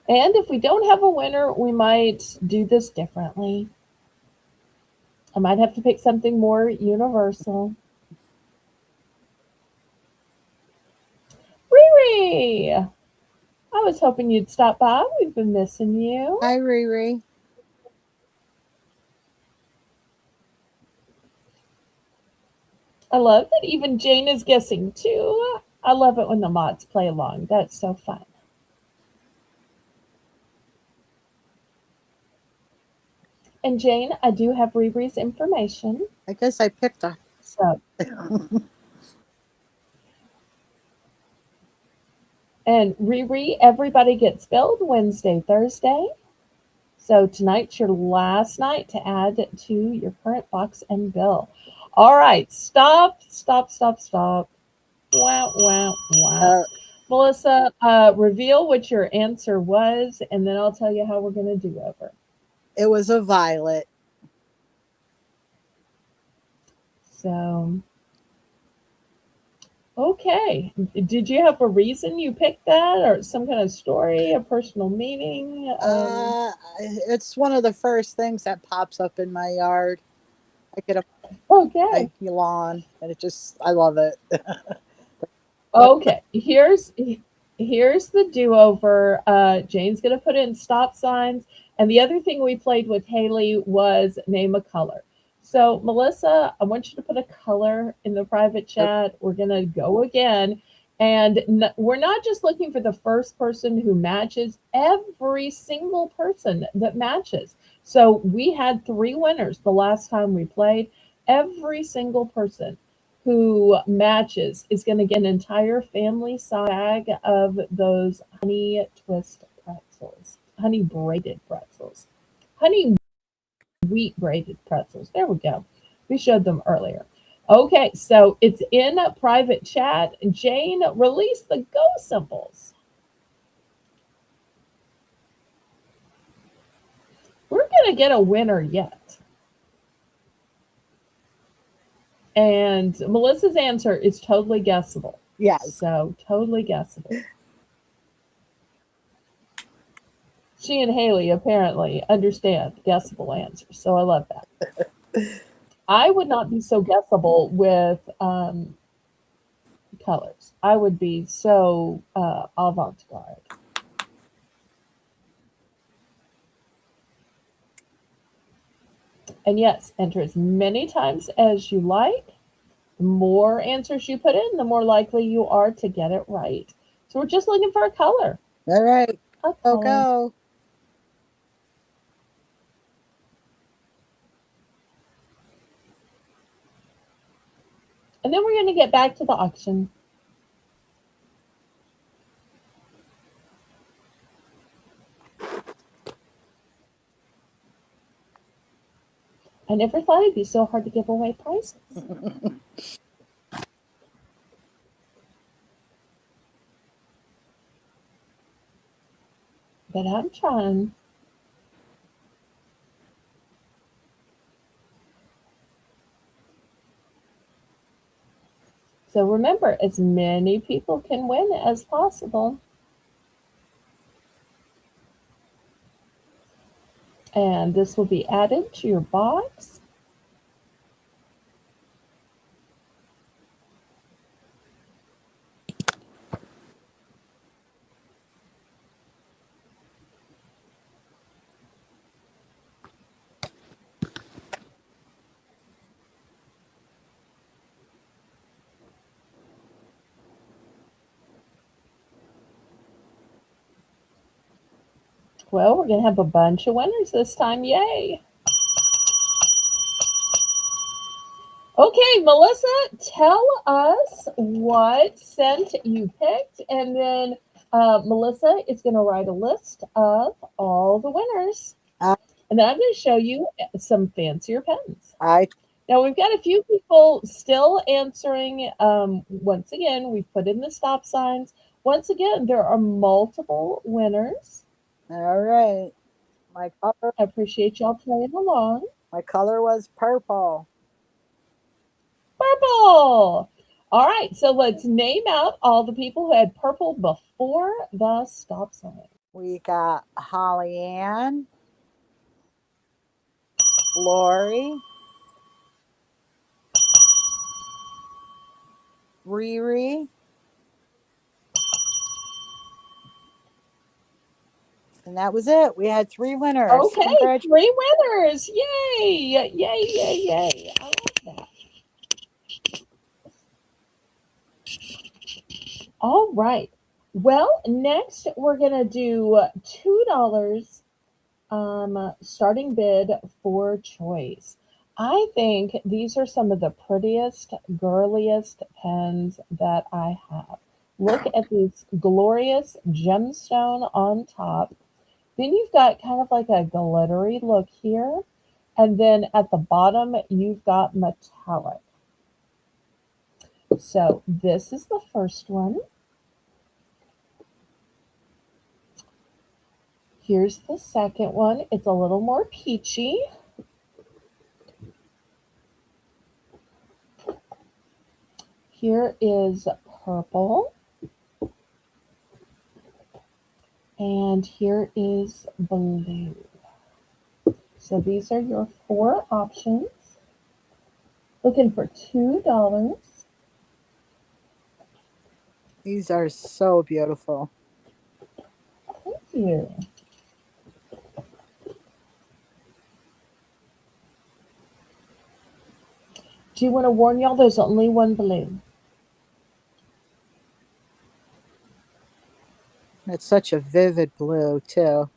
And if we don't have a winner, we might do this differently. I might have to pick something more universal. Riri! I was hoping you'd stop by. We've been missing you. Hi, Riri. I love that even Jane is guessing too. I love it when the mods play along. That's so fun. And Jane, I do have Riri's information. I guess I picked a. So And Riri, everybody gets billed Wednesday, Thursday. So tonight's your last night to add to your current box and bill. All right, stop, stop, stop, stop. Wow, wow, wow. Uh, Melissa, reveal what your answer was, and then I'll tell you how we're going to do over. it was a violet. So, okay. Did you have a reason you picked that, or some kind of story, a personal meaning? It's one of the first things that pops up in my yard. I get a Okay. my lawn, and it just I love it. Okay, here's the do-over. Jane's gonna put in stop signs, and the other thing we played with Haley was name a color. So Melissa, I want you to put a color in the private chat. We're gonna go again, and we're not just looking for the first person who matches. Every single person that matches. So we had 3 winners the last time we played. Every single person who matches is going to get an entire family size bag of those honey twist pretzels, honey braided pretzels, honey wheat braided pretzels. There we go. We showed them earlier. Okay, so it's in a private chat. Jane, release the go symbols. We're going to get a winner yet. And Melissa's answer is totally guessable. Yes. So totally guessable. She and Haley apparently understand guessable answers, so I love that. I would not be so guessable with colors. I would be so avant-garde. And yes, enter as many times as you like. The more answers you put in, the more likely you are to get it right. So we're just looking for a color. All right. A Go color. go. And then we're going to get back to the auction. I never thought it'd be so hard to give away prizes. But I'm trying. So remember, as many people can win as possible. And this will be added to your box. Well, we're going to have a bunch of winners this time. Yay. Okay, Melissa, tell us what scent you picked, and then Melissa is going to write a list of all the winners. I And then I'm going to show you some fancier pens. I Now, we've got a few people still answering. Once again, we've put in the stop signs. Once again, there are multiple winners. all right. My color I appreciate y'all playing along. was purple. Purple. All right, so let's name out all the people who had purple before the stop sign. We got Holly Ann, Lori, Riri, and that was it. We had 3 winners. Okay, 3 winners. Yay, yay, yay, yay. I love that. All right. Well, next we're going to do $2 starting bid for choice. I think these are some of the prettiest, girliest pens that I have. Look at this glorious gemstone on top. Then you've got kind of like a glittery look here. And then at the bottom, you've got metallic. So this is the first one. Here's the second one. It's a little more peachy. Here is purple. And here is blue. So these are your four options. Looking for $2. These are so beautiful. Thank you. Do you want to warn y'all there's only one blue? It's such a vivid blue, too.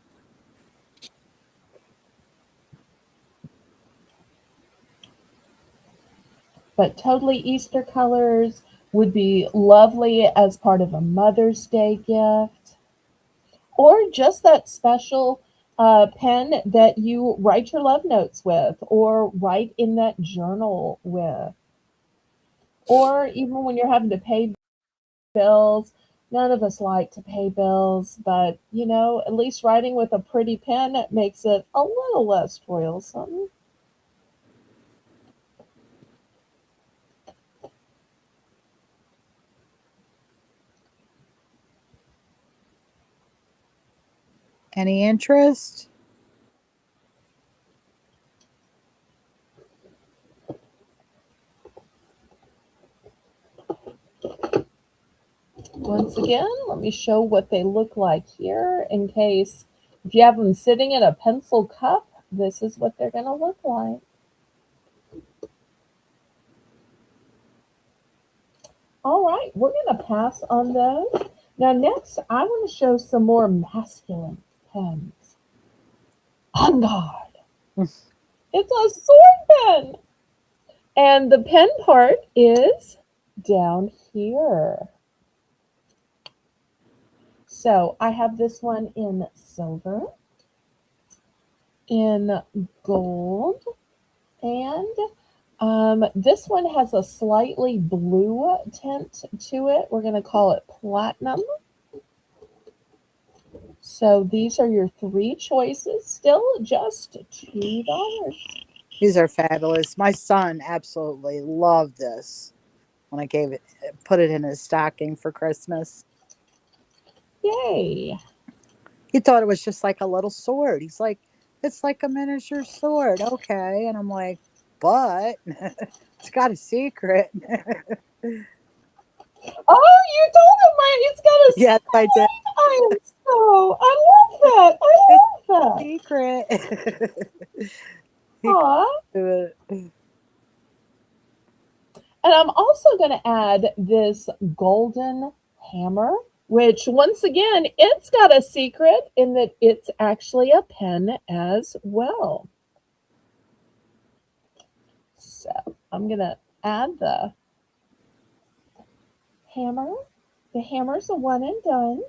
But totally Easter colors would be lovely as part of a Mother's Day gift. Or just that special pen that you write your love notes with or write in that journal with. Or even when you're having to pay bills. None of us like to pay bills, but at least writing with a pretty pen makes it a little less toilsome. Any interest? Once again, let me show what they look like here in case if you have them sitting in a pencil cup, this is what they're going to look like. All right, we're going to pass on those. Now, next, I want to show some more masculine pens. On guard. It's a sword pen. And the pen part is down here. So I have this one in silver, in gold, and this one has a slightly blue tint to it. We're going to call it platinum. So these are your three choices, still just $2. These are fabulous. My son absolutely loved this when I put it in his stocking for Christmas. Yay. He thought it was just like a little sword. He's like, it's like a miniature sword. Okay. And I'm like, but it's got a secret. Oh, you told him it's got a Yes, I did. I love that. I love that. Secret. Aw. And I'm also going to add this golden hammer, which once again, it's got a secret in that it's actually a pen as well. So I'm going to add the hammer. The hammer's a one and done.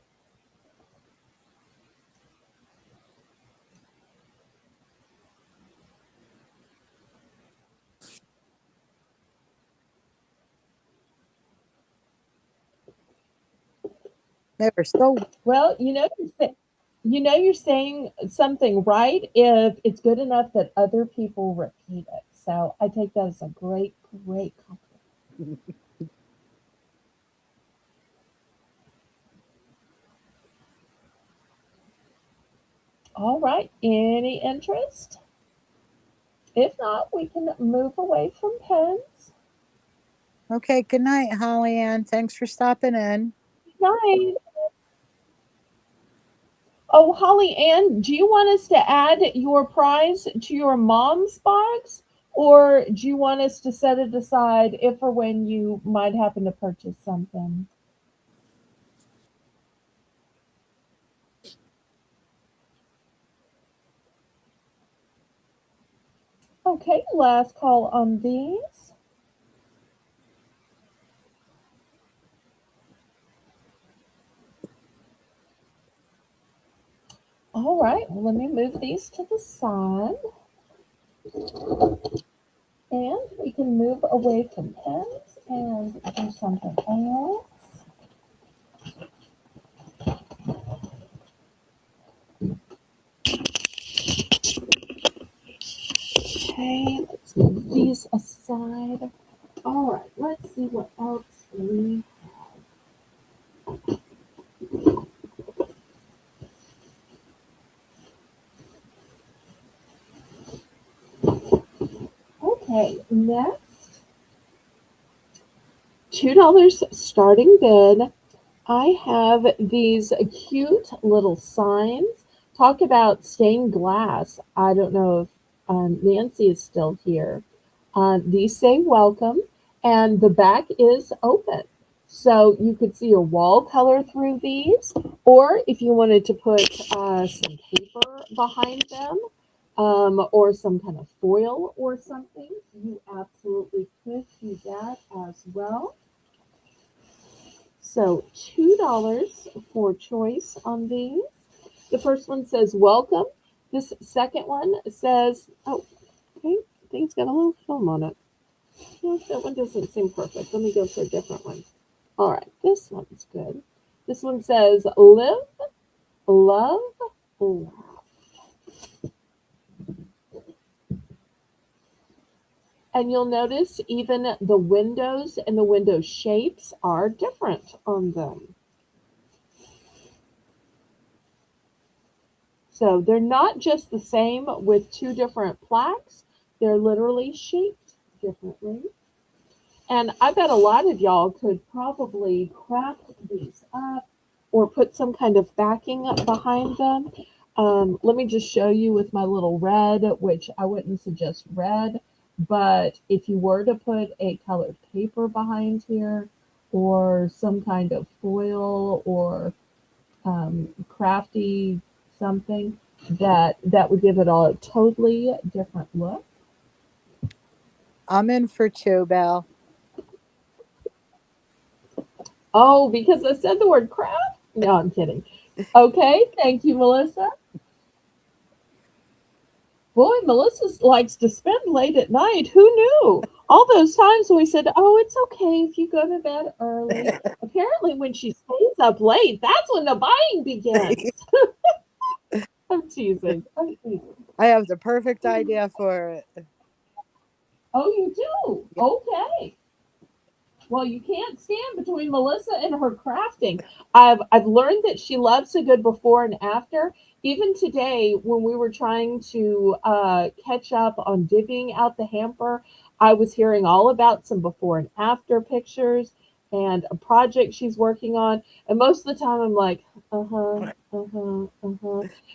They were so. Well, you're saying something right if it's good enough that other people repeat it. So I take that as a great, great compliment. All right. Any interest? If not, we can move away from pens. Okay. Good night, Holly Ann. Thanks for stopping in. Good night. Oh, Holly Ann, do you want us to add your prize to your mom's box? Or do you want us to set it aside if or when you might happen to purchase something? Okay, last call on these. All right, well, let me move these to the side and we can move away from pens and do something else. Okay, let's move these aside. All right, let's see what else we. Okay, next, $2 starting bid. I have these cute little signs. Talk about stained glass. I don't know if Nancy is still here. These say welcome, and the back is open. So you could see your wall color through these, or if you wanted to put some paper behind them, or some kind of foil or something, you absolutely could do that as well. So $2 for choice on these. The first one says welcome. This second one says, oh, okay, I think it's got a little film on it. No, that one doesn't seem perfect. Let me go for a different one. All right, this one's good. This one says live, love, laugh. And you'll notice even the windows and the window shapes are different on them. So they're not just the same with two different plaques, they're literally shaped differently. And I bet a lot of y'all could probably craft these up or put some kind of backing up behind them. Let me just show you with my little red, which I wouldn't suggest red, but if you were to put a colored paper behind here or some kind of foil or crafty something, that would give it all a totally different look. I'm in for two, Belle. Oh, because I said the word craft? No, I'm kidding. Okay, thank you, Melissa. Boy, Melissa likes to spend late at night. Who knew? All those times when we said, "Oh, it's okay if you go to bed early." Apparently, when she stays up late, that's when the buying begins. I'm teasing. I'm teasing. I have the perfect idea for it. Oh, you do? Yeah. Okay. Well, you can't stand between Melissa and her crafting. I've learned that she loves a good before and after. Even today, when we were trying to catch up on divvying out the hamper, I was hearing all about some before and after pictures and a project she's working on. And most of the time, I'm like,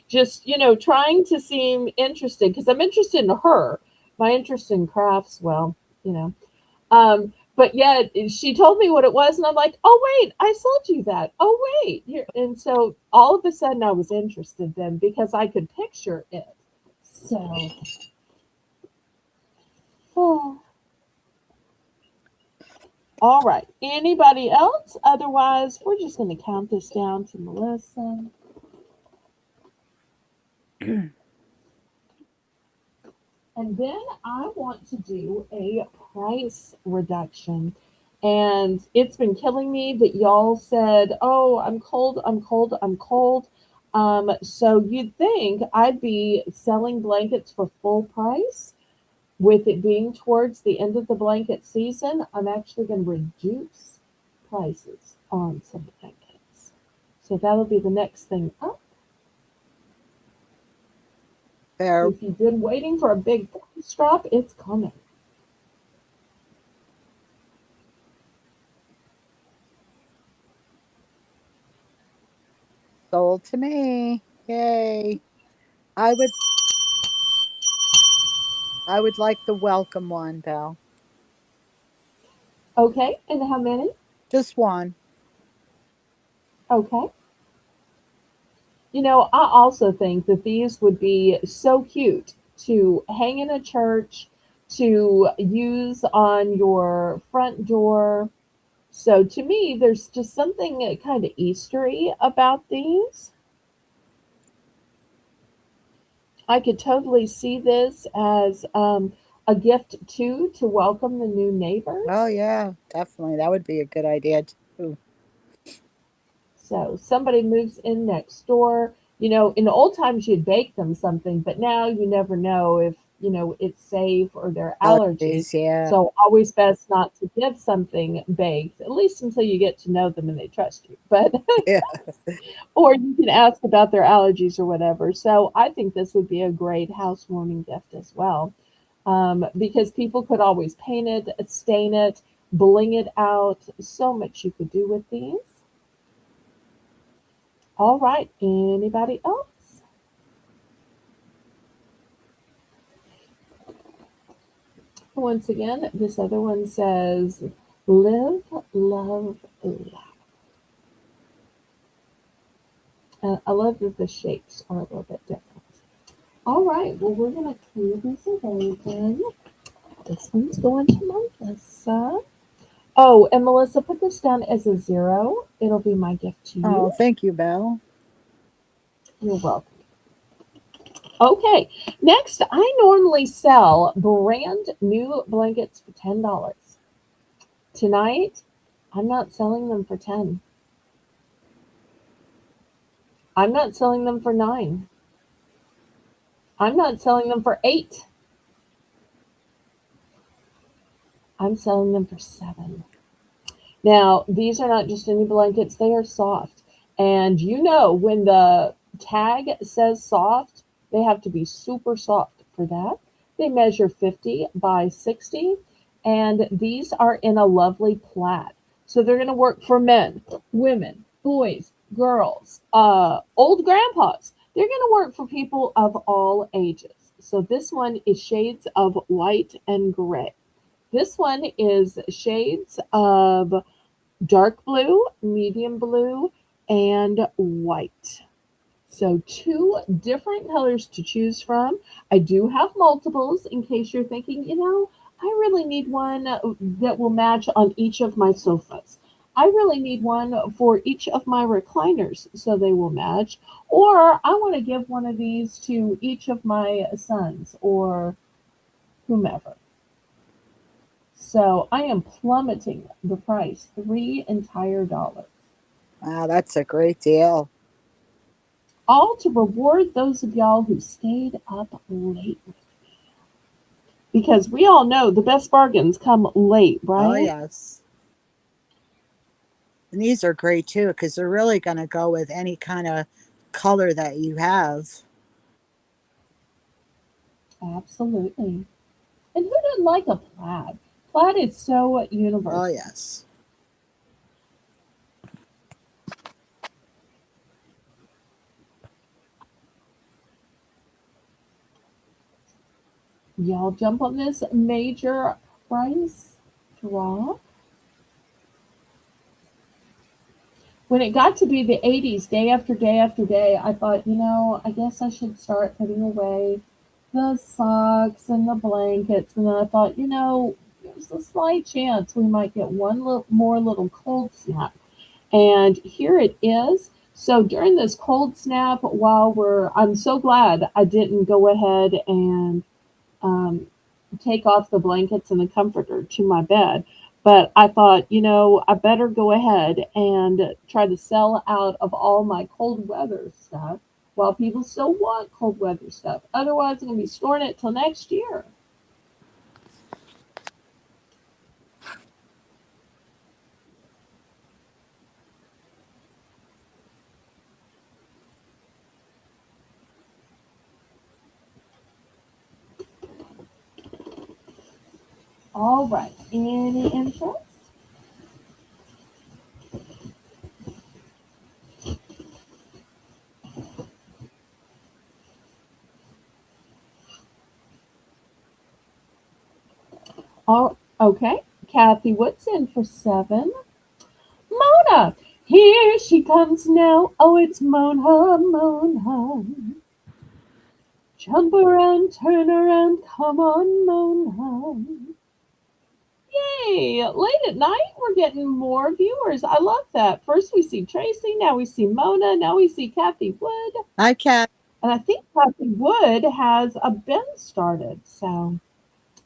just trying to seem interested because I'm interested in her. My interest in crafts, well, you know. But yet she told me what it was, and I'm like, oh wait, I sold you that. Oh wait, here, and so all of a sudden I was interested then because I could picture it. So, oh. All right. Anybody else? Otherwise, we're just going to count this down to Melissa. And then I want to do a price reduction. And it's been killing me that y'all said, oh, I'm cold, I'm cold, I'm cold. So you'd think I'd be selling blankets for full price. With it being towards the end of the blanket season, I'm actually going to reduce prices on some blankets. So that'll be the next thing up. Fair. If you've been waiting for a big price drop, it's coming. Sold to me. Yay. I would I would like the welcome one, Belle. Okay, and how many? Just one. Okay. I also think that these would be so cute to hang in a church, to use on your front door. So to me, there's just something kind of Eastery about these. I could totally see this as a gift too to welcome the new Oh, neighbors. yeah, definitely. That would be a good idea too. So somebody moves in next door. You know, in the old times you'd bake them something, but now you never know if, you know, it's safe or their allergy. Allergies, yeah. So always best not to give something baked, at least until you get to know them and they trust you. But Yeah. or you can ask about their allergies or whatever. So I think this would be a great housewarming gift as well, because people could always paint it, stain it, bling it out. So much you could do with these. All right, anybody else? Once again, this other one says, live, love, laugh. I love that the shapes are a little bit different. All right, well, we're going to clear these away again. This one's going to Melissa. Oh, and Melissa, put this down as a 0. It'll be my gift to Oh, you. thank you, Belle. You're welcome. Okay, next, I normally sell brand new blankets for $10. Tonight, I'm not selling them for 10. I'm not selling them for 9. I'm not selling them for 8. I'm selling them for 7. Now, these are not just any blankets, they are soft. And you know, when the tag says soft, they have to be super soft for that. They measure 50 by 60, and these are in a lovely plaid. So they're going to work for men, women, boys, girls, old grandpas. They're going to work for people of all ages. So this one is shades of white and gray. This one is shades of dark blue, medium blue, and white. So, two different colors to choose from. I do have multiples in case you're thinking, you know, I really need one that will match on each of my sofas. I really need one for each of my recliners so they will match. Or I want to give one of these to each of my sons or whomever. So I am plummeting the price $3 entire dollars. Wow, that's a great deal. All to reward those of y'all who stayed up late. Because we all know the best bargains come late, Oh, right? yes. And these are great too because they're really going to go with any kind of color that you have. Absolutely. And who doesn't like a plaid? Plaid is so Oh, universal. yes. Y'all jump on this major price drop. When it got to be the 80s, day after day after day, I thought, you know, I guess I should start putting away the socks and the blankets. And then I thought, you know, there's a slight chance we might get one more little cold snap. And here it is. So during this cold snap, I'm so glad I didn't go ahead and um, take off the blankets and the comforter to my bed. But I thought, you know, I better go ahead and try to sell out of all my cold weather stuff while people still want cold weather stuff. Otherwise, I'm going to be storing it till next year. All right. Any interest? Oh, okay. Kathy Woodson for 7. Mona, here she comes now. Oh, it's Mona, Mona. Jump around, turn around, come on, Mona. Yay! Late at night, we're getting more viewers. I love that. First we see Tracy, now we see Mona, now we see Kathy Wood. Hi, Kat. And I think Kathy Wood has a bin started. So,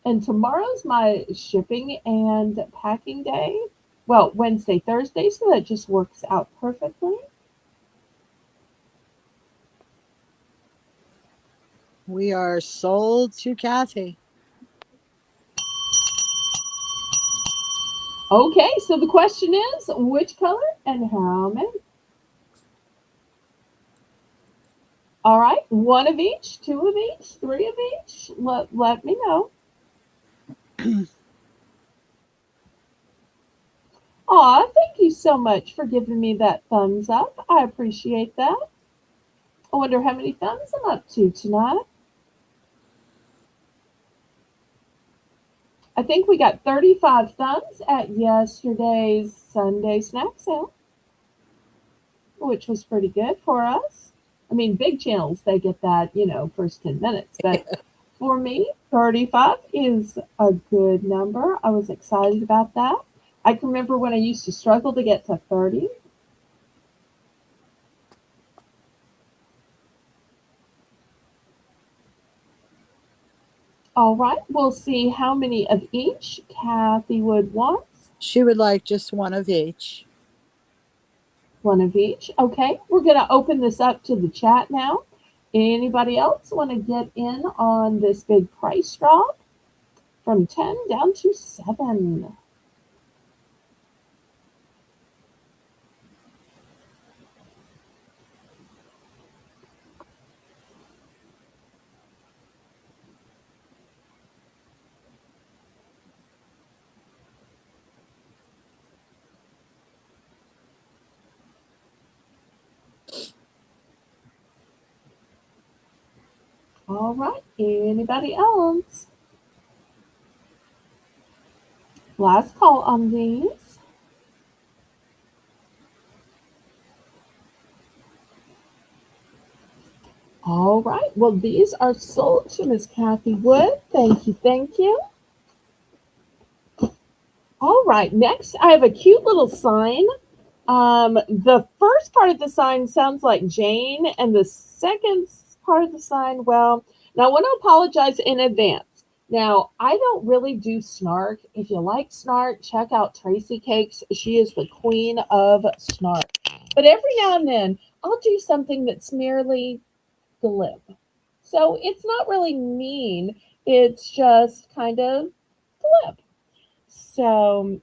and tomorrow's my shipping and packing day. Well, Wednesday, Thursday, so that just works out perfectly. We are sold to Kathy. Okay, so the question is which color and how many? All right, one of each, two of each, three of each. Let me know. Aw, thank you so much for giving me that thumbs up. I appreciate that. I wonder how many thumbs I'm up to tonight. I think we got 35 thumbs at yesterday's Sunday snack sale, which was pretty good for us. I mean, big channels, they get that, first 10 minutes. But for me, 35 is a good number. I was excited about that. I can remember when I used to struggle to get to 30. All right, we'll see how many of each Kathy Wood wants. She would like just one of each. One of each. Okay, we're going to open this up to the chat now. Anybody else want to get in on this big price drop from 10 down to 7? All right, anybody else? Last call on these. All right, well, these are sold to Miss Kathy Wood. Thank you, thank you. All right, next I have a cute little sign. The first part of the sign sounds like Jane, and the second part of the sign, well, now I want to apologize in advance. Now, I don't really do snark. If you like snark, check out Tracy Cakes. She is the queen of snark. But every now and then, I'll do something that's merely glib. So it's not really mean, it's just kind of glib. So,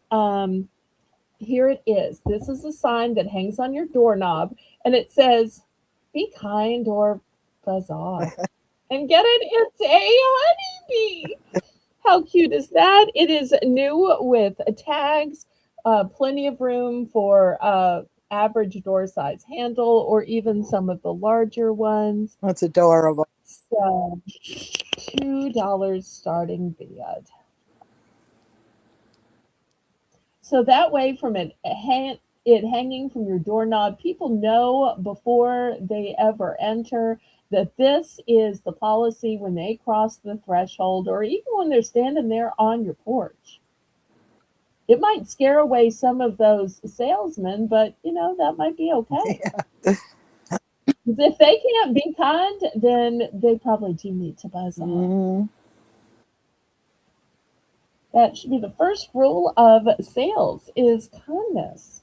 here it is. This is a sign that hangs on your doorknob, and it says, "Be kind or buzz off." And get it? It's a honeybee. How cute is that? It is new with tags, plenty of room for average door size handle, or even some of the larger ones. That's adorable. So, $2 starting bid. So that way, from it hanging from your doorknob, people know before they ever enter that this is the policy when they cross the threshold, or even when they're standing there on your porch. It might scare away some of those salesmen, but that might be okay. Yeah. Because if they can't be kind, then they probably do need to buzz off. Mm-hmm. That should be the first rule of sales: is kindness.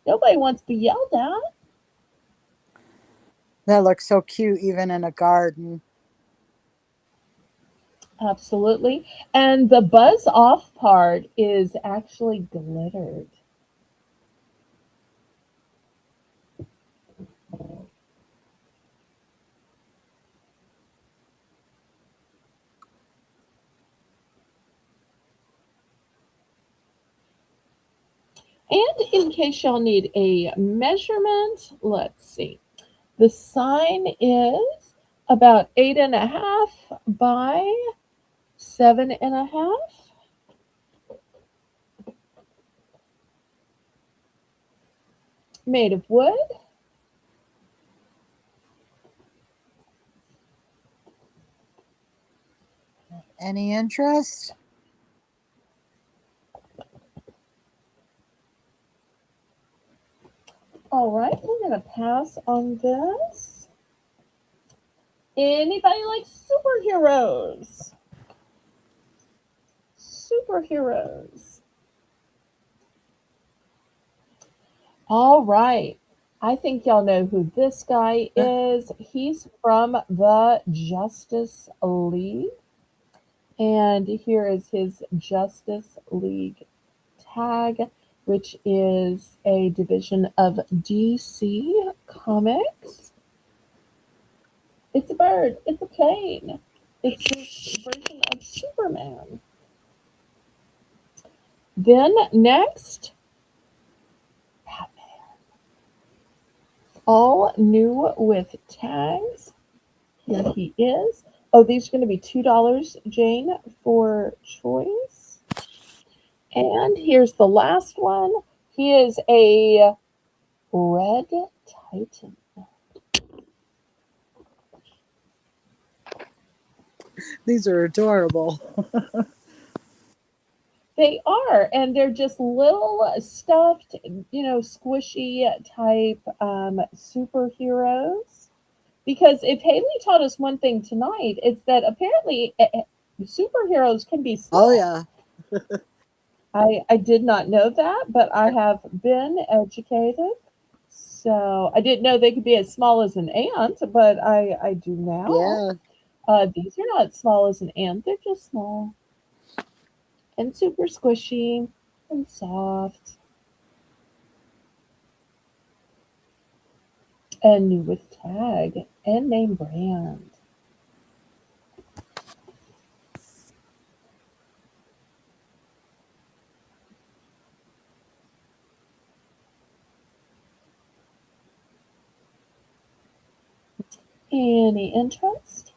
Nobody wants to be yelled at. That looks so cute, even in a garden. Absolutely. And the buzz off part is actually glittered. And in case y'all need a measurement, let's see. The sign is about 8.5 by 7.5. Made of wood. Any interest? All right, we're going to pass on this. Anybody like superheroes? Superheroes. All right. I think y'all know who this guy is. He's from the Justice League. And here is his Justice League tag, which is a division of DC Comics. It's a bird. It's a plane. It's his version of Superman. Then next, Batman. All new with tags. Here he is. Oh, these are going to be $2, Jane, for choice. And here's the last one. He is a Red Titan. These are adorable. They are, and they're just little stuffed, squishy type superheroes. Because if Haley taught us one thing tonight, it's that apparently superheroes can be small. Oh, yeah. I did not know that, but I have been educated. So I didn't know they could be as small as an ant, but I do now. Yeah. These are not small as an ant, they're just small and super squishy and soft and new with tag and name brand. Any interest?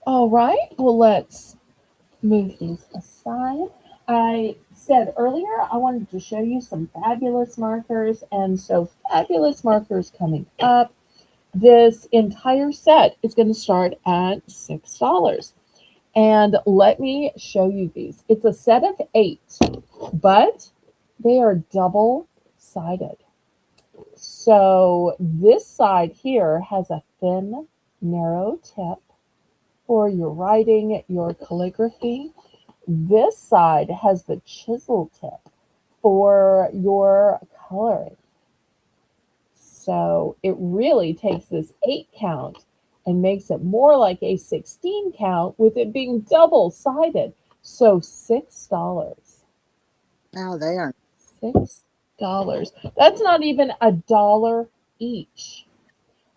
All right, well, let's move these aside. I said earlier I wanted to show you some fabulous markers, and so fabulous markers coming up. This entire set is going to start at $6. And let me show you these. It's a set of 8, but they are double sided. So this side here has a thin, narrow tip for your writing, your calligraphy. This side has the chisel tip for your coloring. So it really takes this 8 count and makes it more like a 16 count with it being double sided. So $6. Now they are. $6. That's not even a dollar each.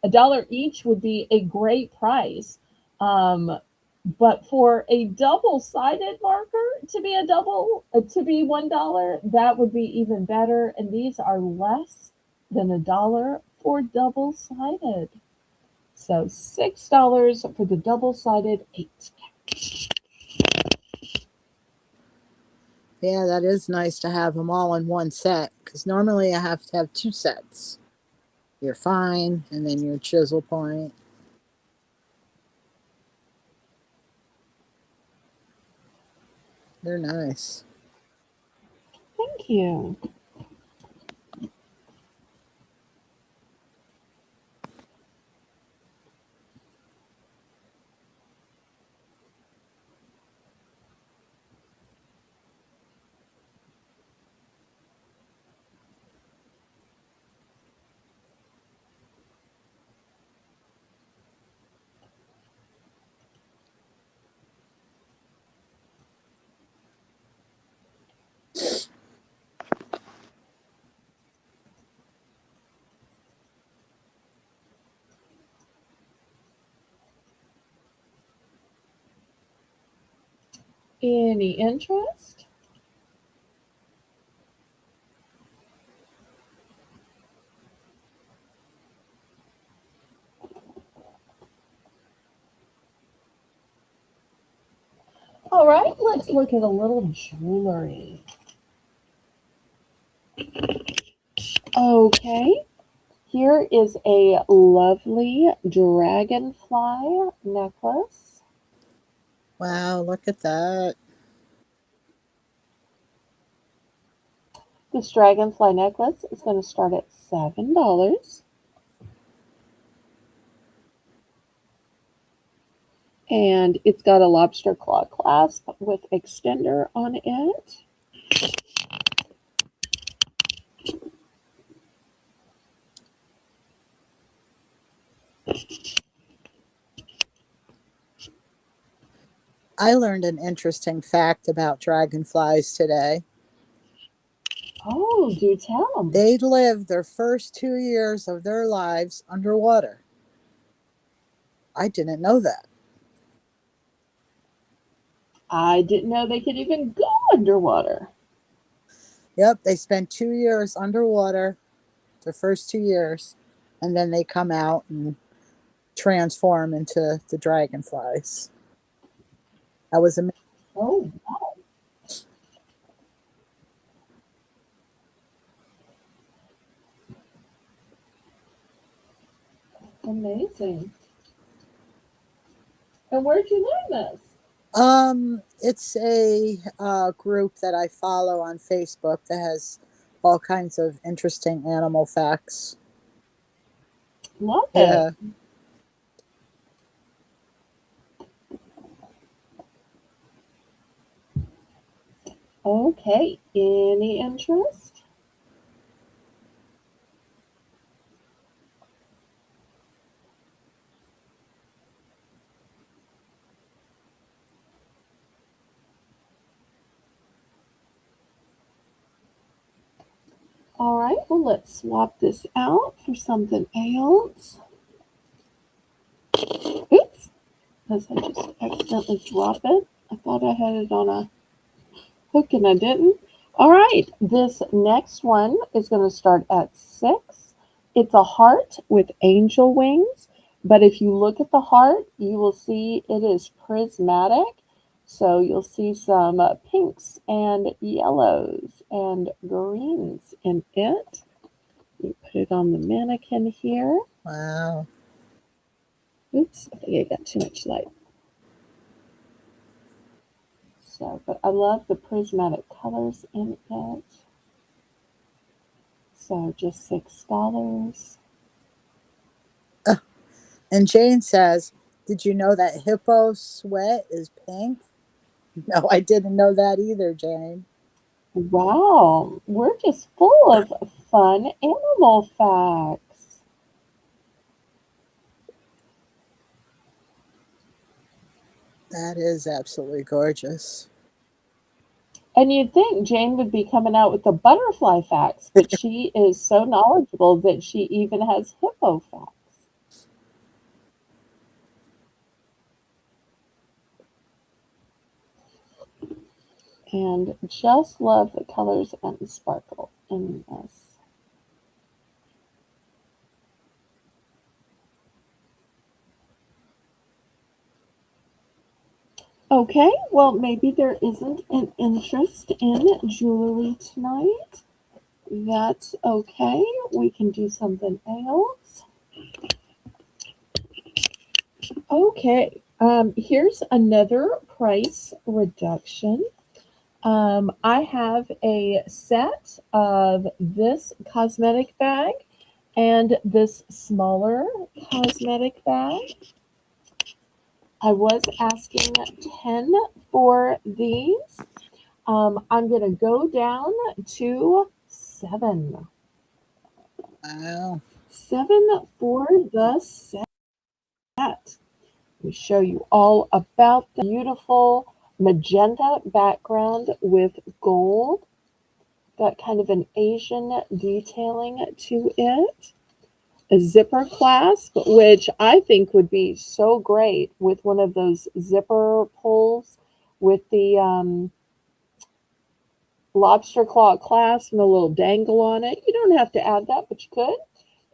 A dollar each would be a great price. But for a double-sided marker to be to be $1, that would be even better. And these are less than a dollar for double-sided. So $6 for the double-sided 8. Yeah, that is nice to have them all in one set, because normally I have to have 2 sets. Your fine and then your chisel point. They're nice. Thank you. Any interest? All right, let's look at a little jewelry. Okay, Here is a lovely dragonfly necklace. Wow, look at that. This dragonfly necklace is going to start at $7. And it's got a lobster claw clasp with extender on it. I learned an interesting fact about dragonflies today. Oh, do tell. They live their first 2 years of their lives underwater. I didn't know that. I didn't know they could even go underwater. Yep, they spend 2 years underwater, their first 2 years, and then they come out and transform into the dragonflies. That was amazing. Oh, amazing. And where'd you learn this? It's a group that I follow on Facebook that has all kinds of interesting animal facts. Love it. Yeah. Okay, any interest? All right, well, let's swap this out for something else. Oops, as I just accidentally drop it. I thought I had it on a hook and I didn't. All right, this next one is going to start at 6. It's a heart with angel wings, but if you look at the heart, you will see it is prismatic. So you'll see some pinks and yellows and greens in it. You put it on the mannequin here. Wow. Oops, I think I got too much light. So, but I love the prismatic colors in it. So just $6. And Jane says, "Did you know that hippo sweat is pink?" No, I didn't know that either, Jane. Wow, we're just full of fun animal facts. That is absolutely gorgeous. And you'd think Jane would be coming out with the butterfly facts, but she is so knowledgeable that she even has hippo facts. And just love the colors and the sparkle in this. Okay, well, maybe there isn't an interest in jewelry tonight. That's okay. We can do something else. Okay, here's another price reduction. I have a set of this cosmetic bag and this smaller cosmetic bag. I was asking 10 for these. I'm going to go down to 7. Wow. 7 for the set. Let me show you all about the beautiful magenta background with gold. Got kind of an Asian detailing to it. A zipper clasp, which I think would be so great with one of those zipper pulls with the lobster claw clasp and a little dangle on it. You don't have to add that, but you could.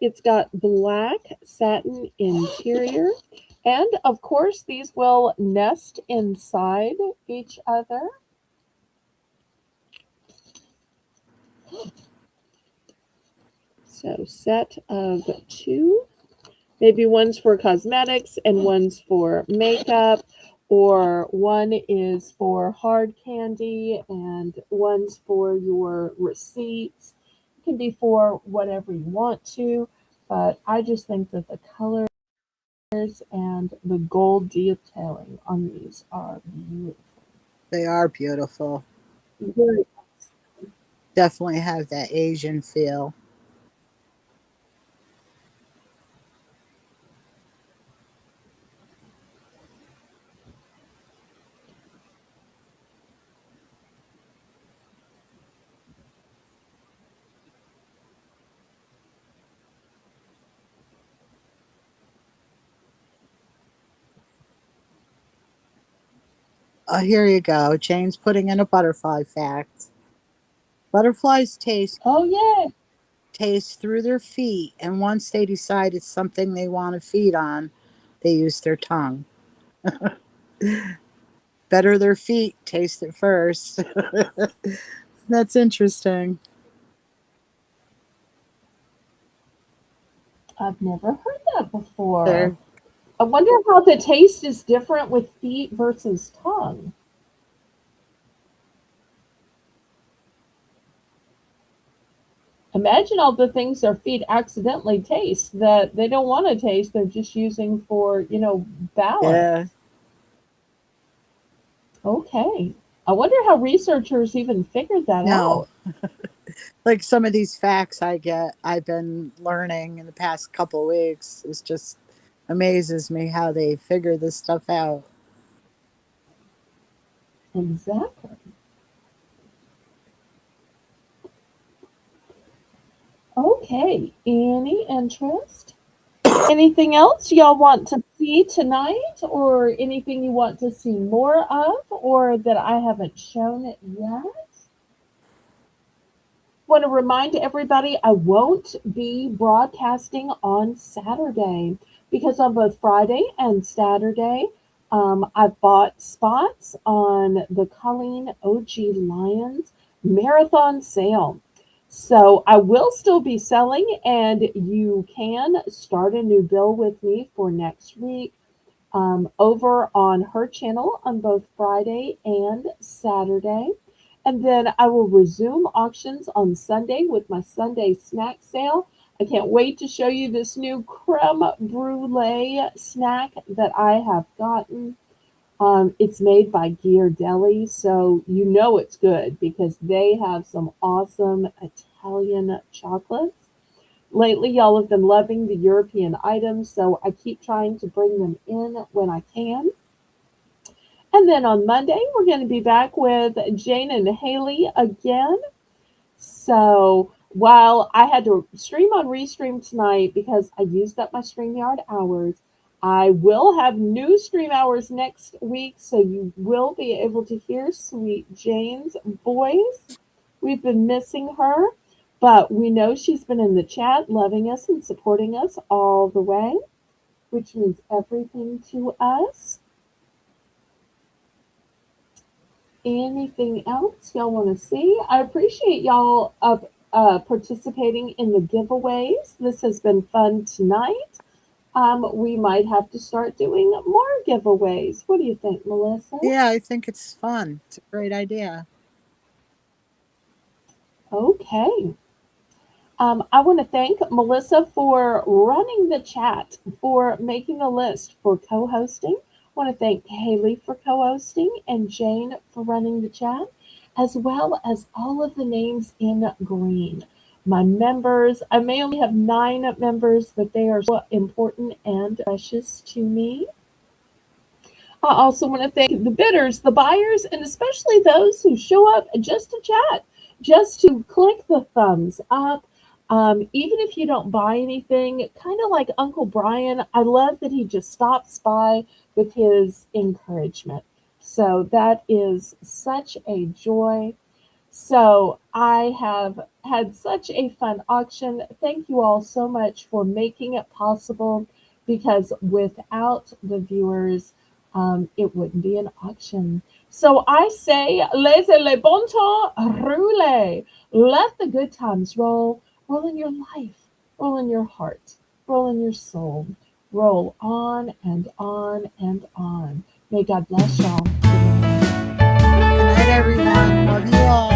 It's got black satin interior. And of course, these will nest inside each other. So set of two. Maybe one's for cosmetics and one's for makeup, or one is for hard candy and one's for your receipts. It can be for whatever you want to, but I just think that the colors and the gold detailing on these are beautiful. They are beautiful. Very. Definitely have that Asian feel. Oh, here you go. Jane's putting in a butterfly fact. Butterflies Oh, yeah. taste through their feet, and once they decide it's something they want to feed on, they use their tongue. Better their feet taste it first. That's interesting. I've never heard that before. There. I wonder how the taste is different with feet versus tongue. Imagine all the things their feet accidentally taste that they don't want to taste. They're just using for, Yeah. balance. Okay. I wonder how researchers even figured that No. out. Like some of these facts I've been learning in the past couple weeks. It just amazes me how they figure this stuff out. Exactly. Okay. Any interest? Anything else y'all want to see tonight, or anything you want to see more of, or that I haven't shown it yet? Want to remind everybody I won't be broadcasting on Saturday because on both Friday and Saturday, I've bought spots on the Colleen OG Lions marathon sale. So I will still be selling, and you can start a new bill with me for next week over on her channel on both Friday and Saturday. And then I will resume auctions on Sunday with my Sunday snack sale. I can't wait to show you this new creme brulee snack that I have gotten. It's made by Gear Deli, so you know it's good because they have some awesome Italian chocolates. Lately, y'all have been loving the European items, so I keep trying to bring them in when I can. And then on Monday, we're going to be back with Jane and Haley again. So while I had to stream on Restream tonight because I used up my StreamYard hours, I will have new stream hours next week, so you will be able to hear sweet Jane's voice. We've been missing her, but we know she's been in the chat loving us and supporting us all the way, which means everything to us. Anything else y'all want to see? I appreciate y'all of participating in the giveaways. This has been fun tonight. We might have to start doing more giveaways. What do you think, Melissa? Yeah, I think it's fun. It's a great idea. Okay. I want to thank Melissa for running the chat, for making the list, for co hosting. I want to thank Haley for co hosting and Jane for running the chat, as well as all of the names in green. My members, I may only have 9 members, but they are so important and precious to me. I also want to thank the bidders, the buyers, and especially those who show up just to chat, just to click the thumbs up. Even if you don't buy anything, kind of like Uncle Brian, I love that he just stops by with his encouragement. So that is such a joy. So I have had such a fun auction. Thank you all so much for making it possible because without the viewers, it wouldn't be an auction. So I say, laissez le bon temps rouler. Let the good times roll in your life, roll in your heart, roll in your soul, roll on and on and on. May God bless y'all. Good night. Good night, everyone. Love you all.